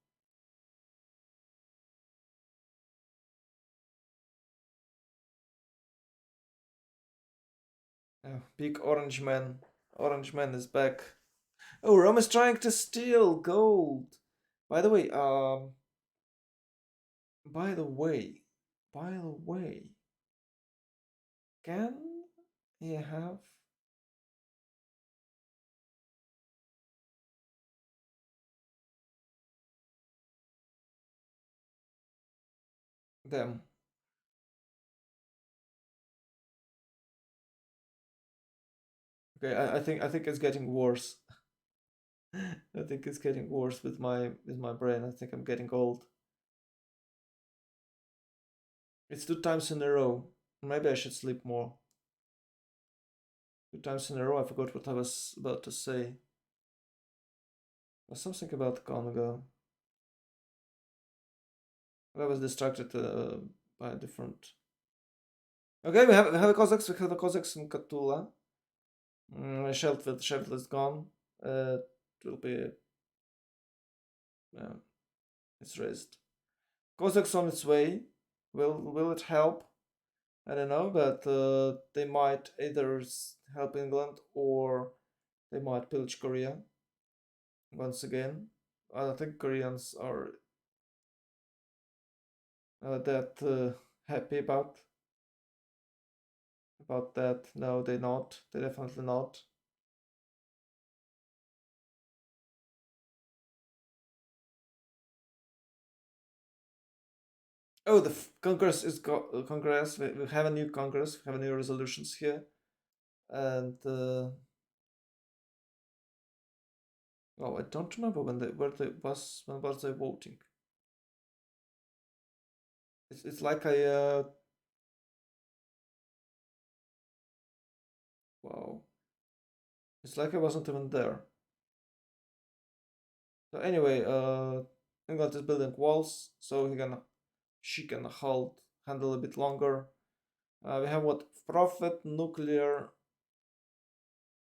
Speaker 1: Oh, big orange man. Orange man is back. Oh, Rome is trying to steal gold. By the way, by the way, by the way, can he have them? Okay, I think it's getting worse. I think it's getting worse with my brain. I think I'm getting old. It's 2 times in a row. Maybe I should sleep more. 2 times in a row. I forgot what I was about to say. Was something about Congo. I was distracted by a different. Okay, we have a Cossacks. We have the Cossacks in Katula. Sheffield is gone. It will be. Uh, it's raised. Cossacks on its way. Will it help? I don't know, but they might either help England or they might pillage Korea once again. I don't think Koreans are that happy about that. No, they're not. They're definitely not. Oh, the Congress is Congress. We have a new Congress. We have new resolutions here, and oh, I don't remember when was they voting. It's like I wow. It's like I wasn't even there. So anyway, England is building walls, so she can handle a bit longer. We have what Prophet, Nuclear,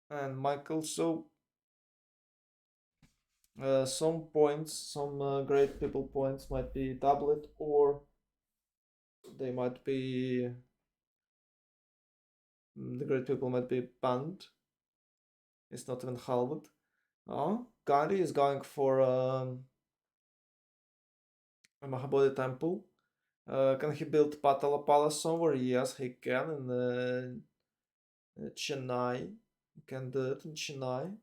Speaker 1: and Michael. So some points, some great people points might be doublet, or they might be the great people might be banned. It's not even halved. Oh, Gandhi is going for a Mahabodhi temple. Can he build Patala Palace somewhere? Yes, he can in Chennai. He can do it in Chennai.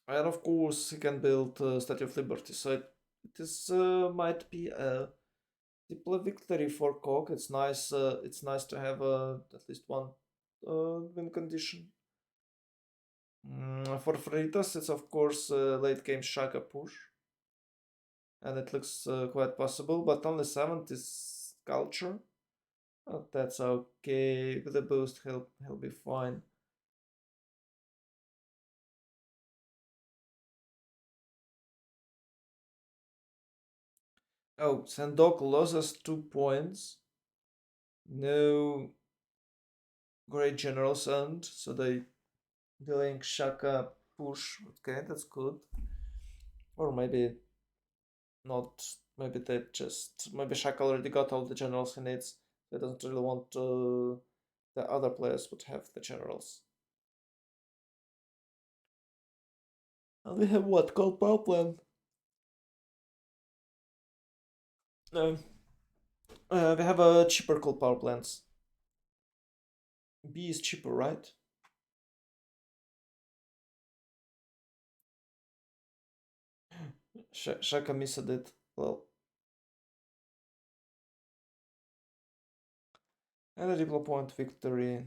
Speaker 1: And of course, he can build Statue of Liberty. So it is might be a triple victory for Cock. It's nice. It's nice to have at least one win condition. For Fritas, it's of course late game Shaka push, and it looks quite possible. But only 7th is culture. That's okay. With the boost, he'll be fine. Oh, Sandok loses 2 points. No great generals earned, so they dealing Shaka push. Okay, that's good. Or maybe not. Maybe they just maybe Shaka already got all the generals he needs. They doesn't really want the other players would have the generals. And we have what called power plant. No, we have a cheaper coal power plants. B is cheaper, right? Shaka missed it. Well, and a diplo point victory.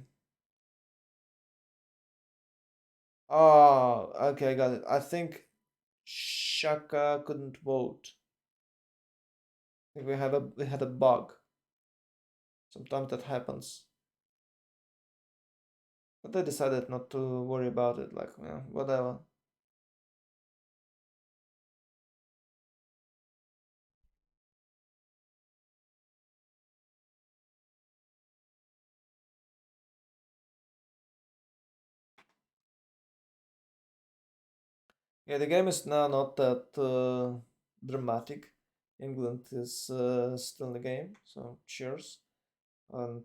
Speaker 1: Oh, okay, I got it. I think Shaka couldn't vote. I think we had a bug. Sometimes that happens. But I decided not to worry about it, like, yeah, whatever. Yeah, the game is now not that dramatic. England is still in the game, so cheers. And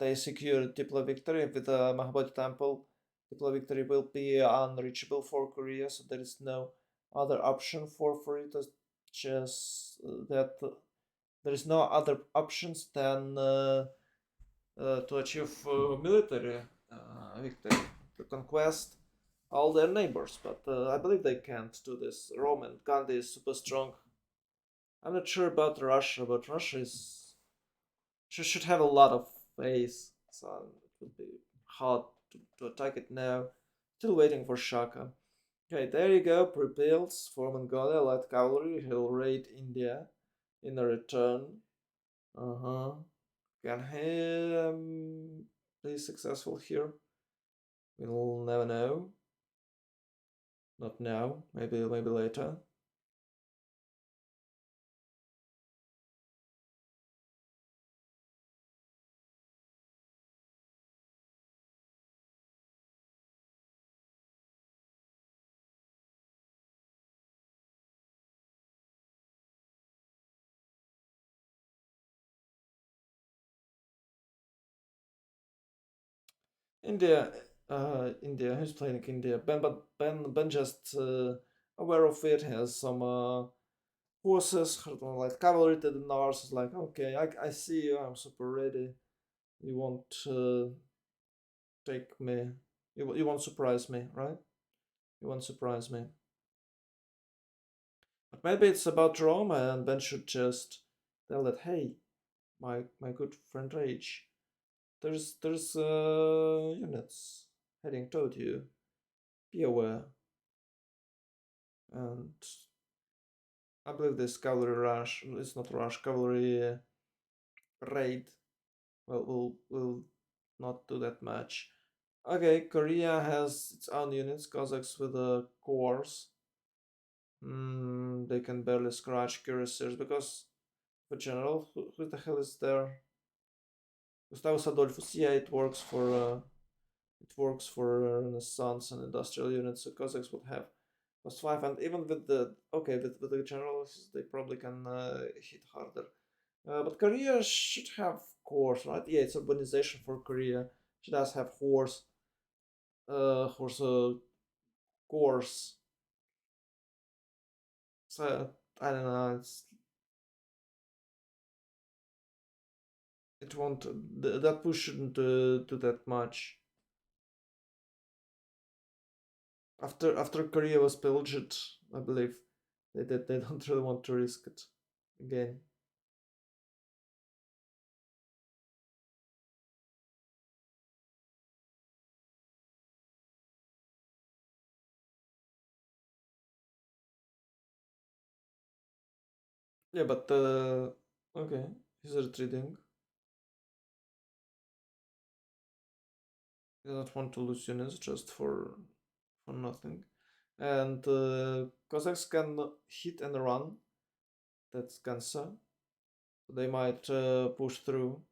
Speaker 1: they secured Diplo victory with the Mahabodhi Temple. Diplo victory will be unreachable for Korea, so there is no other option for it. As just that there is no other options than to achieve military victory, to conquest all their neighbors. But I believe they can't do this. Rome and Gandhi is super strong. I'm not sure about Russia, but Russia is should have a lot of faith, so it would be hard to attack it now. Still waiting for Shaka. Okay, there you go. Pre-builds for Mongolia, light cavalry. He'll raid India in a return. Uh huh. Can he be successful here? We'll never know. Not now. Maybe later. India. India. Who's playing India? Ben just aware of it. Has some forces, like cavalry to the north. Is like, okay, I see you. I'm super ready. You won't take me. You won't surprise me, right? You won't surprise me. But maybe it's about Roma, and Ben should just tell that, hey, my good friend Rage, there's units heading toward you. Be aware. And I believe this cavalry rush, it's not rush, cavalry raid will not do that much. Okay, Korea has its own units, Kazakhs with cores. They can barely scratch cuirassiers because the general, who the hell is there? Gustavus Adolphus. Yeah, it works for Renaissance and industrial units. So Cossacks would have +5, and even with the with the generals, they probably can hit harder. But Korea should have cores, right? Yeah, it's urbanization for Korea. She does have horse cores. So I don't know. It won't. That push shouldn't do that much. After Korea was pillaged, I believe they don't really want to risk it again. Yeah, but okay, he's retreating. He doesn't want to lose units just for nothing. And Cossacks can hit and run. That's Gansa. They might push through.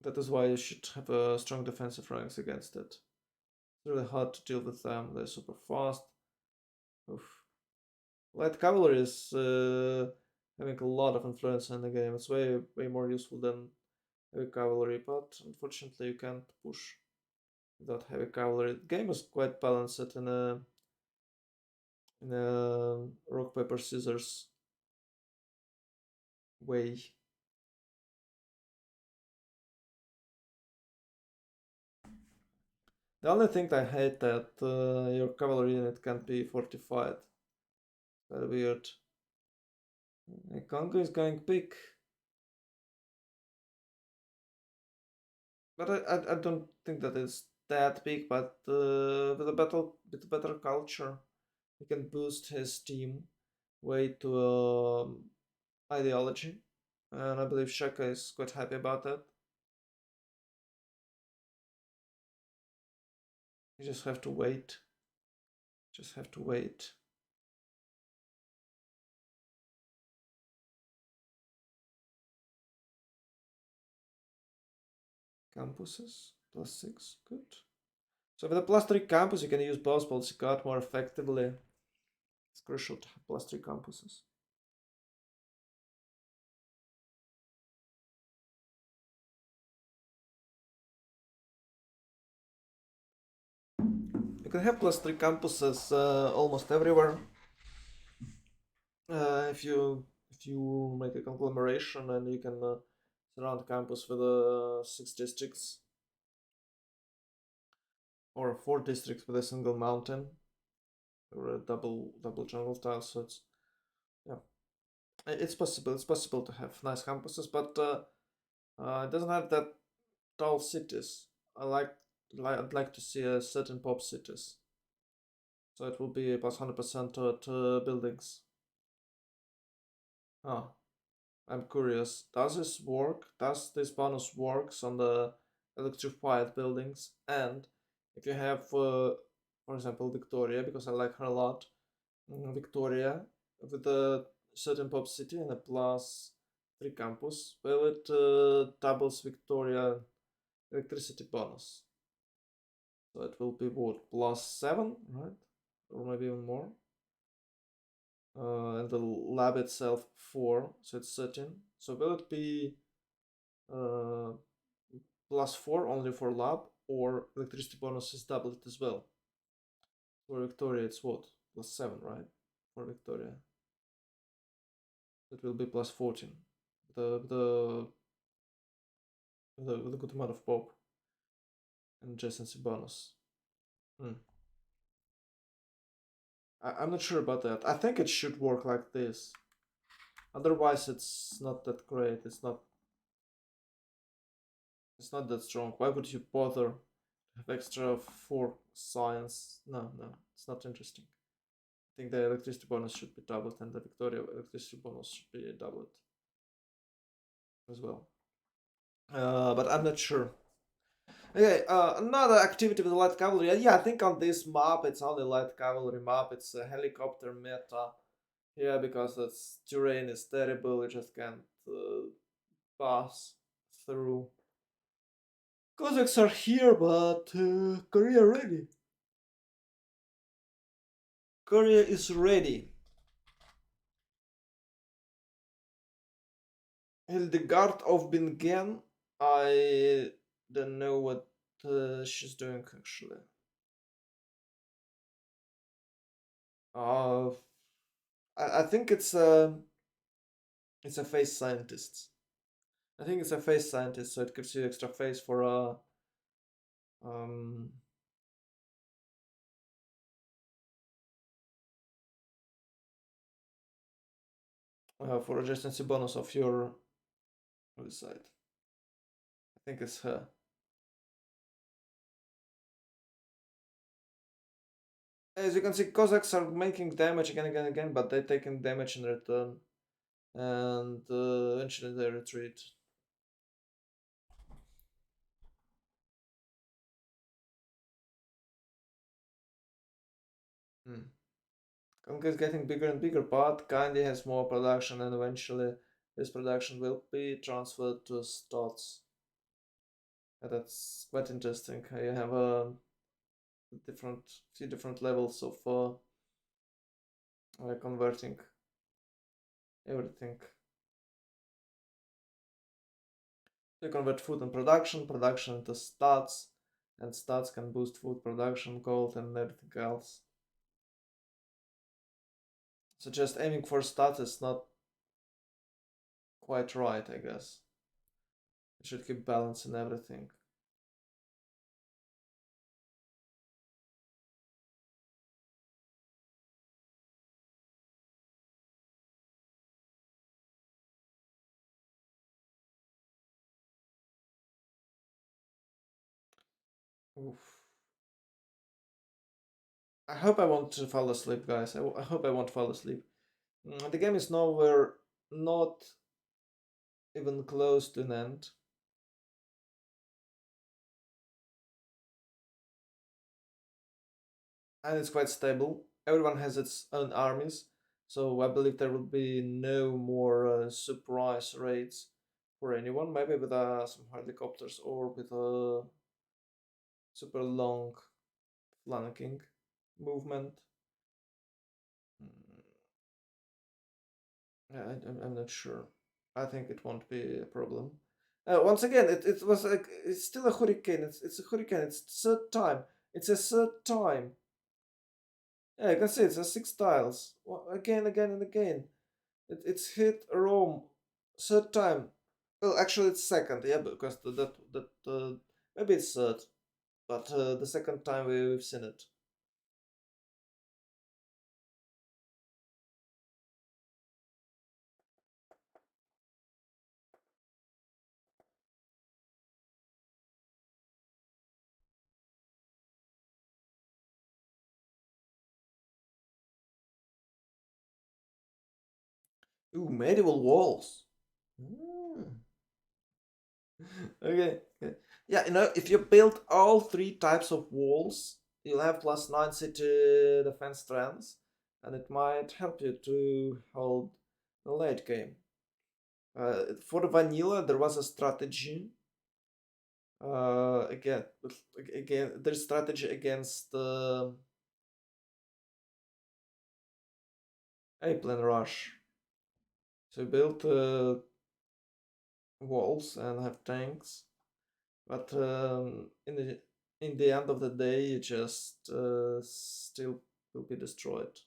Speaker 1: That is why you should have a strong defensive ranks against it. It's really hard to deal with them. They're super fast. Oof. Light cavalry is having a lot of influence in the game. It's way more useful than heavy cavalry, but unfortunately you can't push without heavy cavalry. The game is quite balanced in a rock paper scissors way. The only thing I hate that your cavalry unit can't be fortified. Very weird. Congo is going big, but I don't think that it's that big. But with a better culture, he can boost his team way to ideology, and I believe Shaka is quite happy about that. You just have to wait. Just have to wait. campuses. +6, good. So with a +3 campus, you can use both policy card more effectively. It's crucial to have +3 campuses. You can have +3 campuses almost everywhere. If you make a conglomeration and you can surround campus with 6 districts or 4 districts with a single mountain or a double jungle tile, so it's yeah, it's possible. It's possible to have nice campuses, but it doesn't have that tall cities. I'd like to see a certain pop cities, so it will be +100% to buildings. Ah, I'm curious. Does this work? Does this bonus works on the electrified buildings? And if you have, for example, Victoria, because I like her a lot, Victoria with a certain pop city and a +3 campus, will it doubles Victoria electricity bonus? So it will be what, +7, right? Or maybe even more. And the lab itself 4, so it's 13. So will it be uh, +4 only for lab, or electricity bonus is doubled as well? For Victoria, it's what? +7, right? For Victoria, it will be +14. The with a good amount of pop and adjacency bonus. Hmm. I'm not sure about that. I think it should work like this. Otherwise, it's not that great. It's not that strong. Why would you bother have extra 4 science? No, no, it's not interesting. I think the electricity bonus should be doubled, and the Victoria electricity bonus should be doubled as well. But I'm not sure. Okay, another activity with light cavalry. Yeah, I think on this map it's only light cavalry map. It's a helicopter meta. Yeah, because the terrain is terrible. You just can't pass through. Cossacks are here, but Korea ready. Korea is ready. Hildegard of Bingen. I don't know what she's doing actually. Uh, I think it's a face scientist. I think it's a face scientist, so it gives you extra face um for adjacency bonus of your side. I think it's her. As you can see, Cossacks are making damage again, again, again, but they're taking damage in return, and eventually they retreat. Hmm. Conga is getting bigger and bigger, but Kindy has more production, and eventually this production will be transferred to Stots. That's quite interesting. You have a few different levels of converting everything. You convert food and production into stats, and stats can boost food production, gold, and everything else. So just aiming for stats is not quite right, I guess. You should keep balance in everything. Oof. I hope I won't fall asleep, guys. I hope I won't fall asleep. The game is nowhere, not even close to an end. And it's quite stable. Everyone has its own armies, so I believe there will be no more surprise raids for anyone. Maybe with some helicopters or with a super long flanking movement. Mm, yeah, I'm not sure. I think it won't be a problem. Once again, it was like it's still a hurricane. It's a hurricane. It's third time. It's a third time. Yeah, you can see it's a six tiles. Well, again, again, and again. It's hit Rome third time. Well, actually, it's second. Yeah, because maybe it's third, but the second time we've seen it. Ooh, medieval walls. Mm. Okay. Okay. Yeah, if you build all three types of walls, you'll have +9 city defense strengths, and it might help you to hold the late game. For the vanilla, there was a strategy. Again, there's strategy against airplane rush. So you build walls and have tanks, but in the end of the day, you just still will be destroyed.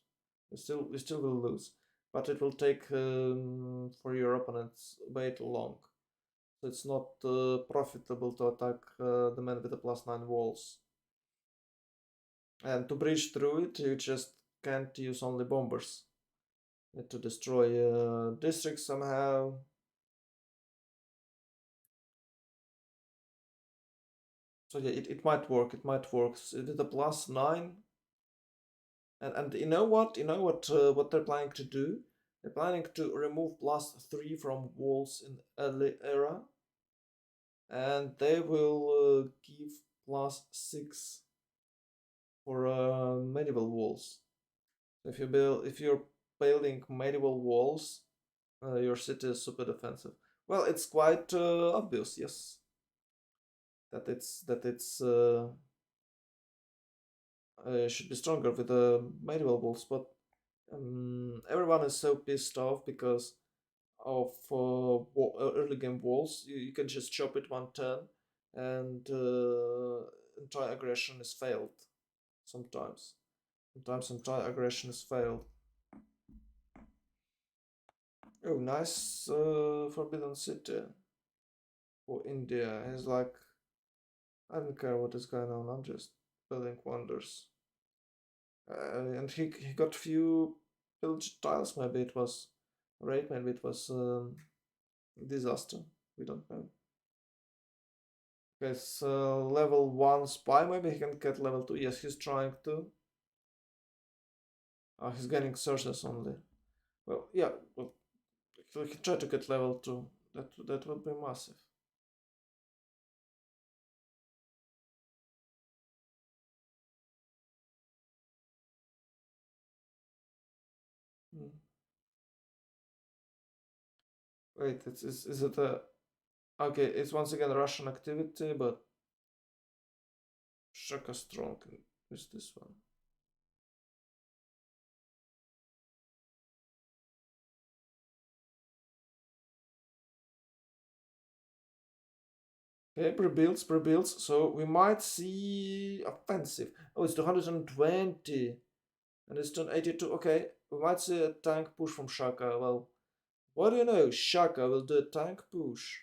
Speaker 1: You still will lose, but it will take for your opponents way too long. So it's not profitable to attack the man with the +9 walls. And to breach through it, you just can't use only bombers. You need to destroy districts somehow. So yeah, it might work. It might work. So it is a +9, and what they're planning to do? They're planning to remove +3 from walls in early era, and they will give +6 for medieval walls. So if you're building medieval walls, your city is super defensive. Well, it's quite obvious, yes, that it's should be stronger with the medieval walls, but everyone is so pissed off because of early game walls. You can just chop it one turn, and entire aggression is failed. Sometimes entire aggression is failed. Oh, nice Forbidden City for India. He's like, I don't care what is going on. I'm just building wonders. And he got few village tiles. Maybe it was raid. Maybe it was disaster. We don't know. Okay, so level 1 spy. Maybe he can get level 2. Yes, he's trying to. He's getting sources only. Well, yeah. Well, he can try to get level 2. That would be massive. Hmm. Wait, is it a... Okay, it's once again Russian activity, but Shaka strong is this one. Okay, pre-builds. So we might see offensive. Oh, it's 220. And it's turn 82. Okay, we might see a tank push from Shaka. Well, what do you know? Shaka will do a tank push.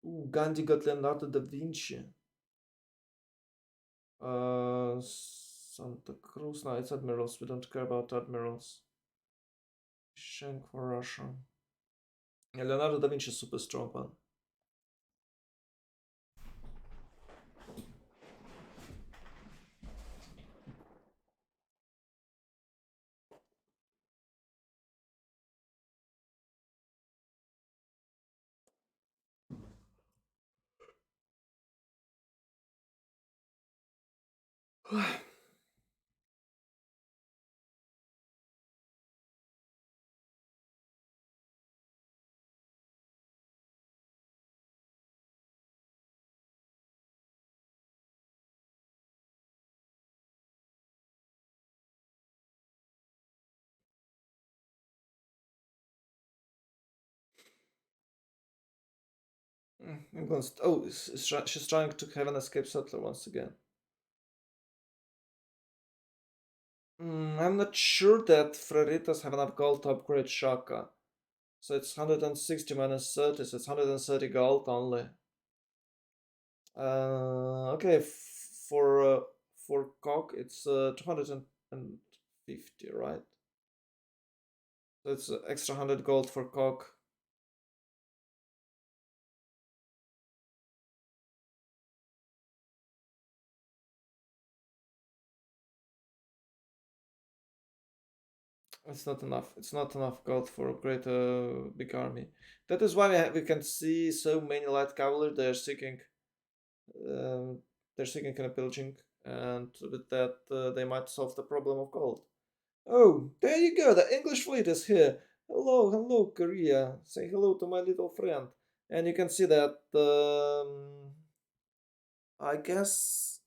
Speaker 1: Ooh, Gandhi got Leonardo da Vinci. Santa Cruz. No, it's admirals. We don't care about admirals. Shank for Russia. Yeah, Leonardo da Vinci is super strong one. England's. Oh, she's trying to have an escape settler once again. I'm not sure that Freritas have enough gold to upgrade Shaka. So it's 160 minus 30, so it's 130 gold only. Okay, for Cock it's 250, right? So it's extra 100 gold for Cock. It's not enough. It's not enough gold for a great big army. That is why we can see so many light cavalry. Um, they're seeking and pillaging, and with that they might solve the problem of gold. Oh, there you go. The English fleet is here. Hello, hello, Korea. Say hello to my little friend. And you can see that. I guess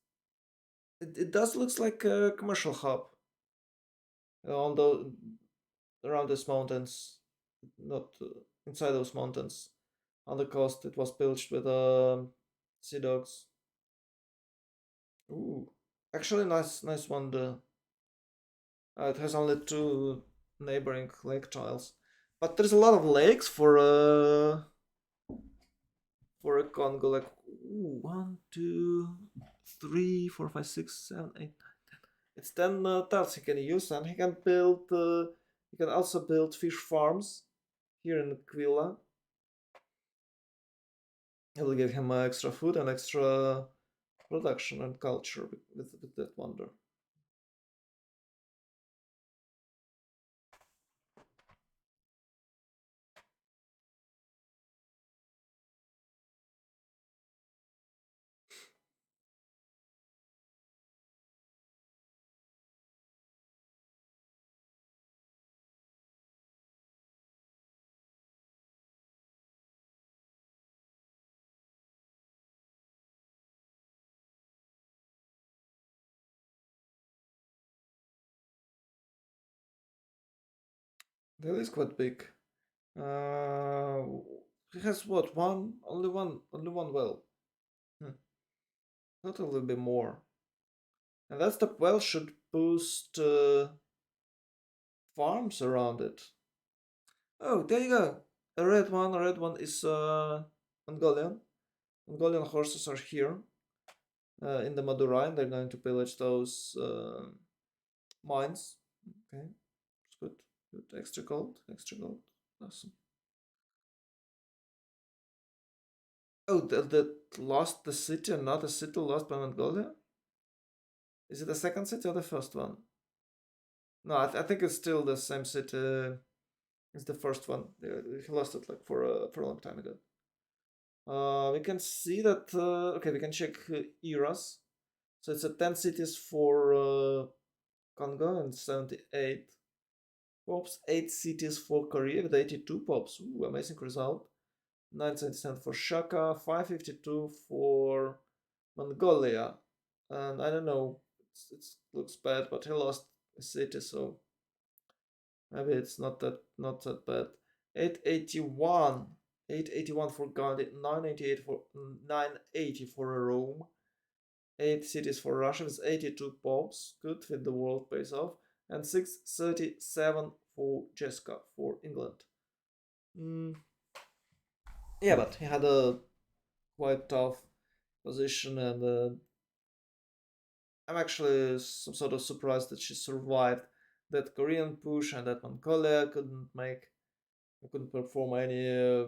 Speaker 1: it does looks like a commercial hub on the around these mountains, not inside those mountains. On the coast, it was built with sea dogs. Ooh, actually, nice one. It has only two neighboring lake tiles, but there's a lot of lakes for a Congo. Like ooh, 1, 2, 3, 4, 5, 6, 7, 8, 9, 10. It's 10 tiles he can use, and he can build. He can also build fish farms here in Quilla. It will give him extra food and extra production and culture with that wonder. That is quite big. Uh, he has what? Only one well. Hmm. Not a little bit more. And that's the well should boost farms around it. Oh, there you go. A red one. A red one is Mongolian. Mongolian horses are here in the Madurai, and they're going to pillage those mines. Okay, it's good. Good. Extra gold. Extra gold. Awesome. Oh, that lost the city and not a city lost by Mongolia? Is it the second city or the first one? No, I think it's still the same city as the first one. He lost it like for a long time ago. We can see that. Okay, we can check eras. So it's a 10 cities for Congo and 78 pops, 8 cities for Korea with 82 pops. Ooh, amazing result. 977 for Shaka, 552 for Mongolia. And I don't know, it looks bad, but he lost a city, so maybe it's not that bad. 881. 881 for Gandhi, 988 for 980 for Rome, 8 cities for Russia with 82 popes, good with the world pays off, and 637 for Jessica for England. Mm, yeah, but he had a quite tough position, and I'm actually some sort of surprised that she survived that Korean push and that Mongolia couldn't perform any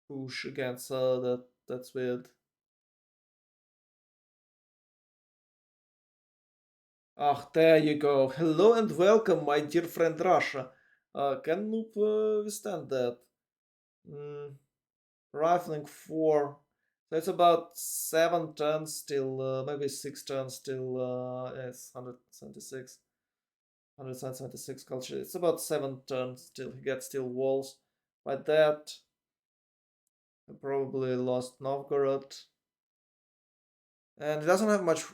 Speaker 1: push against her. That's weird. Ah, there you go. Hello and welcome, my dear friend Russia. Can Noob withstand that? Mm, rifling 4. So it's about 7 turns till, maybe 6 turns till, yes, 176. 176 culture. It's about 7 turns till he gets steel walls. By that, I probably lost Novgorod. And he doesn't have much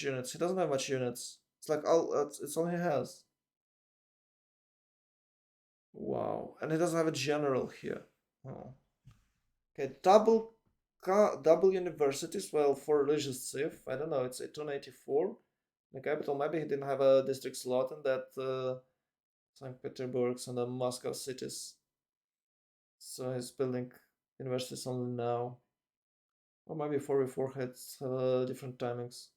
Speaker 1: units. He doesn't have much units. It's like it's all he has. Wow. And he doesn't have a general here. Oh. Okay, double universities. Well, for religious Civ, I don't know. It's 1884. The capital. Maybe he didn't have a district slot in that St. Petersburg's and the Moscow cities. So he's building universities only now. Or maybe 4v4 had different timings.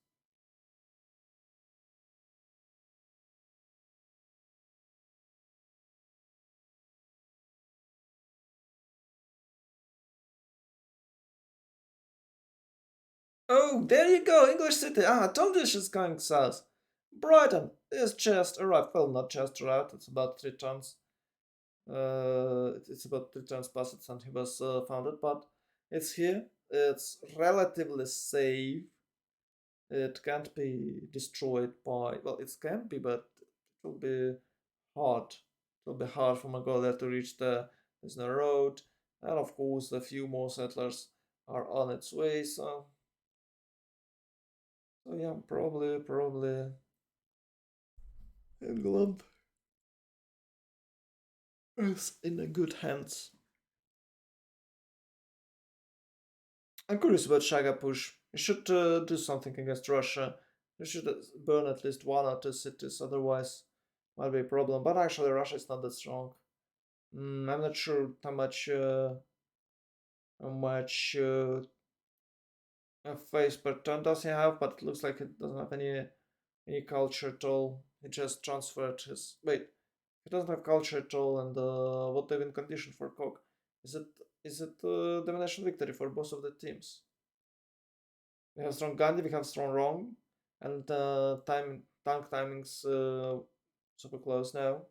Speaker 1: Oh, there you go, English City. Ah, I told you she's going south. Brighton is just arrived. Well, not just arrived. It's about 3 tons. It's about 3 tons past it since he was founded, but it's here. It's relatively safe. It can't be destroyed by. Well, it can be, but it will be hard. It will be hard for Mongolia to reach the. There's no road, and of course, a few more settlers are on its way. So yeah, probably England is in a good hands. I'm curious about Shaga push. You should do something against Russia. You should burn at least 1 or 2 cities, otherwise might be a problem. But actually, Russia is not that strong. I'm not sure how much face per turn does he have, but it looks like it doesn't have any culture at all. He just transferred his. Wait, he doesn't have culture at all, and what they win condition for Cock? Is it domination victory for both of the teams? We have strong Gandhi, we have strong Rome, and tank timings super close now.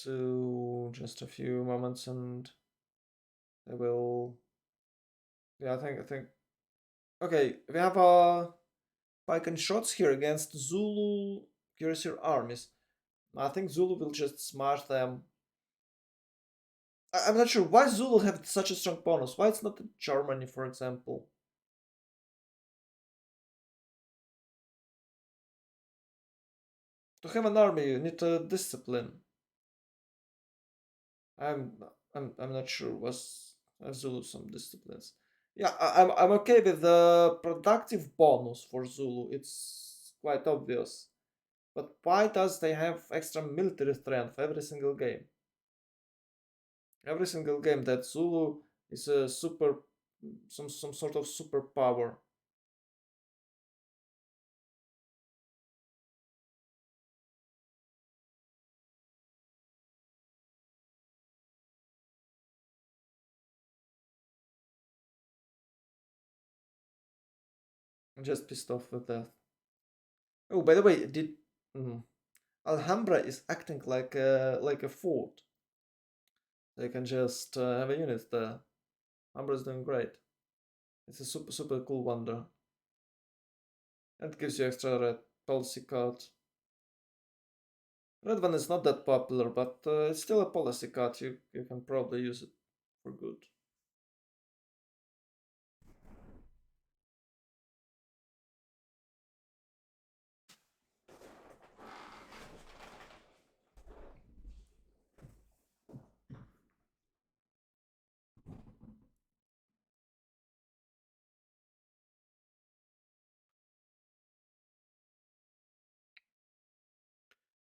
Speaker 1: To just a few moments, and they will. Yeah, I think. Okay, we have pike and shots here against Zulu cuirassier armies. I think Zulu will just smash them. I'm not sure why Zulu have such a strong bonus. Why it's not Germany, for example? To have an army, you need discipline. I'm I'm not sure. Was Zulu some disciplines? Yeah, I'm okay with the productive bonus for Zulu. It's quite obvious. But why does they have extra military strength every single game? Every single game that Zulu is a some sort of superpower. I'm just pissed off with that. Oh, by the way, did mm, Alhambra is acting like a fort. They can just have a unit there. Alhambra is doing great. It's a super cool wonder. And gives you extra red policy card. Red one is not that popular, but it's still a policy card. You can probably use it for good.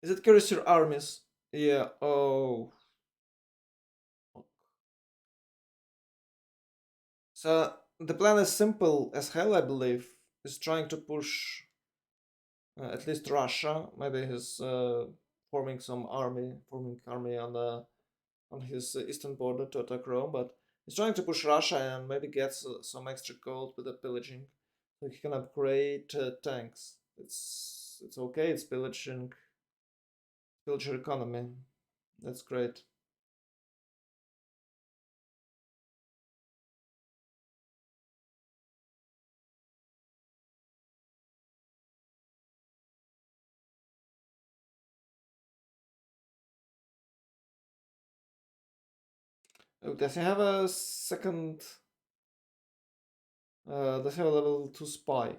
Speaker 1: Is it Cuirassier armies? Yeah. Oh. So the plan is simple as hell, I believe. Is trying to push at least Russia. Maybe he's forming army on his eastern border to attack Rome. But he's trying to push Russia and maybe gets some extra gold with the pillaging, so he can upgrade tanks. It's okay. It's pillager economy. That's great. Oh, does he have a second? Does he have a level 2 spy?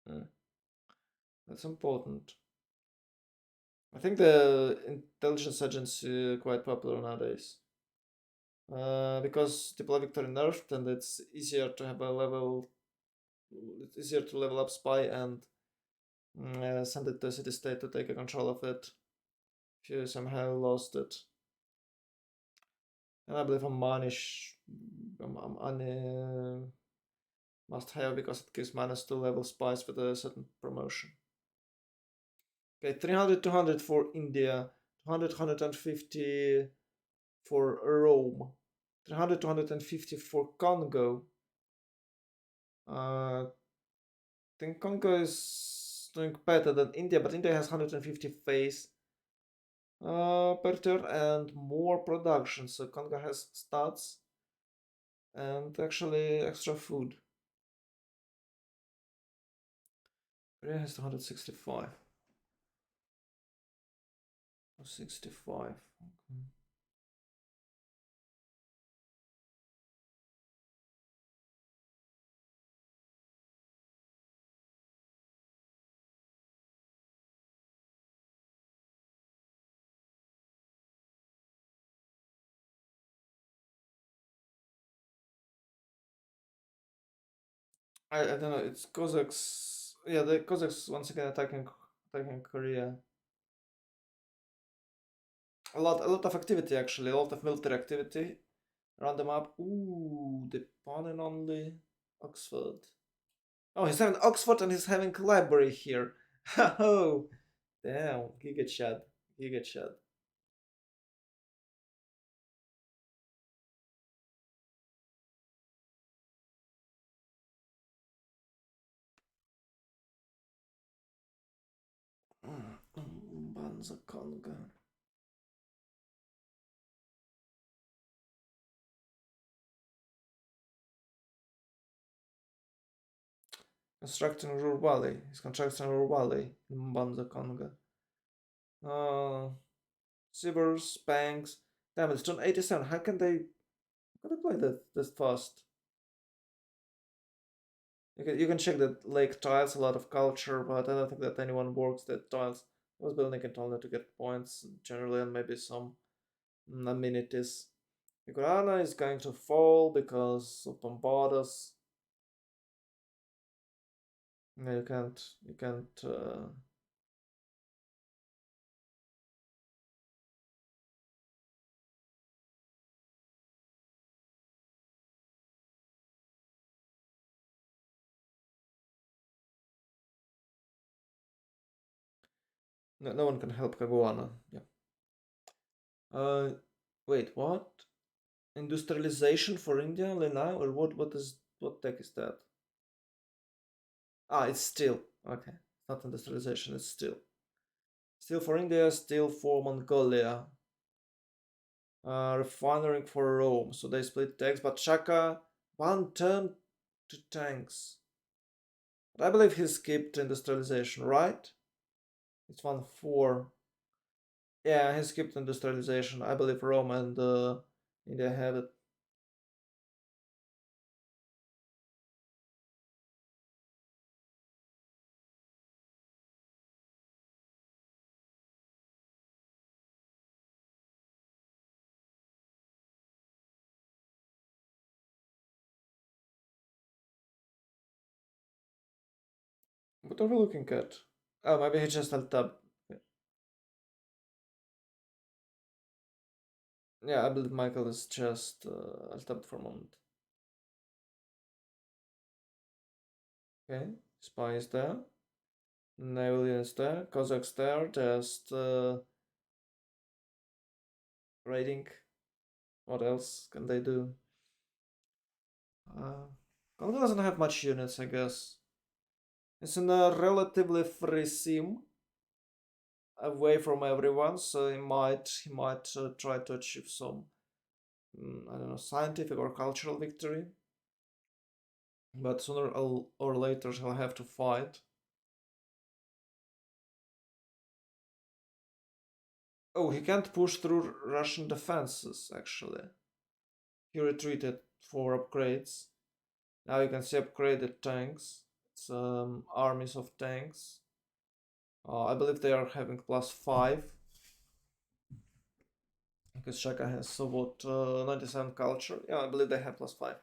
Speaker 1: Hmm, that's important. I think the intelligence agency quite popular nowadays. Because Diplo Victory nerfed and it's easier to have a level. It's easier to level up spy and send it to a city state to take a control of it if you somehow lost it. And I believe I'm Manish. I'm must have because it gives minus 2 level spies with a certain promotion. Okay, 300, 200 for India, 200, 150 for Rome, 300, 250 for Congo. I think Congo is doing better than India, but India has 150 phase per turn and more production, so Congo has stats and actually extra food. Korea has 265. 65. Okay. I don't know. It's Cossacks. Yeah, the Cossacks once again attacking Korea. A lot of activity actually. A lot of military activity around the map. Ooh, the pawn and only Oxford. Oh, he's having Oxford and he's having library here. Oh, damn, Giga Chad, Giga Chad. Banza Conga. Constructing Ruhr Valley. He's constructing Ruhr Valley in Banza Conga. Uh, Sivers, Banks. Damn, it's turn 87. How can they play that this fast? You can check that Lake tiles, a lot of culture, but I don't think that anyone works that tiles. I was building it only to get points generally and maybe some amenities. Iguana is going to fall because of Bombardas. No, you can't. No one can help Caguana. Yeah. Uh, wait, what? Industrialization for India only now, or what tech is that? Ah, it's steel. Okay, it's not industrialization. It's steel. Steel for India, steel for Mongolia. Refinery for Rome. So they split tanks, but Shaka one turn to tanks. But I believe he skipped industrialization, right? It's 1-4. Yeah, he skipped industrialization. I believe Rome and India have it. What are we looking at? Oh, maybe he just alt-tabbed. Yeah, I believe Michael is just alt-tabbed for a moment. Okay, Spy is there. Naval is there. Kazakh's there. Just raiding. What else can they do? Congo doesn't have much units, I guess. It's in a relatively free sim, away from everyone, so he might try to achieve some I don't know, scientific or cultural victory. But sooner or later he'll have to fight. Oh, he can't push through Russian defenses, actually. He retreated for upgrades. Now you can see upgraded tanks. It's armies of tanks. I believe they are having +5 because Shaka has what 97 culture. Yeah, I believe they have +5.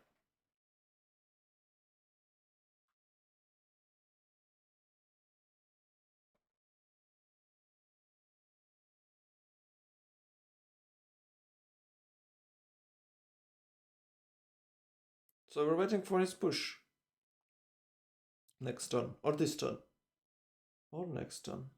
Speaker 1: So we're waiting for his push next turn or this turn or next turn.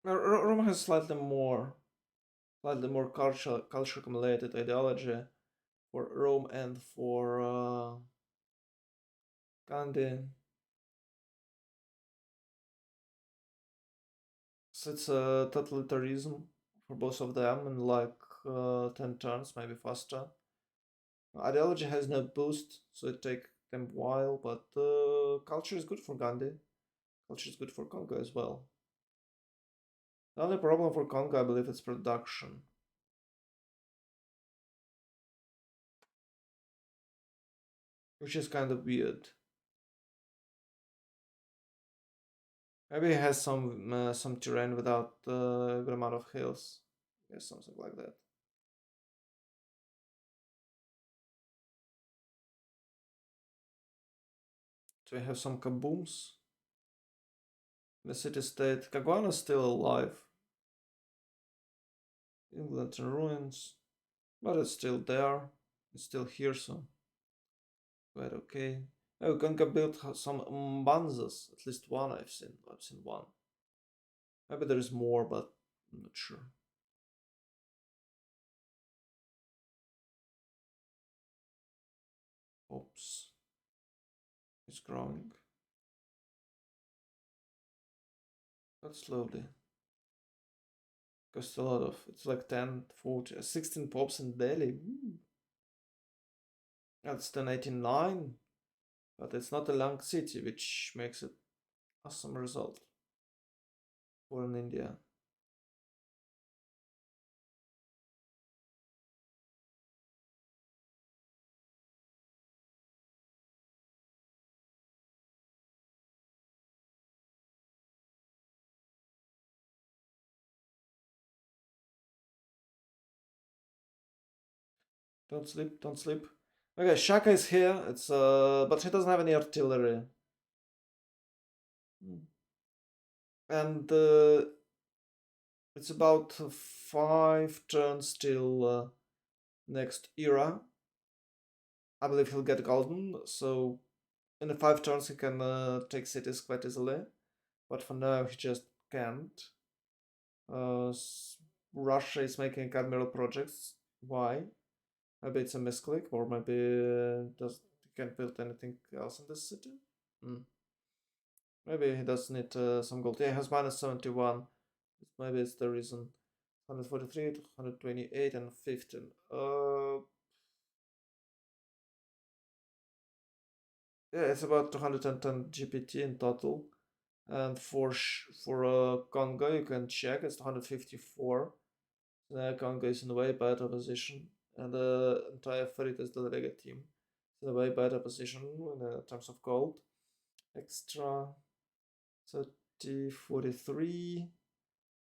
Speaker 1: Roma has slightly more culture accumulated ideology for Rome and for Gandhi. So it's a totalitarianism for both of them in like 10 turns, maybe faster. Ideology has no boost, so it take them a while, but culture is good for Gandhi. Culture is good for Congo as well. The only problem for Congo, I believe, is production. Which is kind of weird. Maybe he has some terrain without a good amount of hills. Yes, something like that. So we have some kabooms. The city state. Kagwana is still alive. England in ruins. But it's still there. It's still here, so quite okay. Oh, Congo built some mbanzas. At least one I've seen. I've seen one. Maybe there is more, but I'm not sure. Oops. It's growing. But slowly. Costs a lot of. It's like 10, 40, 16 pops in Delhi. That's 1089. But it's not a long city, which makes it awesome result for in India. Don't sleep, don't sleep. Okay, Shaka is here. It's but he doesn't have any artillery. And it's about 5 turns till next era. I believe he'll get golden, so in the 5 turns he can take cities quite easily. But for now he just can't. Russia is making admiral projects. Why? Maybe it's a misclick, or maybe does he can't build anything else in this city. Maybe he does need some gold. Yeah, he has -71. Maybe it's the reason. 143, 128, and 15. Yeah, it's about 210 GPT in total. And for Congo, you can check it's 154. So Congo is in a way better position, and the entire Feritas Delegate team is in a way better position in terms of gold. Extra 30, 43,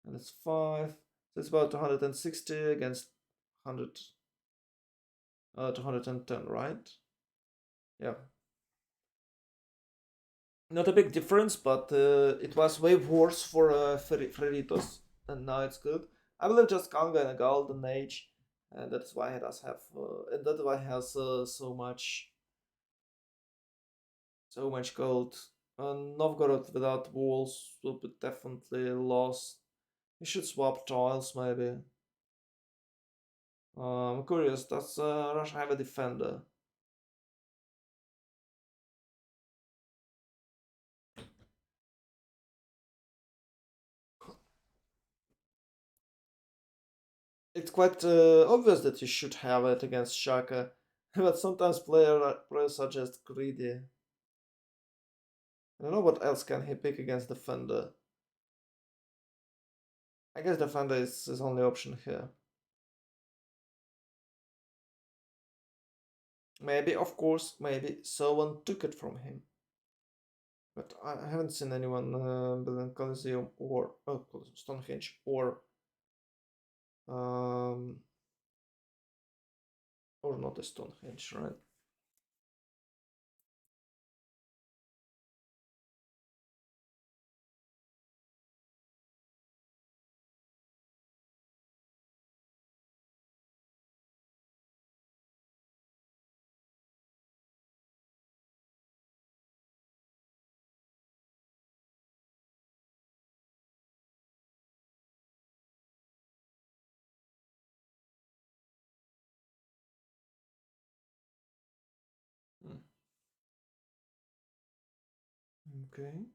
Speaker 1: and it's 5. So it's about 260 against 100, 210, right? Yeah. Not a big difference, but it was way worse for Freritos, and now it's good. I believe just Congo in a golden age, and that's why it does have, and that's why it has so much gold. Novgorod without walls will be definitely lost. We should swap tiles maybe. I'm curious, does Russia have a defender? It's quite obvious that you should have it against Shaka, but sometimes players are just greedy. I don't know what else can he pick against defender. I guess defender is his only option here. Maybe, of course, maybe someone took it from him. But I haven't seen anyone building Colosseum or Stonehenge um, or not a Stonehenge, right? Hmm. Okay,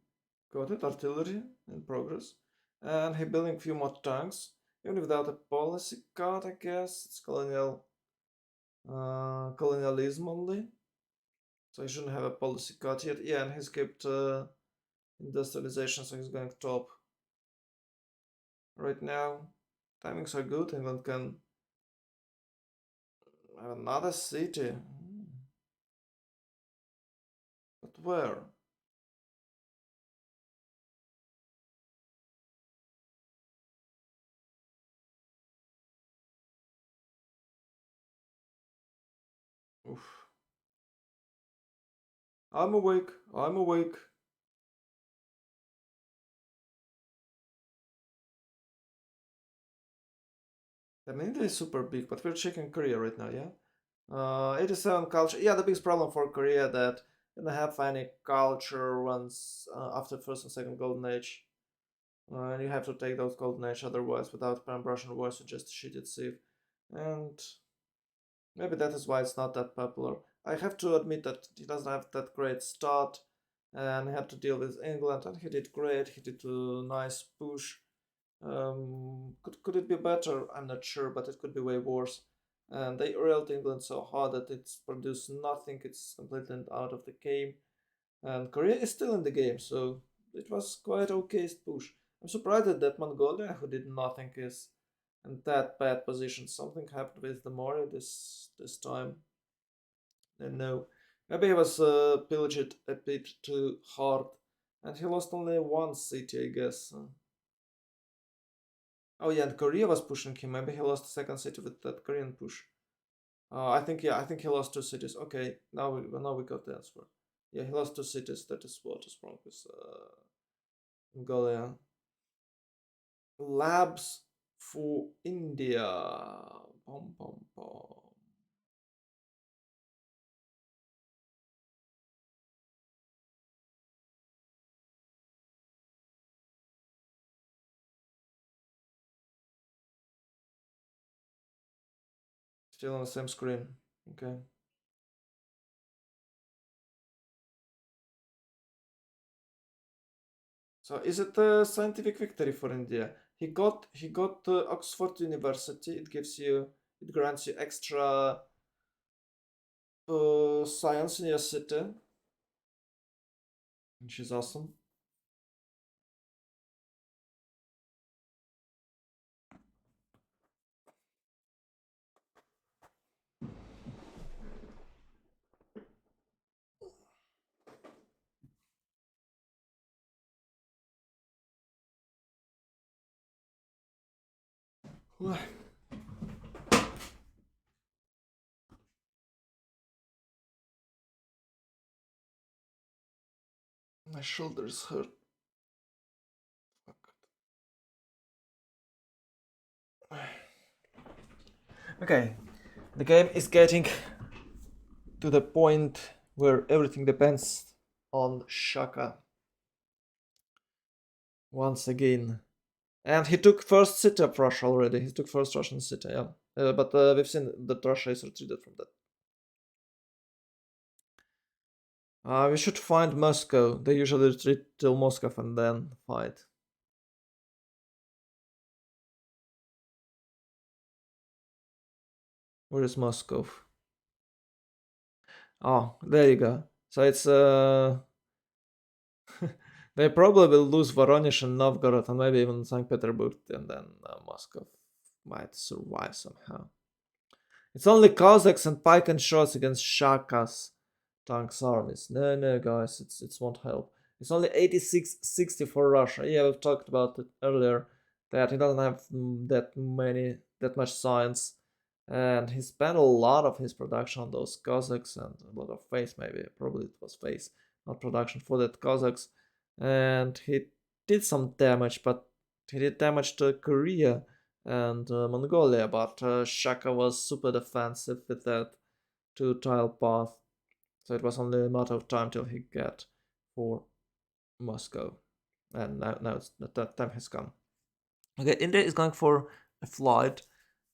Speaker 1: got it. Artillery in progress, and he building few more tanks. Even without a policy card, I guess it's colonialism only. So he shouldn't have a policy card yet. Yeah, and he skipped industrialization, so he's going top right now. Timings are good. England can have another city. But where? Oof. I'm awake. I'm awake. I mean, India is super big, but we're checking Korea right now, yeah? 87 culture. Yeah, the biggest problem for Korea that you don't have any culture once after first and second golden age. And you have to take those golden age, otherwise, without Russian voice, you just shit it safe. And maybe that is why it's not that popular. I have to admit that he doesn't have that great start, and he had to deal with England, and he did great. He did a nice push. Could it be better? I'm not sure, but it could be way worse. And they railed England so hard that it's produced nothing. It's completely out of the game. And Korea is still in the game, so it was quite okay push. I'm surprised that Mongolia, who did nothing, is in that bad position. Something happened with the Mori this time. I don't know. Maybe he was pillaged a bit too hard, and he lost only one city, I guess. Oh yeah, and Korea was pushing him. Maybe he lost the second city with that Korean push. I think he lost two cities. Okay, now we got the answer. Yeah, he lost two cities. That is what is wrong with Mongolia. Labs for India. Pom pom pom. Still on the same screen. Okay. So is it a scientific victory for India? He got Oxford University. It grants you extra science in your city, which is awesome. My shoulders hurt. Okay, the game is getting to the point where everything depends on Shaka once again. And he took first city of Russia already. He took first Russian city, yeah. but we've seen that Russia is retreated from that. We should find Moscow. They usually retreat till Moscow and then fight. Where is Moscow? Oh, there you go. So it's they probably will lose Voronezh and Novgorod and maybe even St. Petersburg, and then Moscow might survive somehow. It's only Cossacks and pike and shots against Shakas tanks armies. No, no, guys, it won't help. It's only 86-60 for Russia. Yeah, we've talked about it earlier that he doesn't have that much science, and he spent a lot of his production on those Cossacks and a lot of face, maybe probably it was face, not production for that Cossacks, and he did some damage, but he did damage to Korea and Mongolia, but Shaka was super defensive with that two tile path, so it was only a matter of time till he get for Moscow, and now that time has come. Okay, India is going for a flight.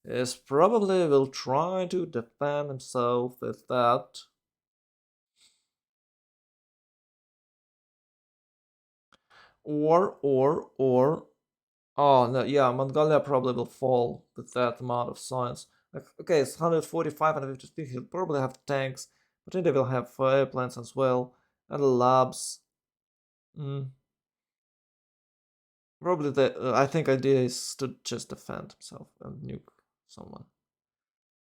Speaker 1: Is probably will try to defend himself with that. Or oh no, yeah, Mongolia probably will fall with that amount of science. Like, okay, it's 145 and 50. He'll probably have tanks, but then they will have airplanes as well and labs. Mm, probably the I think idea is to just defend himself and nuke someone.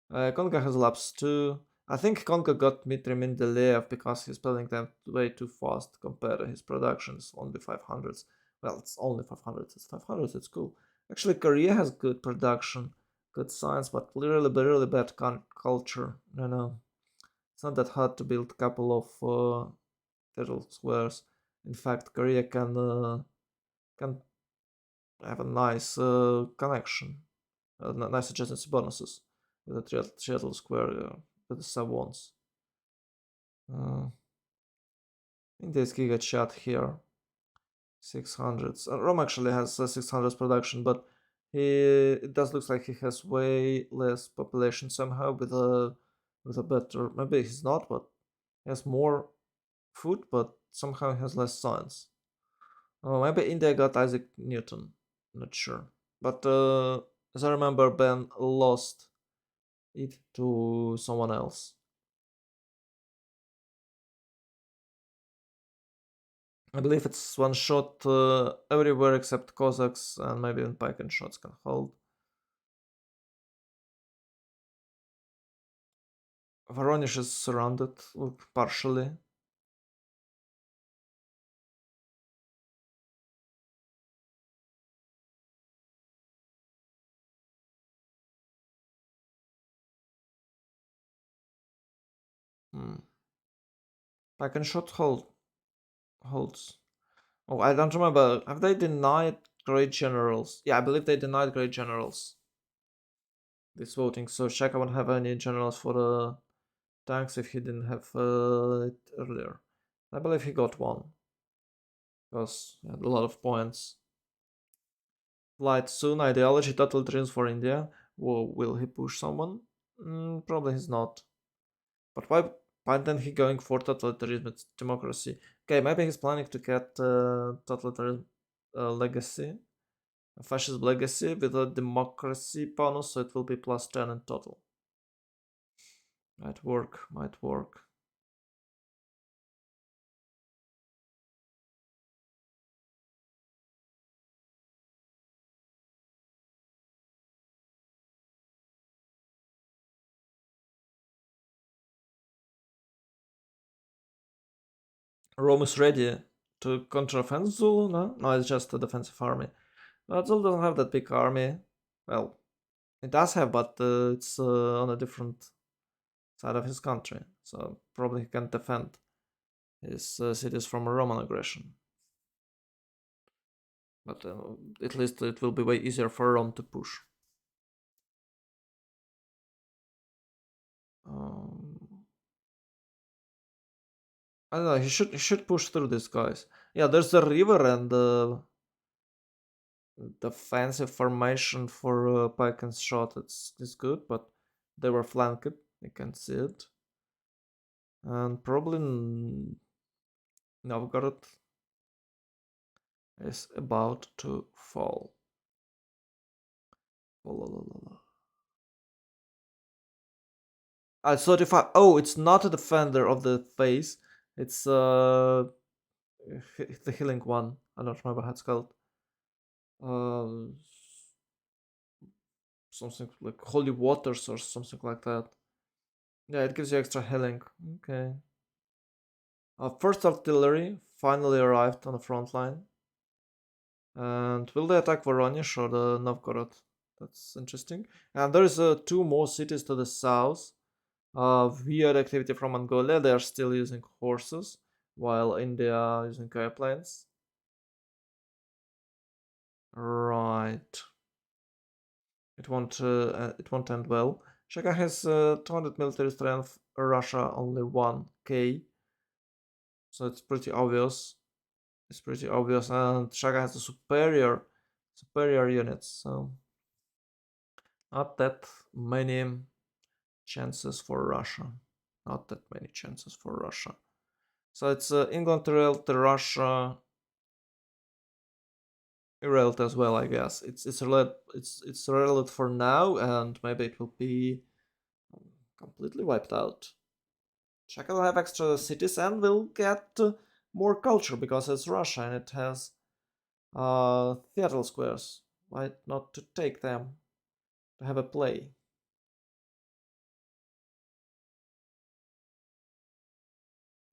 Speaker 1: Konga has labs too. I think Konga got Dmitry Mendeleev because he's building them way too fast compared to his productions, only 500s. Well, it's only 500s, it's 500s, it's cool. Actually, Korea has good production, good science, but really bad culture. It's not that hard to build a couple of little squares. In fact, Korea can have a nice connection, nice adjacency bonuses with a trilateral square with the sub ones. In this giga chat here, 600s. Rome actually has 600s production, but it does look like he has way less population somehow with a better. Maybe he's not, but he has more food, but somehow he has less science. Oh, maybe India got Isaac Newton. Not sure, but as I remember, Ben lost it to someone else. I believe it's one shot everywhere except Cossacks and maybe even pike and shots can hold. Voronezh is surrounded, look, partially. Hmm. Pike and shot holds. Oh, I don't remember. Have they denied great generals? Yeah, I believe they denied great generals this voting. So Shaka won't have any generals for the tanks if he didn't have it earlier. I believe he got one because he had a lot of points. Flight soon. Ideology totalitarianism for India. Will he push someone? Probably he's not. But why then he going for totalitarianism? It's democracy. Okay, maybe he's planning to get totalitarian legacy, a fascist legacy with a democracy bonus, so it will be plus 10 in total. Might work, might work. Rome is ready to counter-offense Zulu, no? No, it's just a defensive army. But Zulu doesn't have that big army. Well, it does have, but it's on a different side of his country. So probably he can defend his cities from a Roman aggression. But at least it will be way easier for Rome to push. Um, I don't know. He should push through these guys. Yeah, there's a river and defensive formation for pike and shot. It's good, but they were flanked. You can see it, and probably Novgorod is about to fall. Oh, la, la, la, la. 35. Oh, it's not a defender of the face. It's the healing one. I don't remember how it's called. Uh, Something like holy waters or something like that. Yeah, it gives you extra healing. Okay. First artillery finally arrived on the front line. And will they attack Voronezh or the Novgorod? That's interesting. And there's two more cities to the south. Weird activity from Mongolia. They are still using horses, while India using airplanes. Right. It won't end well. Shaka has 200 military strength. Russia only 1k. So it's pretty obvious. It's pretty obvious, and Shaka has a superior units. So not that many chances for Russia. Not that many chances for Russia. So it's England to Russia, irrelevant as well, I guess. It's relevant for now, and maybe it will be completely wiped out. Czech will have extra cities and will get more culture because it's Russia and it has theater squares. Why not to take them to have a play?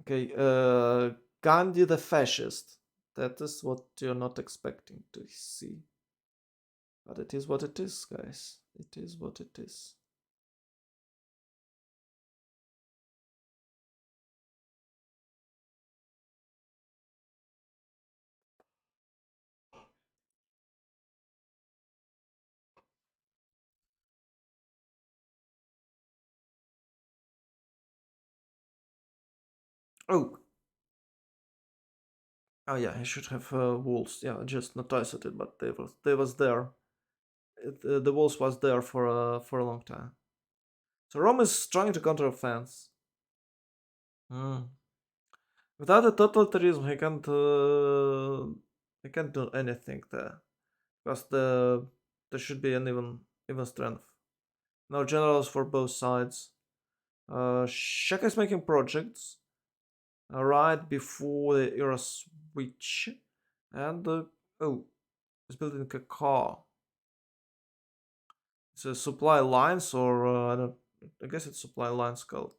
Speaker 1: Okay, Gandhi the fascist. That is what you're not expecting to see. But it is what it is, guys. It is what it is. Oh, oh yeah, I should have walls. Yeah, I just noticed it, but they was there. The walls was there for a long time. So Rome is trying to counter offense. Hmm. Without the totalitarianism, he can't do anything there because there should be an even strength. No generals for both sides. Shaka is making projects right before the era switch, and oh, it's building a car. It's a supply lines, or I don't. I guess it's supply lines called.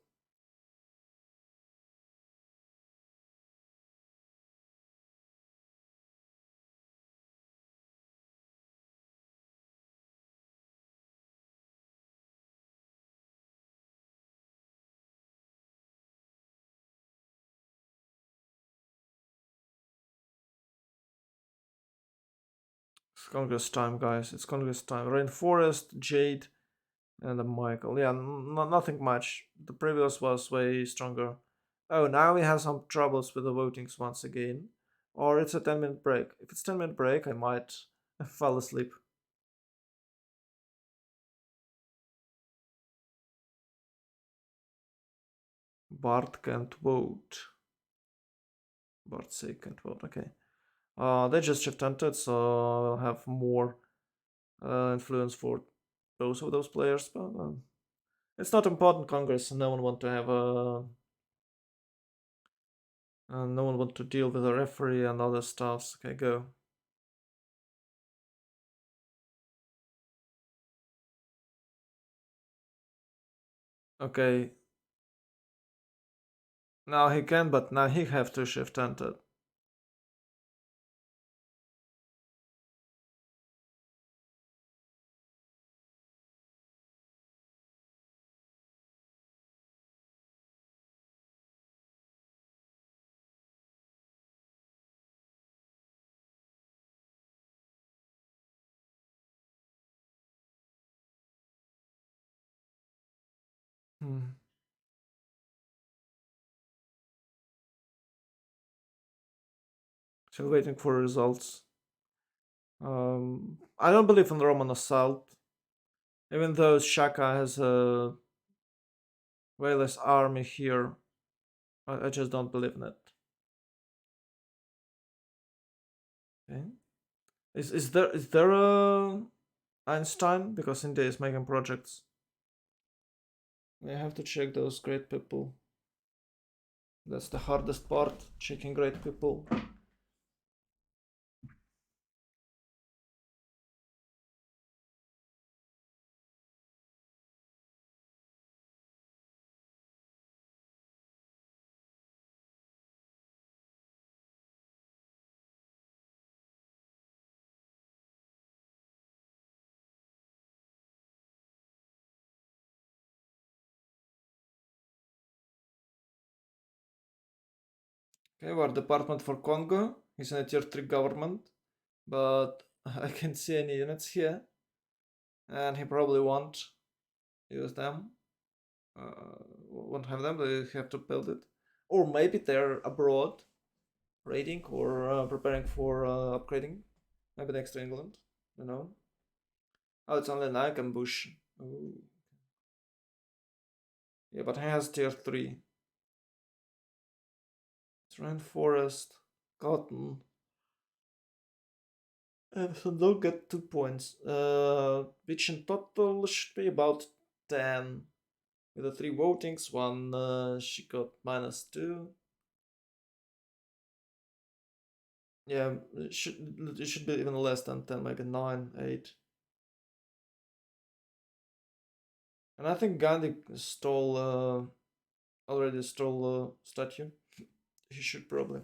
Speaker 1: It's Congress time, guys. It's Congress time. Rainforest, Jade, and a Michael. Yeah, nothing much. The previous was way stronger. Oh, now we have some troubles with the votings once again. Or it's a 10-minute break. If it's 10-minute break, I might fall asleep. Bart can't vote. Bart say can't vote. Okay. They just shift entered, so I'll have more influence for both of those players. But it's not important Congress. No one want to have a. No one want to deal with a referee and other stuffs. Okay, go. Okay. Now he can, but now he have to shift entered. Hmm. Still waiting for results. I don't believe in the Roman assault, even though Shaka has a way less army here. I just don't believe in it. Okay. Is there a Einstein? Because India is making projects. I have to check those great people. That's the hardest part, checking great people. Okay, our department for Congo is in a tier 3 government, but I can't see any units here, and he probably won't use them. Won't have them, they have to build it. Or maybe they're abroad, raiding or preparing for upgrading. Maybe next to England, you know. Oh, it's only an ambush. Ooh. Yeah, but he has tier 3. It's rainforest, cotton. And so they'll get 2 points. Which in total should be about 10. With the 3 votings, one she got -2. Yeah, it should be even less than 10, maybe 9, 8. And I think Gandhi already stole a statue. He should probably.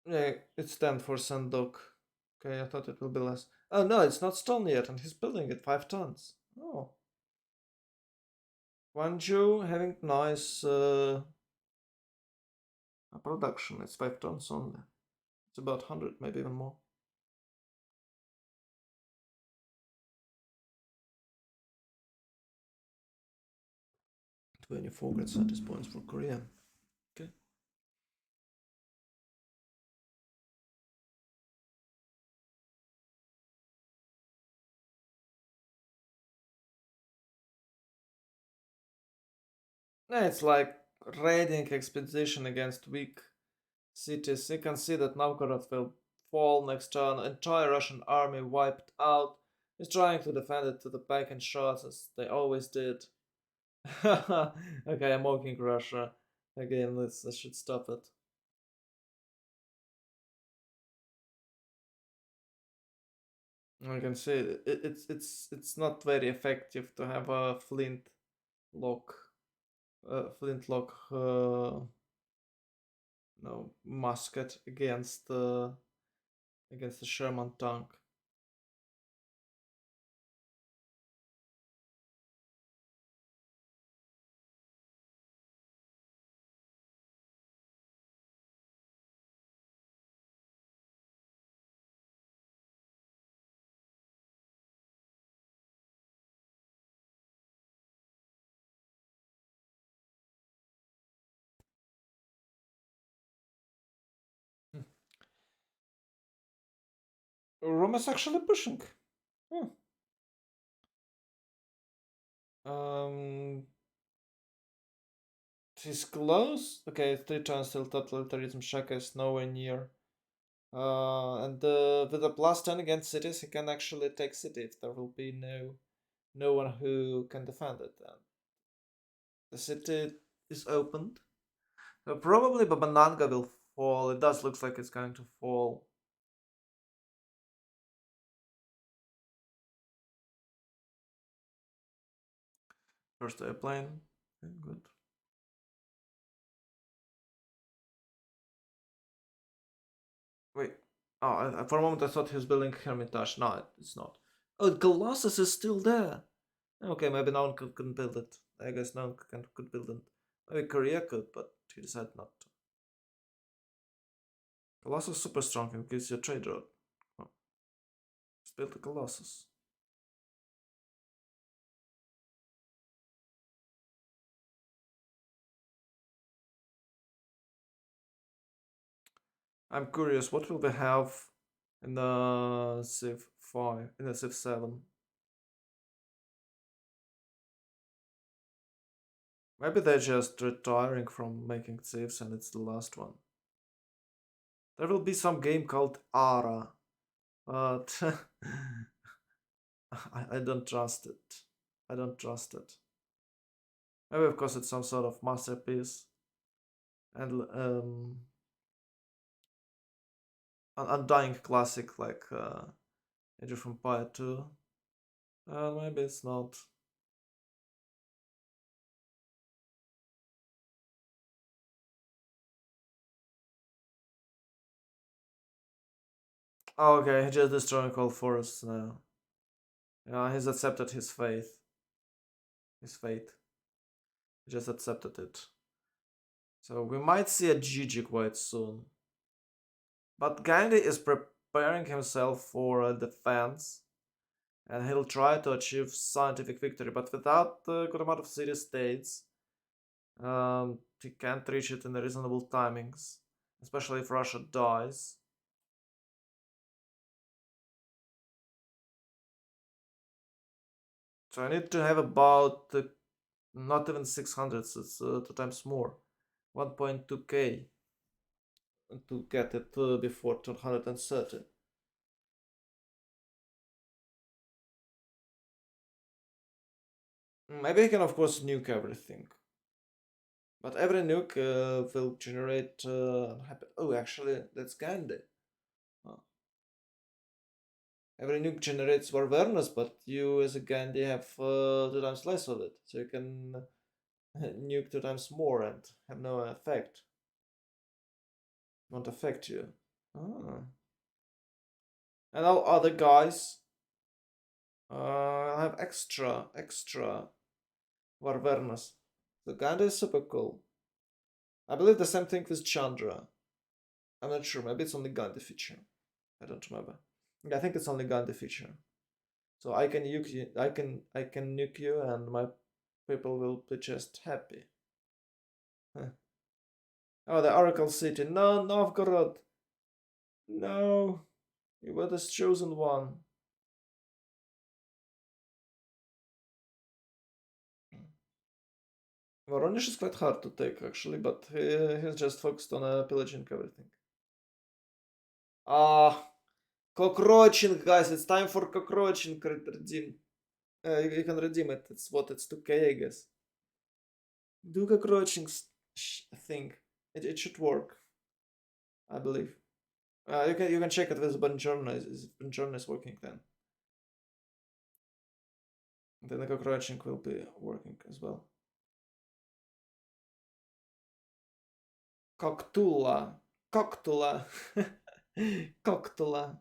Speaker 1: Yeah, it's 10 for Sandok. Okay, I thought it will be less. Oh no, it's not stolen yet, and he's building it 5 tons. Oh. Guangzhou having nice production. It's 5 tons only. It's about 100, maybe even more. "24 gets status points for Korea." Okay. Yeah, it's like raiding expedition against weak cities. You can see that Novgorod will fall next turn. Entire Russian army wiped out. He's trying to defend it to the back and shots as they always did. Okay, I'm mocking Russia. Again, I should stop it. I can see it's not very effective to have a lock, flintlock, no musket against the Sherman tank. Rome is actually pushing. Hmm. Um, he's close. Okay, 3 turns till totalitarianism. Shaka is nowhere near. And with a +10 against cities, he can actually take city if there will be no one who can defend it. And the city is opened. Probably Babananga will fall. It does look like it's going to fall. First airplane. Okay, good. Wait. Oh, for a moment I thought he was building Hermitage. No, it's not. Oh, Colossus is still there. Okay, maybe no one couldn't build it. I guess no one could build it. Maybe Korea could, but he decided not to. Colossus is super strong and gives you a trade route. Oh, just build the Colossus. I'm curious, what will we have in the Civ 5, in the Civ 7? Maybe they're just retiring from making Civs and it's the last one. There will be some game called Ara, but I don't trust it. I don't trust it. Maybe of course it's some sort of masterpiece and an undying classic like Age of Empire 2. Maybe it's not. Oh, okay, he's just destroying all forests now. Yeah, he's accepted his fate. His fate. He just accepted it. So we might see a GG quite soon. But Gandhi is preparing himself for a defense. And he'll try to achieve scientific victory, but without a good amount of city states, he can't reach it in the reasonable timings, especially if Russia dies. So I need to have about not even 600, it's 2 times more, 1.2k to get it before 230. Maybe I can of course nuke everything. But every nuke will generate oh, actually, that's Gandhi. Oh. Every nuke generates more awareness, but you as a Gandhi have 2 times less of it. So you can nuke 2 times more and have no effect. Won't affect you. Ah. And all other guys have extra awareness. The Gandhi is super cool. I believe the same thing with Chandra. I'm not sure, maybe it's only Gandhi feature. I don't remember. Yeah, I think it's only Gandhi feature. So I can nuke you, I can nuke you and my people will be just happy. Huh. Oh, the Oracle City. No, Novgorod. No, you were the chosen one. Voronezh is quite hard to take actually, but he's just focused on pillaging everything. Ah, cockroaching, guys! It's time for cockroaching. Redeem. You can redeem it. It's what? It's 2k, I guess. Do cockroaching thing. It should work, I believe. You can check it with Bonjourno. Is Bonjourno is working then? Then the cockroaching will be working as well. Coctula. Coctula. Coctula.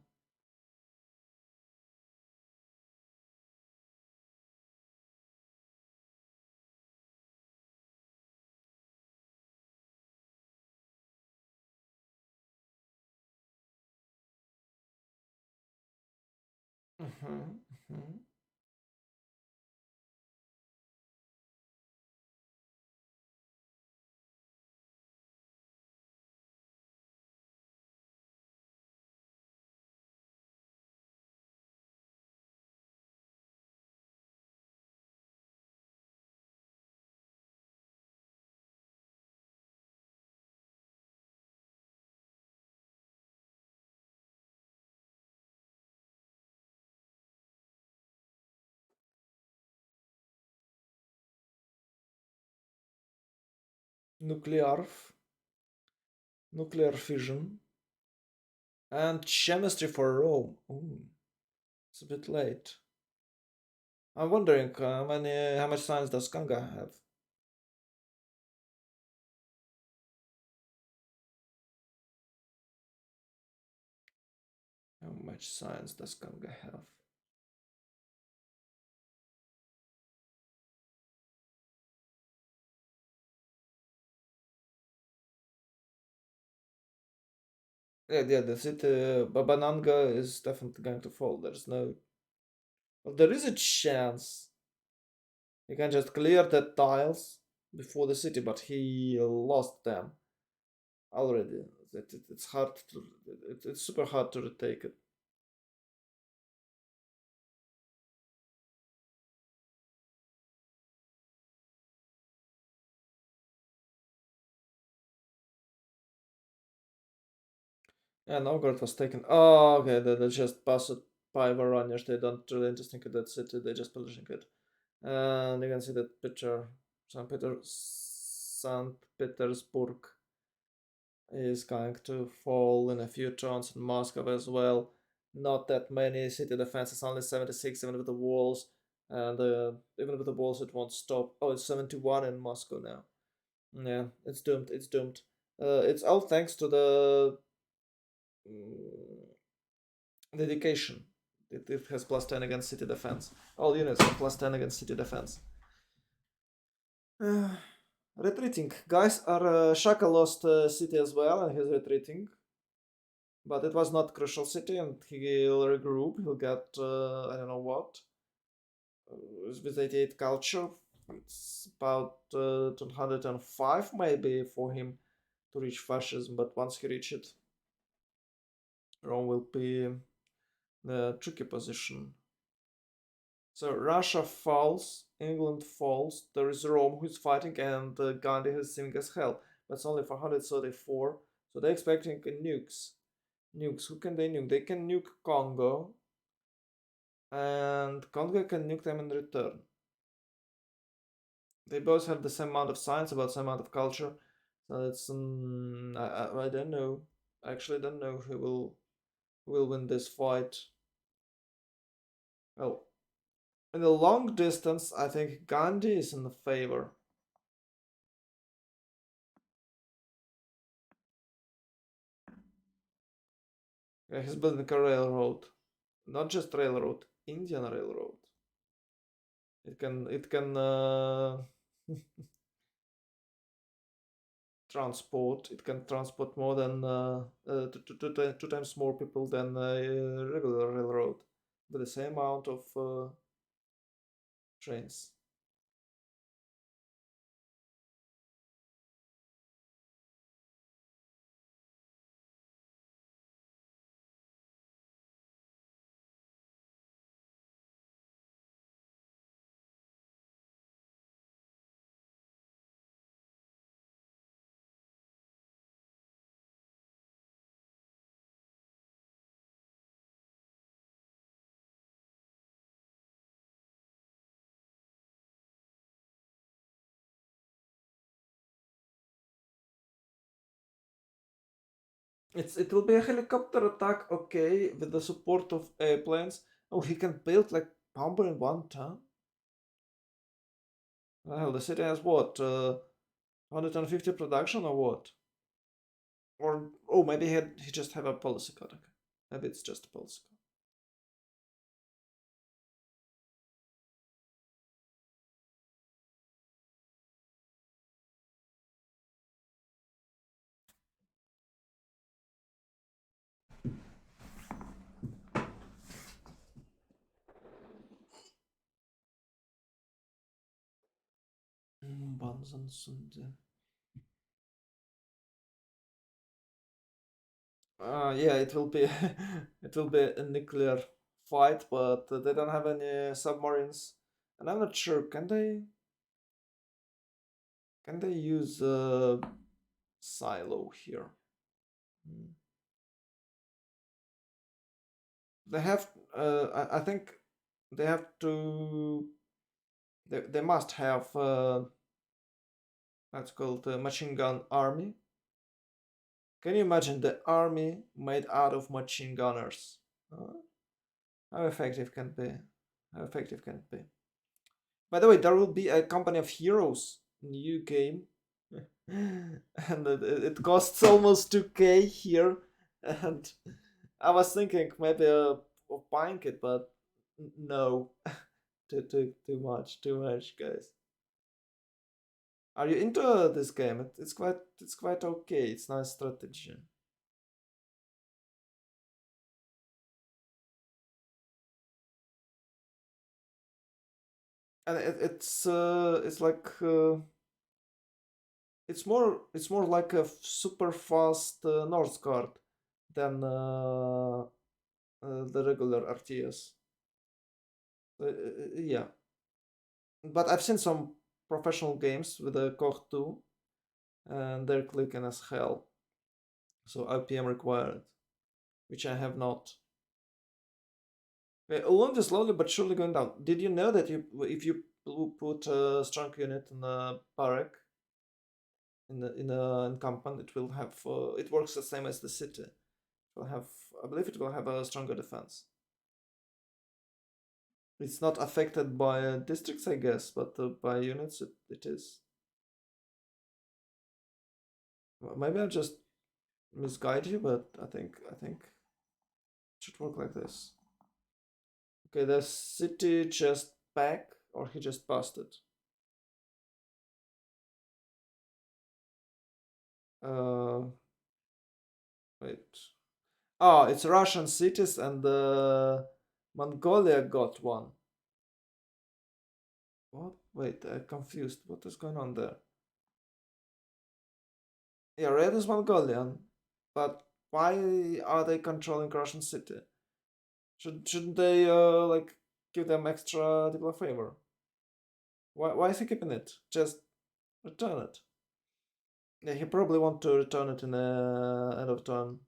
Speaker 1: Mhm, mhm. Nuclear, nuclear fission, and chemistry for Rome. Ooh, it's a bit late. I'm wondering how much science does Kanga have? How much science does Kanga have? Yeah, the city Babananga is definitely going to fall. There's no. Well, there is a chance he can just clear the tiles before the city, but he lost them already. it's hard to it's super hard to retake it. Yeah, Novgorod was taken. Oh, okay. They just passed it by Voronezh. They don't really interesting in that city. They just polluting it. And you can see that picture. St. Petersburg is going to fall in a few turns in Moscow as well. Not that many city defenses, only 76, even with the walls. And even with the walls, it won't stop. Oh, it's 71 in Moscow now. Yeah, it's doomed. It's doomed. It's all thanks to the mm, dedication. It has plus 10 against city defense. All units have plus 10 against city defense. Retreating. Guys, our Shaka lost city as well and he's retreating. But it was not crucial city and he'll regroup. He'll get, I don't know what. With 88 culture, it's about 205 maybe for him to reach fascism. But once he reach it, Rome will be in a tricky position. So Russia falls, England falls, there is Rome who's fighting, and Gandhi is seeming as hell. But it's only 434, so they're expecting nukes. Nukes, who can they nuke? They can nuke Congo, and Congo can nuke them in return. They both have the same amount of science, about the same amount of culture, so it's I don't know. I actually don't know who will win this fight. Well, in the long distance, I think Gandhi is in the favor. Yeah, he's building a railroad, not just railroad, Indian railroad. It can transport. It can transport more than two times more people than a regular railroad, with the same amount of trains. It will be a helicopter attack, okay, with the support of airplanes. Oh, he can build like bomber in one turn. Well, the city has what? 150 production or what? Or oh, maybe he just have a policy card. Okay. Maybe it's just a policy card. Banzan Sunde. Yeah, it will be it will be a nuclear fight, but they don't have any submarines, and I'm not sure. Can they use silo here? Hmm. They have. I think they have to. They must have. That's called machine gun army. Can you imagine the army made out of machine gunners? How effective can it be? How effective can it be? By the way, there will be a company of heroes new game, and it costs almost 2K here, and I was thinking maybe of buying it, but no, too much, guys. Are you into this game? It's quite okay. It's nice strategy. And it's like it's more like a super fast North card than the regular RTS. Yeah, but I've seen some professional games with the Koch 2, and they're clicking as hell. So IPM required, which I have not. Ulund is slowly but surely going down. Did you know that if you put a strong unit in a barrack in a encampment, it will have it works the same as the city. It will have, I believe, it will have a stronger defense. It's not affected by districts, I guess, but by units, it is. Maybe I'll just misguide you, but I think it should work like this. Okay, the city just back, or he just passed it. Uh, wait. Oh, it's Russian cities, and Mongolia got one. What? Wait, I'm confused. What is going on there? Yeah, red is Mongolian, but why are they controlling Russian city? Shouldn't they like give them extra diplomatic favor? Why is he keeping it? Just return it. Yeah, he probably want to return it in the end of turn.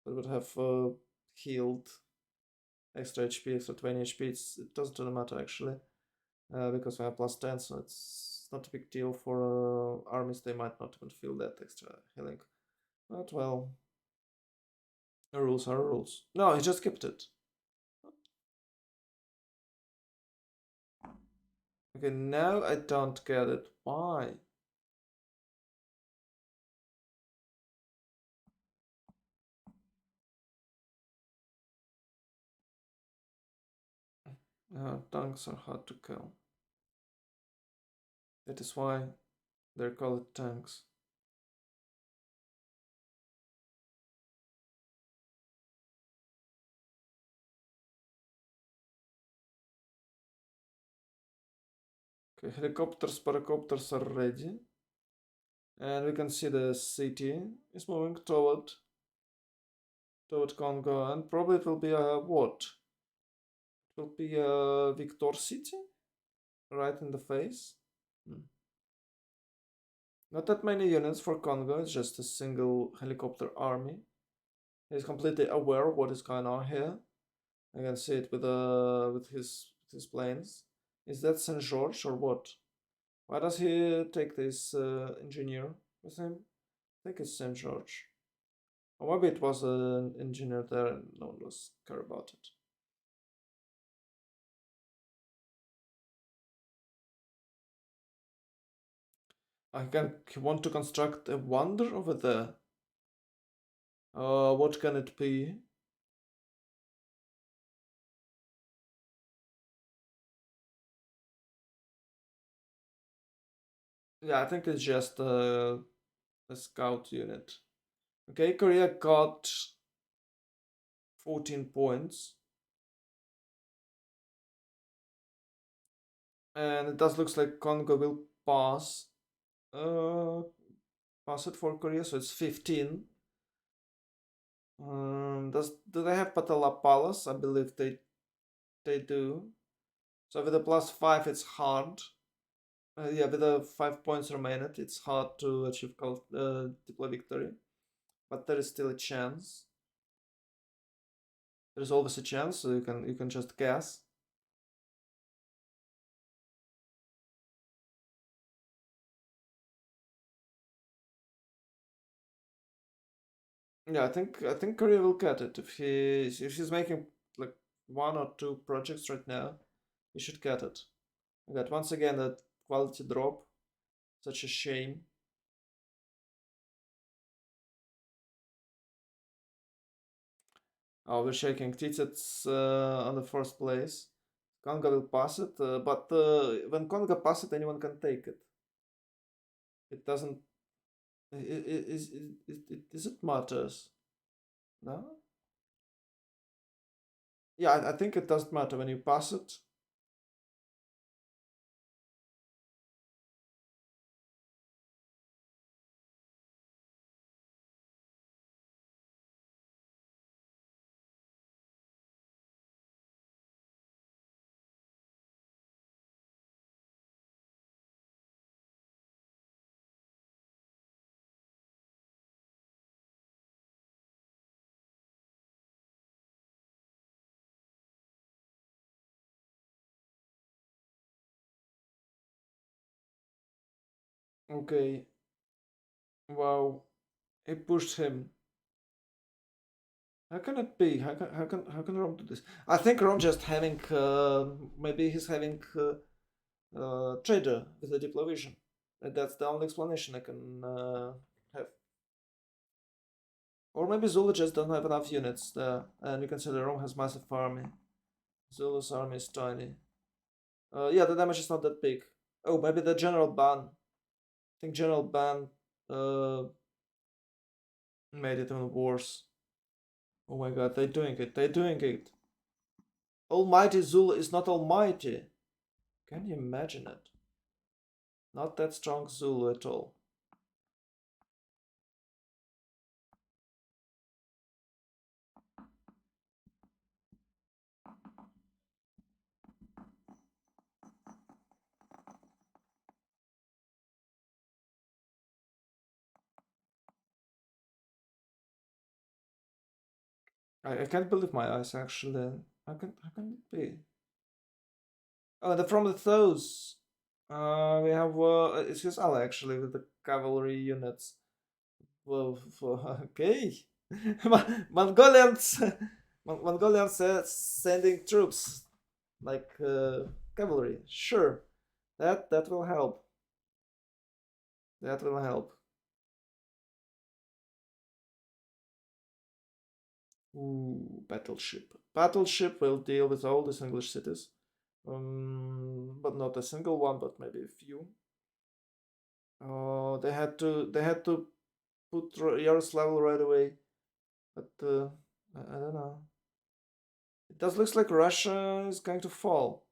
Speaker 1: But would have healed extra HP, extra 20 HP. It doesn't really matter actually, because we have plus 10, so it's not a big deal for armies. They might not even feel that extra healing. But well, the rules are rules. No, he just kept it. Okay, now I don't get it. Why? Tanks are hard to kill. That is why they're called tanks. Okay, helicopters, paracopters are ready. And we can see the city is moving toward Congo, and probably it will be a what? It will be a Victor City, right in the face. Hmm. Not that many units for Congo. It's just a single helicopter army. He's completely aware of what is going on here. I can see it with his planes. Is that Saint George or what? Why does he take this engineer with him? I think it's Saint George. Or maybe it was an engineer there and no one was care about it. He want to construct a wonder over there. What can it be? Yeah, I think it's just a scout unit. Okay, Korea got 14 points. And it does looks like Congo will pass. Uh, Pass it for Korea, so it's 15. Do they have Patala Palace? I believe they do. So with a +5, it's hard. Yeah, with the 5 points remaining, it's hard to achieve deploy victory, but there is still a chance. There's always a chance, so you can just guess. Yeah, I think Korea will get it if he's making like one or two projects right now. He should get it. But once again, that quality drop, such a shame. Oh, we're shaking Tits on the first place. Conga will pass it, but when Conga pass it, anyone can take it. It doesn't. Is it matters? No. Yeah, I think it doesn't matter when you pass it. Okay. Wow. He pushed him. How can it be? How can Rom do this? I think Rom just having maybe he's having trader with a deploy vision. That's the only explanation I can have. Or maybe Zulu just don't have enough units there, and you can say the Rome has massive army. Zulu's army is tiny. Yeah, the damage is not that big. Oh, maybe the general ban. I think general ban uh, made it even worse. Oh my god, they're doing it. They're doing it. Almighty Zulu is not almighty. Can you imagine it? Not that strong Zulu at all. I can't believe my eyes actually. How can it be? Oh, from the those. We have it's his ally actually with the cavalry units. Well, okay. Mongolians, Mongolians sending troops like cavalry. Sure, that will help. That will help. Ooh, battleship. Battleship will deal with all these English cities. But not a single one, but maybe a few. They had to put Yaroslav right away, but I don't know. It does looks like Russia is going to fall.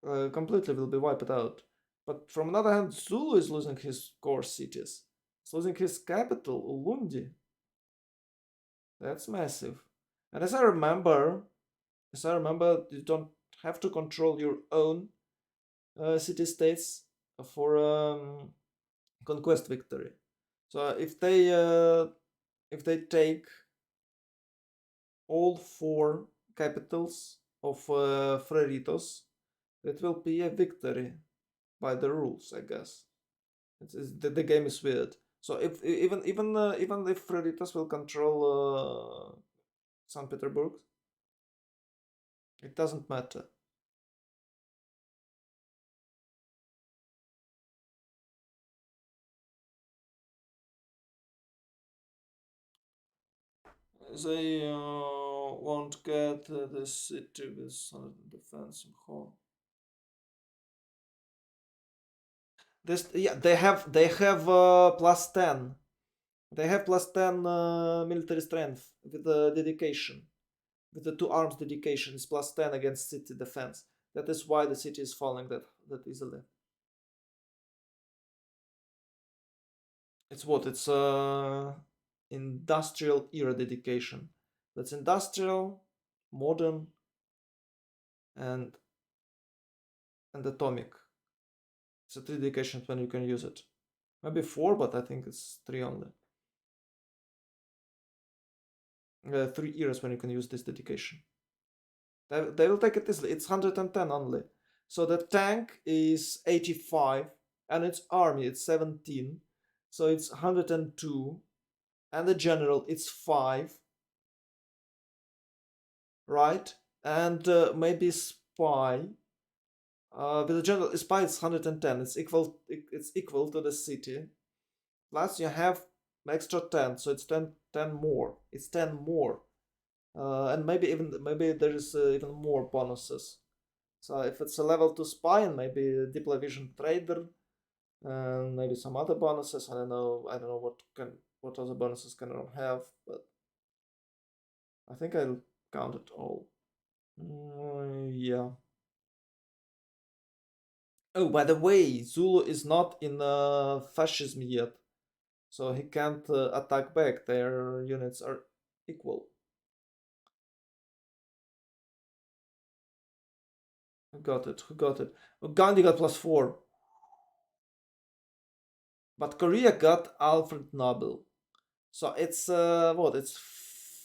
Speaker 1: Completely will be wiped out. But from another hand, Zulu is losing his core cities. He's losing his capital, Ulundi. That's massive. And as I remember, you don't have to control your own city states for conquest victory. So if they take all four capitals of Freritos, it will be a victory by the rules, I guess. The game is weird. So if even if Freritos will control St. Petersburg, it doesn't matter. They won't get the city with defense and home. This yeah they have +10. They have +10 military strength with the dedication. With the two arms dedication is +10 against city defense. That is why the city is falling that easily. It's what? It's industrial era dedication. That's industrial, modern, and atomic. It's a three dedications when you can use it. Maybe four, but I think it's three only. 3 years when you can use this dedication. They will take it easily. It's 110 only. So the tank is 85 and its army it's 17. So it's 102. And the general it's 5. Right? And maybe spy. With the general spy it's 110. It's equal to the city. Plus you have extra 10, so it's 10 more. It's 10 more. And maybe there is even more bonuses. So if it's a level 2 spy and maybe deploy vision trader and maybe some other bonuses, I don't know what other bonuses can I have, but I think I'll count it all. Yeah. Oh, by the way, Zulu is not in fascism yet, so he can't attack back. Their units are equal. Who got it? Who got it? Oh, Gandhi got +4. But Korea got Alfred Nobel. So it's what? It's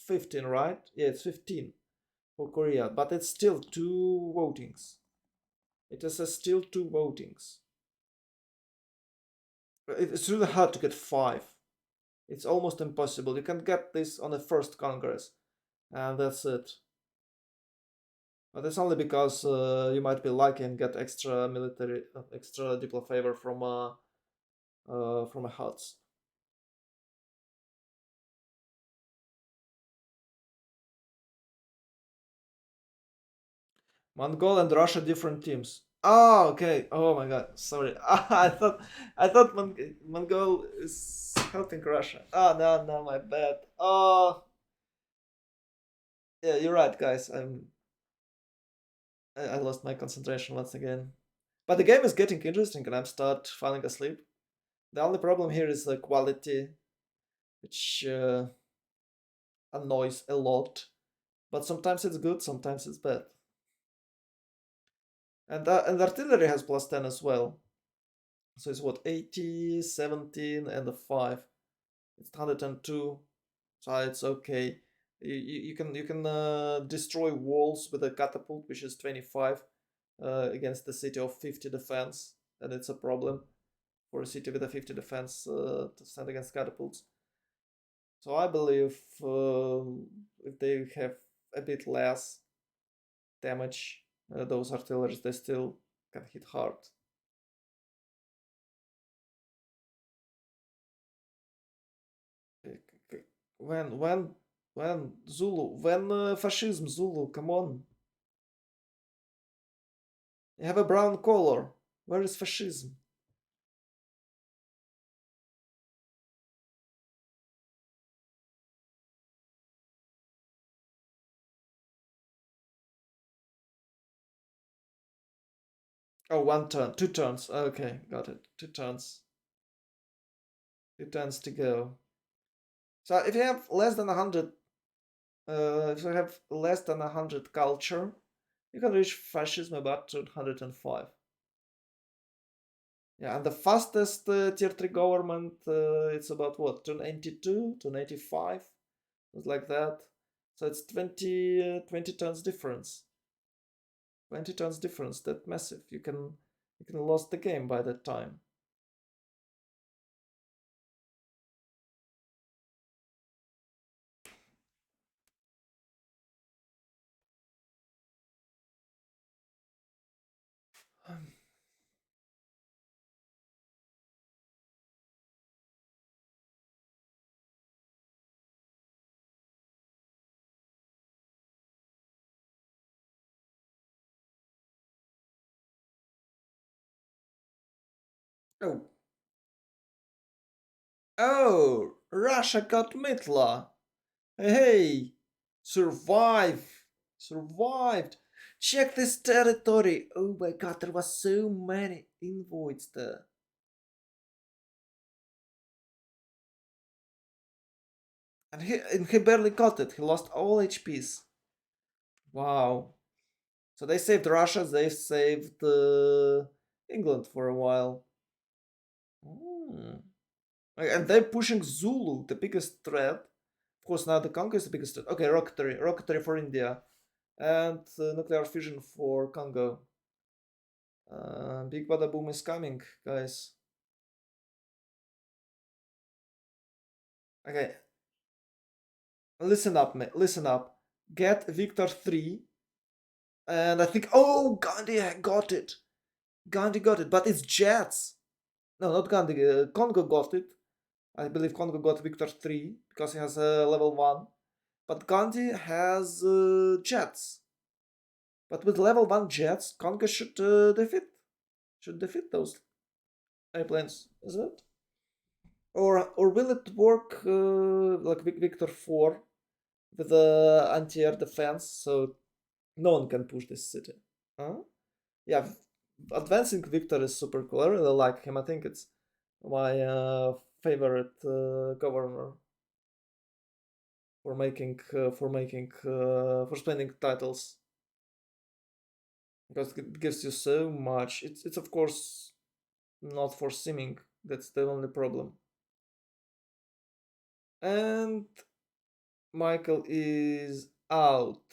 Speaker 1: 15, right? Yeah, it's 15 for Korea, but it's still two votings. It is still 2 votings. It's really hard to get 5. It's almost impossible. You can get this on the first Congress, and that's it. But that's only because you might be lucky and get extra military, extra diplo favor from a HUTs. Mongol and Russia different teams. Oh, okay. Oh my God. Sorry. I thought Mongol is helping Russia. Oh no, no, my bad. Oh, yeah, you're right, guys. I lost my concentration once again. But the game is getting interesting, and I'm start falling asleep. The only problem here is the quality, which annoys a lot. But sometimes it's good, sometimes it's bad. And artillery has plus 10 as well. So it's what, 80, 17, and a 5. It's 102, so it's okay. You can destroy walls with a catapult, which is 25 against the city of 50 defense, and it's a problem for a city with a 50 defense to stand against catapults. So I believe if they have a bit less damage, those artilleries they still can hit hard. When when Zulu, when fascism Zulu, come on. You have a brown color. Where is fascism? Oh, 1 turn, 2 turns. Okay, got it. 2 turns. 2 turns to go. So if you have less than 100, if you have less than 100 culture, you can reach fascism about 205. Yeah, and the fastest tier 3 government, it's about what, 292, 285, something like that. So it's 20 turns difference. 20 turns difference, that massive. You can lost the game by that time. Oh, oh, Russia got Mitla. Hey, survive, survived. Check this territory. Oh my God, there was so many invoids there. And he barely got it. He lost all HPs. Wow. So they saved Russia. They saved England for a while. Hmm. And they're pushing Zulu, the biggest threat. Of course, now the Congo is the biggest threat. Okay, rocketry for India, and nuclear fusion for Congo. Big Bada Boom is coming, guys. Okay, listen up, man. Listen up. Get Victor 3, and I think, oh, Gandhi got it. Gandhi got it, but it's jets. No, not Gandhi. Congo got it. I believe Congo got Victor 3 because he has a level 1. But Gandhi has jets. But with level 1 jets, Congo should defeat those airplanes, isn't it? Or will it work like Victor 4 with the anti-air defense, so no one can push this city? Huh? Yeah, advancing Victor is super cool. I really like him. I think it's my favorite governor for spending titles because it gives you so much. It's of course not for simming. That's the only problem. And Michael is out.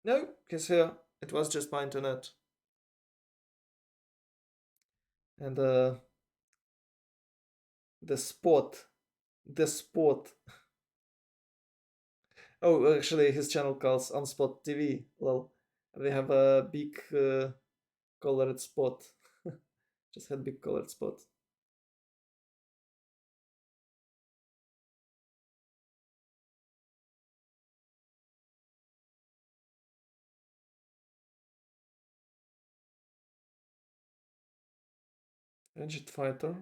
Speaker 1: No, he's here. It was just my internet. And the spot. The spot. Oh, actually, his channel calls on Spot TV. Well, they have a big colored spot. Just had big colored spot. Ranged fighter.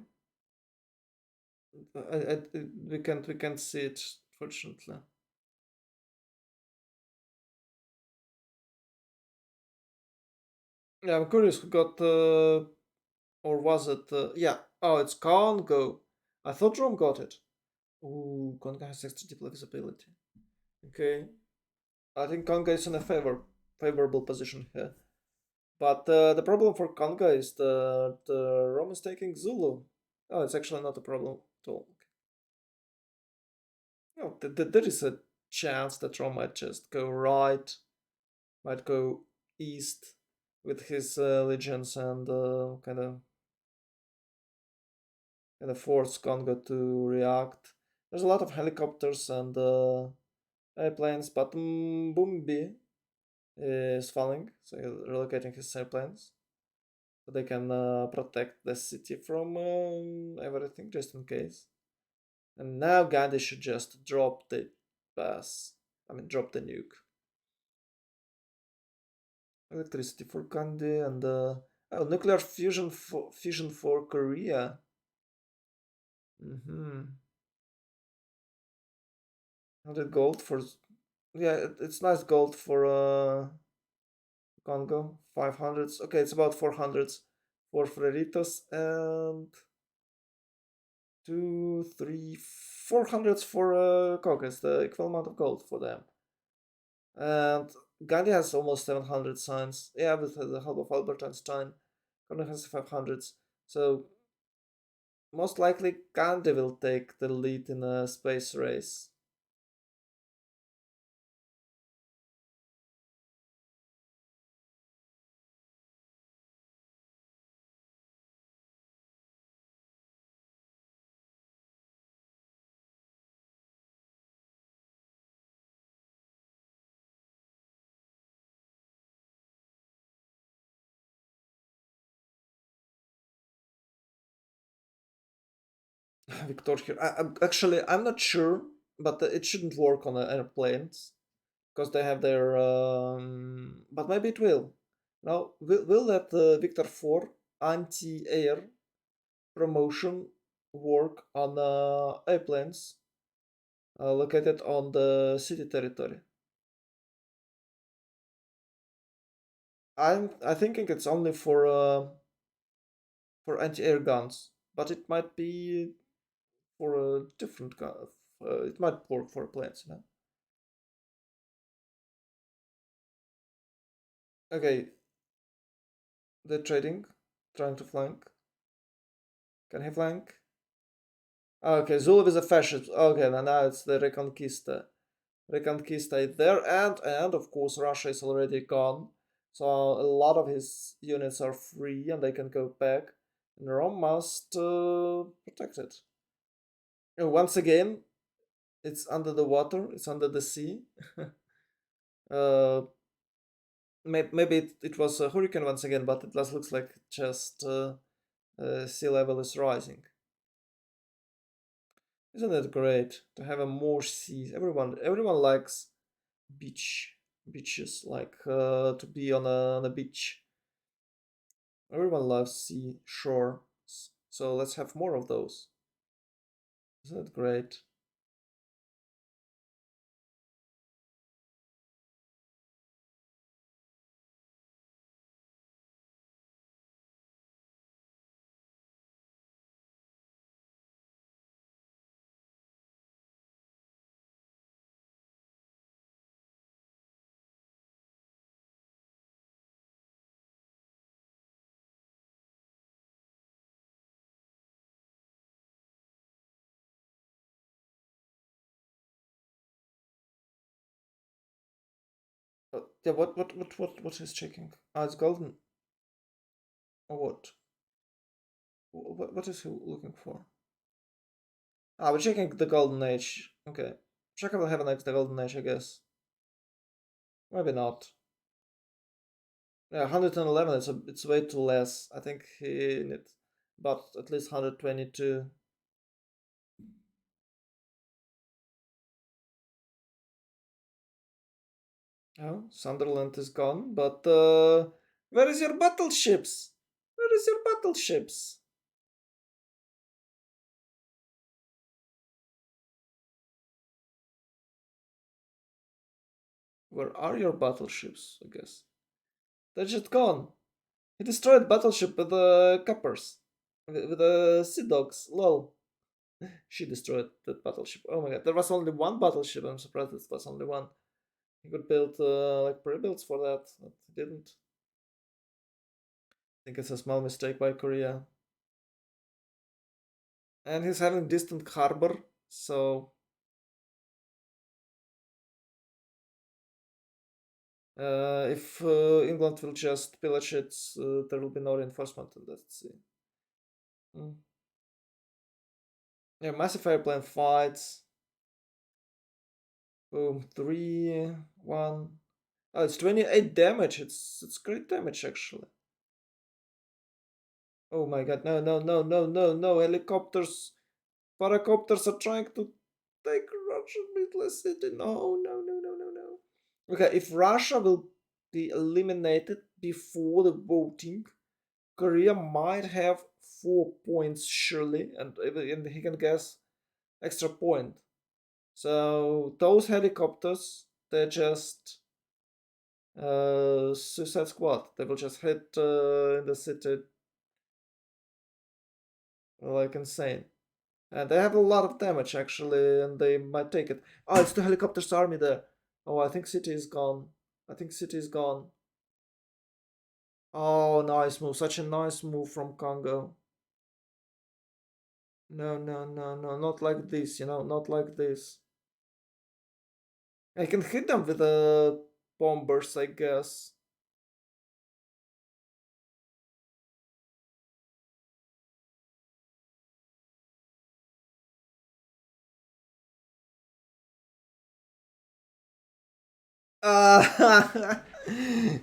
Speaker 1: We can't see it, fortunately. Yeah, I'm curious who got or was it? Yeah. Oh, it's Congo. I thought Rome got it. Ooh, Congo has extra deep visibility. Okay. I think Congo is in a favorable position here. But the problem for Congo is that Rome is taking Zulu. Oh, it's actually not a problem at all. No, there is a chance that Rome might just go right, might go east with his legions and kind of force Congo to react. There's a lot of helicopters and airplanes, but Mbumbi is falling, so he's relocating his airplanes so they can protect the city from everything, just in case. And now Gandhi should just drop the pass. I mean, drop the nuke. Electricity for Gandhi and oh, nuclear fusion for Korea. Mm-hmm. 100 gold for yeah, it's nice gold for Congo. 500s. Okay, it's about 400s for Freritos and two, three, 400s for Congo. It's the equivalent of gold for them. And Gandhi has almost 700 signs. Yeah, with the help of Albert Einstein. Congo has 500s. So most likely Gandhi will take the lead in a space race. Victor here. I'm not sure, but it shouldn't work on airplanes because they have their. But maybe it will. Now, will that Victor 4 anti-air promotion work on airplanes located on the city territory? I thinking it's only for anti-air guns, but it might be for a different gun. It might work for planes, you know. Okay, they're trading, trying to flank. Can he flank? Okay, Zulu is a fascist. Okay, now it's the Reconquista. Reconquista is there, and of course Russia is already gone, so a lot of his units are free and they can go back. And Rome must protect it. Once again, it's under the water. It's under the sea. uh, maybe it was a hurricane once again, but it just looks like just sea level is rising. Isn't it great to have a more seas? Everyone likes beaches, like to be on a beach. Everyone loves sea shore, so let's have more of those. Isn't it great? Yeah, what is checking? Ah, it's golden. Or what? What is he looking for? Ah, we're checking the golden age. Okay. Check will have next the golden age, I guess. Maybe not. Yeah, 111. It's way too less. I think he needs about at least 122. Oh, Sunderland is gone, but where is your battleships? Where is your battleships? Where are your battleships? I guess they're just gone. He destroyed battleship with the cappers, with the sea dogs. Lol. She destroyed that battleship. Oh my god, there was only one battleship. I'm surprised it was only one. He could build like pre-builds for that, but he didn't. I think it's a small mistake by Korea. And he's having distant harbor, so if England will just pillage it, there will be no reinforcement in that sea. Mm. Yeah, massive airplane fights. Boom, 3, 1. Oh, it's 28 damage. It's great damage actually. Oh my god, no, no, no, no, no, no. Helicopters, paracopters are trying to take Russian middle city. No, no, no, no, no, no. Okay, if Russia will be eliminated before the voting, Korea might have 4 points surely, and he can guess extra point. So those helicopters, they're just Suicide Squad. They will just hit in the city like insane. And they have a lot of damage actually, and they might take it. Oh, it's the helicopters army there. Oh, I think city is gone. I think city is gone. Oh, nice move. Such a nice move from Congo. No, no, no, no. Not like this, not like this. I can hit them with bombers, I guess.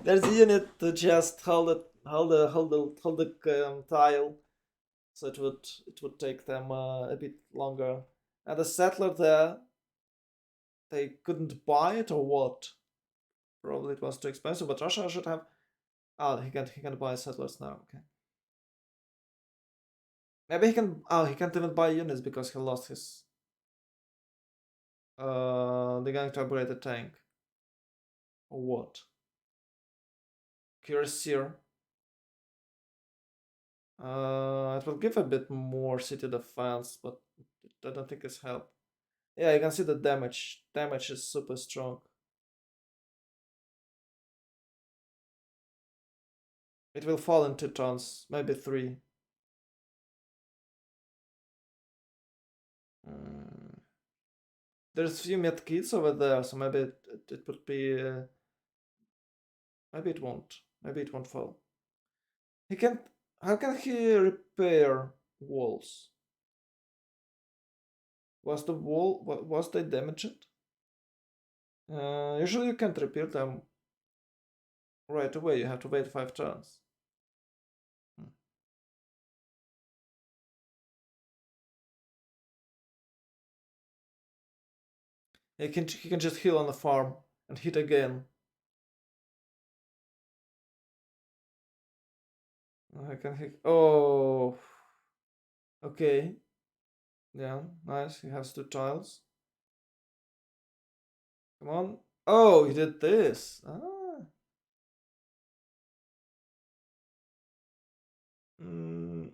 Speaker 1: There's a unit to just hold the tile, so it would take them a bit longer. And the settler there, they couldn't buy it or what? Probably it was too expensive, but Russia should have. Oh, he can buy settlers now. Okay, maybe he can. Oh, he can't even buy units because he lost his. They're going to upgrade the tank or what? Cuirassier. It will give a bit more city defense, but I don't think it's help. Yeah, you can see the damage. Damage is super strong. It will fall in 2 turns, maybe 3. Mm. There's few med kits over there, so maybe it would be. Maybe it won't. Maybe it won't fall. He can. How can he repair walls? Was the wall? Was they damaged? Usually you can't repair them right away. You have to wait 5 turns. Hmm. He can just heal on the farm and hit again. I can hit. Oh, okay. Yeah, nice. He has 2 tiles. Come on. Oh, he did this. Ah. Mm.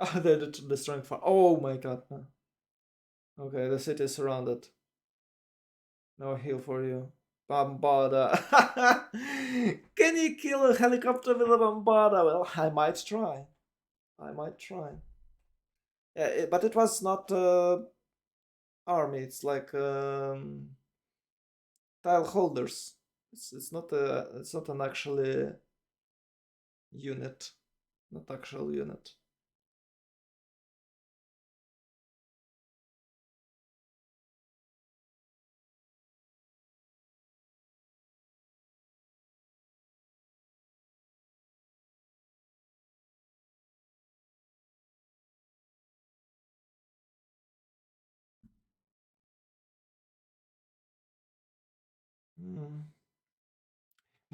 Speaker 1: Ah, they're destroying farm. Oh my god. No. Okay, the city is surrounded. No heal for you. Bambada. Can you kill a helicopter with a Bambada? Well, I might try. I might try. Yeah, but it was not army. It's like tile holders. It's not an actually unit, not actual unit.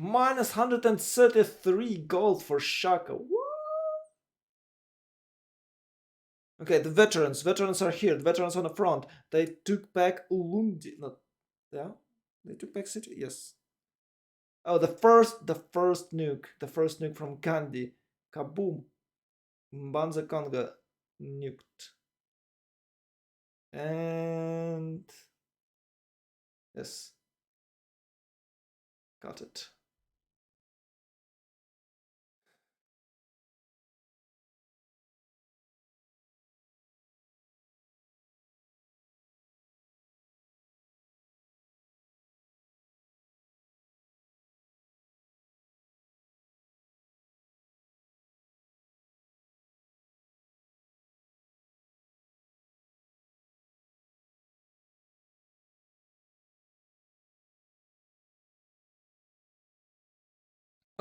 Speaker 1: Minus 133 gold for Shaka. What? Okay, the veterans. Veterans are here. The veterans on the front. They took back Ulundi. Not, yeah? They took back city? Yes. Oh, the first nuke. The first nuke from Gandhi. Kaboom. Mbanza Conga nuked. And yes. Got it.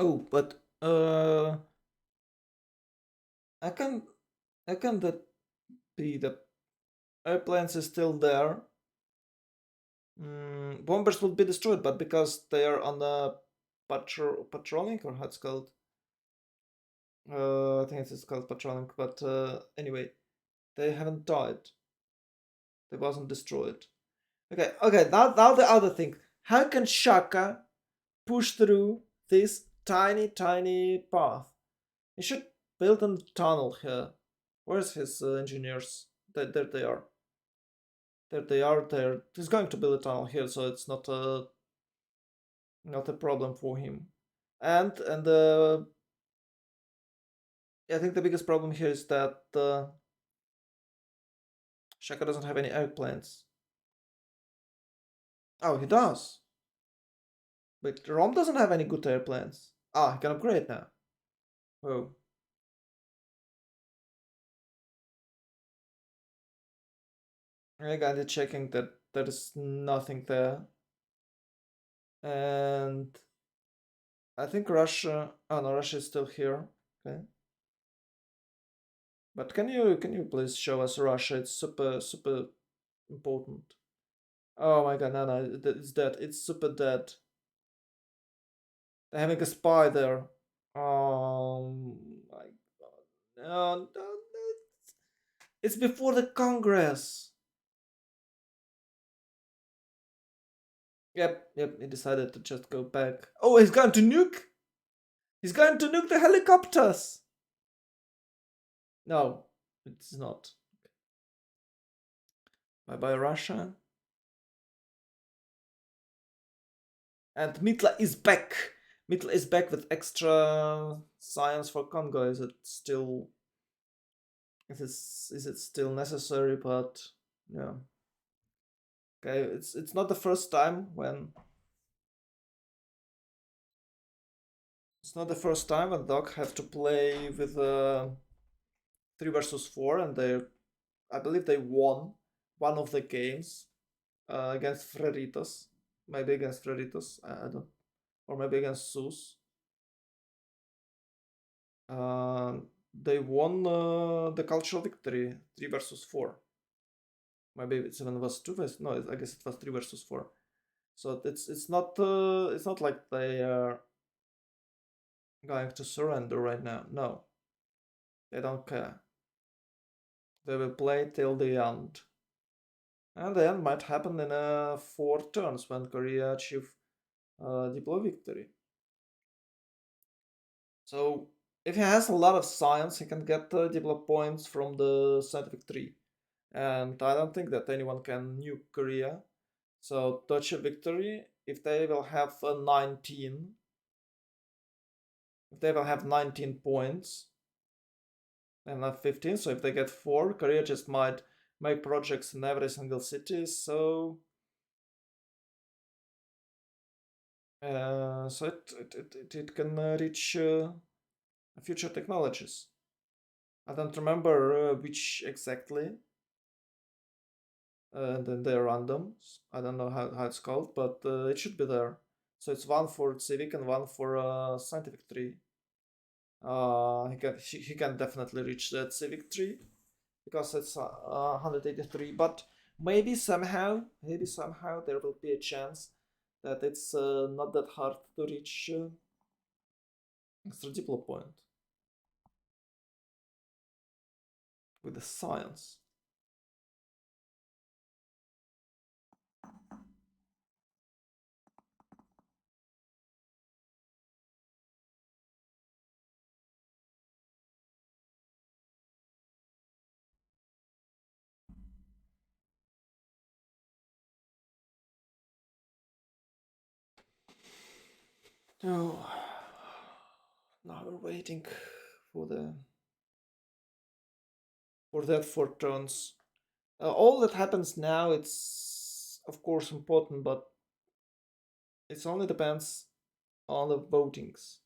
Speaker 1: Oh, but I can that be the airplanes is still there. Bombers will be destroyed, but because they are on the patrolling, or how it's called. I think it's called patrolling, but anyway, they haven't died. They wasn't destroyed. Okay. Now the other thing. How can Shaka push through this tiny path? He should build a tunnel here. Where's his engineers? There they are. There they are. There. He's going to build a tunnel here, so it's not a problem for him. And I think the biggest problem here is that Shaka doesn't have any airplanes. Oh, he does. But Rom doesn't have any good airplanes. Ah, he can upgrade now. Oh. I got it checking that there is nothing there. And I think Russia. Oh no, Russia is still here. Okay. But can you please show us Russia? It's super important. Oh my god, no, it's dead. It's super dead. They're having a spy there. My god. No. It's before the Congress. Yep. He decided to just go back. Oh, he's going to nuke? He's going to nuke the helicopters! No, it's not. Bye-bye, Russia. And Mitla is back. Mitla is back with extra science for Congo. Is it still necessary? But yeah. Okay, it's not the first time when Doc have to play with 3 versus 4, and I believe they won one of the games against Freritos. Maybe against Freritos. I don't, or maybe against Sus. They won the cultural victory 3 versus 4. Maybe it even was 2 versus. No, I guess it was 3 versus 4. So it's not like they are going to surrender right now. No, they don't care. They will play till the end, and the end might happen in 4 turns when Korea achieve deploy victory. So if he has a lot of science, he can get deploy points from the scientific tree. And I don't think that anyone can nuke Korea. So Deutsche victory, if they will have 19, if they will have 19 points, and not 15. So if they get 4, Korea just might make projects in every single city. So So it can reach future technologies. I don't remember which exactly. Then they're randoms. I don't know how it's called, but it should be there. So it's one for civic and one for scientific tree. He can definitely reach that civic tree because it's 183. But maybe somehow there will be a chance that it's not that hard to reach extra diplo point with the science. Oh, now we're waiting for the for that 4 turns. All that happens now, it's of course important, but it only depends on the votings.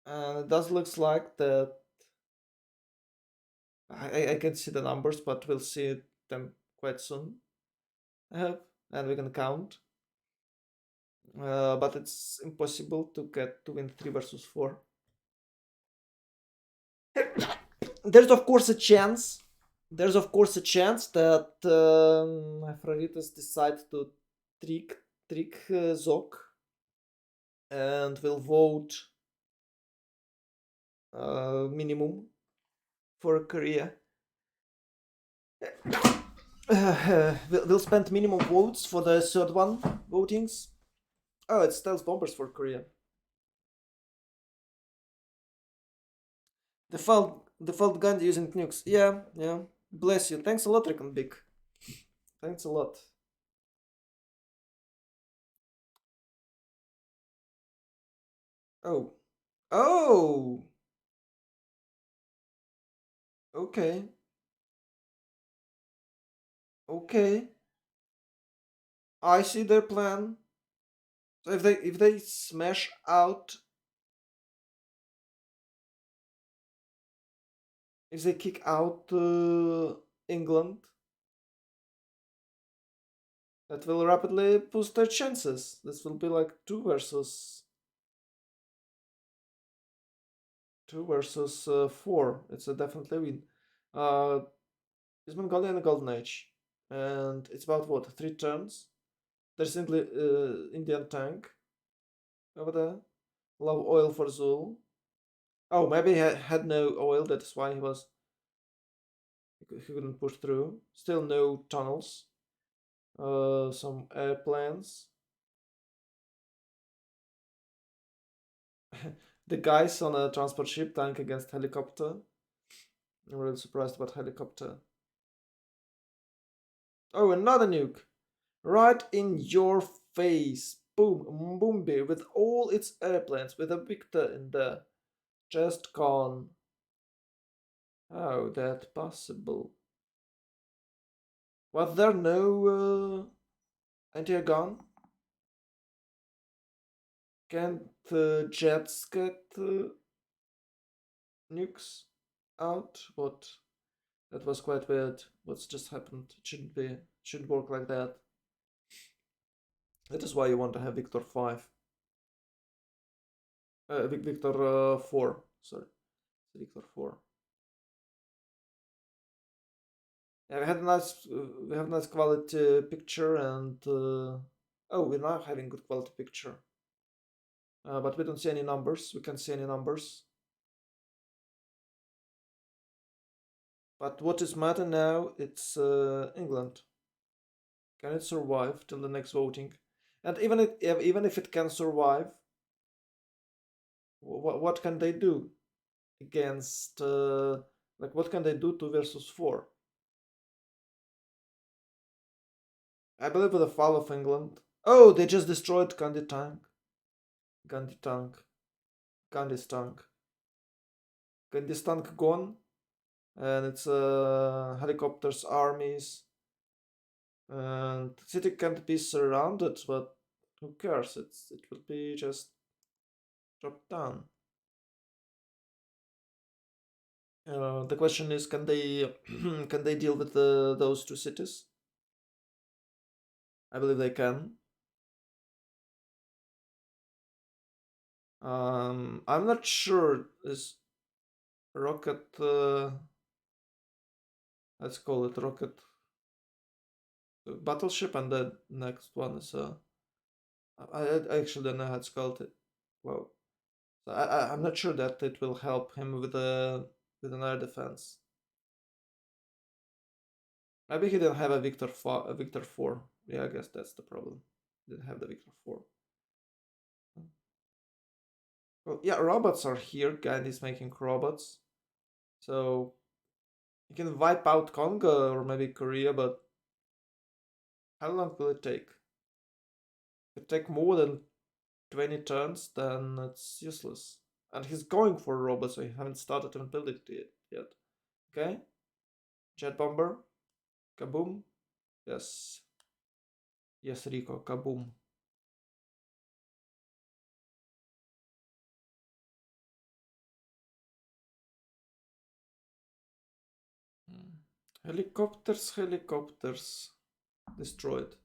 Speaker 1: And it does looks like that I can see the numbers, but we'll see them quite soon. I hope, and we can count. But it's impossible to get to win 3 versus 4. There's of course a chance. There's of course a chance that Aphrodite decide to trick Zok and will vote minimum for Korea. We'll spend minimum votes for the third one votings. Oh, it's stealth bombers for Korea. Default gun using nukes. Yeah, yeah. Bless you. Thanks a lot, Recon Big. Thanks a lot. Oh. Oh! Okay. Okay. I see their plan. So if they smash out, if they kick out England, that will rapidly boost their chances. This will be like 2 versus 4. It's a definitely win. Uh, it's Mongolia and the Golden Age, and it's about what 3 turns. There's Indian tank over there. Low oil for Zul. Oh, maybe he had no oil. That's why he couldn't push through. Still no tunnels. Some airplanes. The guys on a transport ship tank against helicopter. I'm really surprised about helicopter. Oh, another nuke. Right in your face. Boom, Mbumbi with all its airplanes with a Victor in there. Just gone. How that possible? Was there no anti-air gun? Can't jets get nukes out? What? That was quite weird. What's just happened? It shouldn't be. It shouldn't work like that. That is why you want to have Victor 5. Victor 4. Sorry. Victor 4. Yeah, we have nice quality picture and oh, we're now having good quality picture. But we don't see any numbers. We can't see any numbers. But what is matter now? It's England. Can it survive till the next voting? And even if it can survive, what can they do against? Like what can they do 2 versus 4? I believe with the fall of England. Oh, they just destroyed Gandhi tank. Gandhi tank. Gandhi's tank. Gandhi's tank gone, and it's helicopters, armies. And the city can't be surrounded, but who cares? It will be just dropped down. The question is, can they can they deal with those two cities? I believe they can. I'm not sure. Is rocket? Let's call it rocket battleship, and the next one is I actually don't know how it's called. It. Well, so I'm not sure that it will help him with an air defense. Maybe he didn't have a Victor 4. Yeah, I guess that's the problem. He didn't have the Victor 4. Well, yeah, robots are here. Gandhi's making robots. So you can wipe out Congo or maybe Korea, but how long will it take? If it take more than 20 turns, then it's useless. And he's going for a robot, so he haven't started to build it yet. Okay? Jet bomber. Kaboom. Yes. Yes, Rico. Kaboom. Hmm. Helicopters. Destroyed.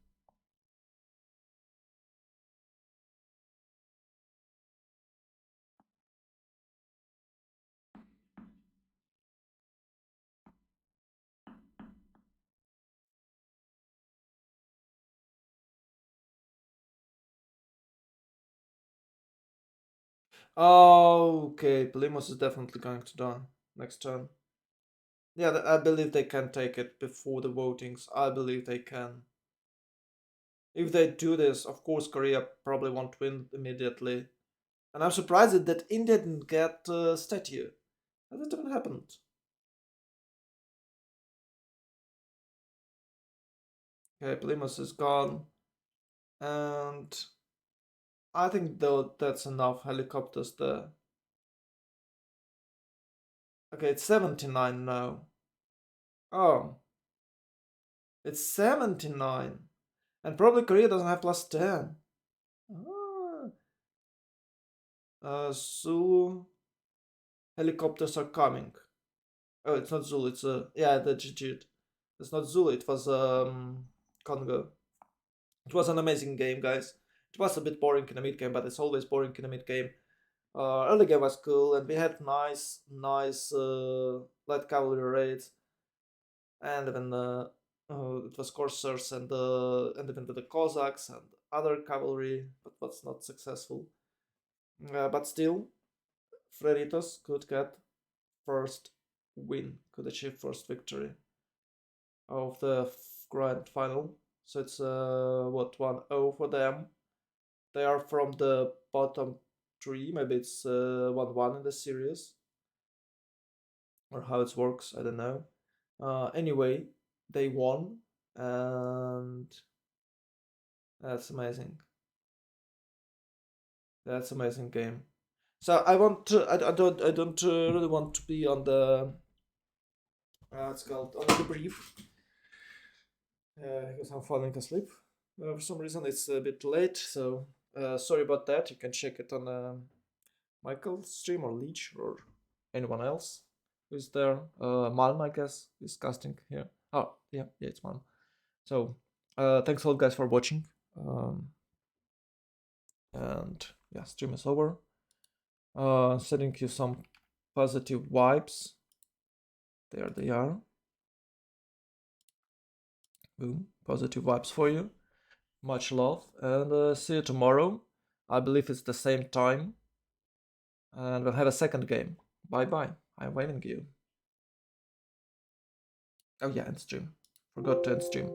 Speaker 1: Oh, okay. Plymouth is definitely going to die next turn. Yeah, I believe they can take it before the votings. I believe they can. If they do this, of course, Korea probably won't win immediately. And I'm surprised that India didn't get a statue. How that even happened? Okay, Plymouth is gone. And I think though that's enough helicopters there. Okay, it's 79 now. Oh, it's 79. And probably Korea doesn't have plus 10. Ah. Zulu helicopters are coming. Oh, it's not Zulu. It's yeah, the GG. It's not Zulu. It was Congo. It was an amazing game, guys. It was a bit boring in the mid game, but it's always boring in the mid game. Early game was cool, and we had nice light cavalry raids, and even it was coursers and even with the Cossacks and other cavalry, but was not successful. But still, Freritos could get first win, could achieve first victory of the grand final. So it's what 1-0 for them. They are from the bottom three. Maybe it's 1-1 in the series, or how it works. I don't know. Anyway, they won, and that's amazing. That's amazing game. So I want to. I don't really want to be on the. It's called on the brief because I'm falling asleep. For some reason, it's a bit late, so sorry about that. You can check it on Michael's stream or Leech or anyone else who's there. Malm, I guess, is casting here. Oh, yeah, it's Malm. So, thanks a lot, guys, for watching. And yeah, stream is over. Sending you some positive vibes. There they are. Boom, positive vibes for you. Much love, and see you tomorrow. I believe it's the same time, and we'll have a second game. Bye bye. I'm waiting you. Oh yeah, end stream. Forgot to end stream.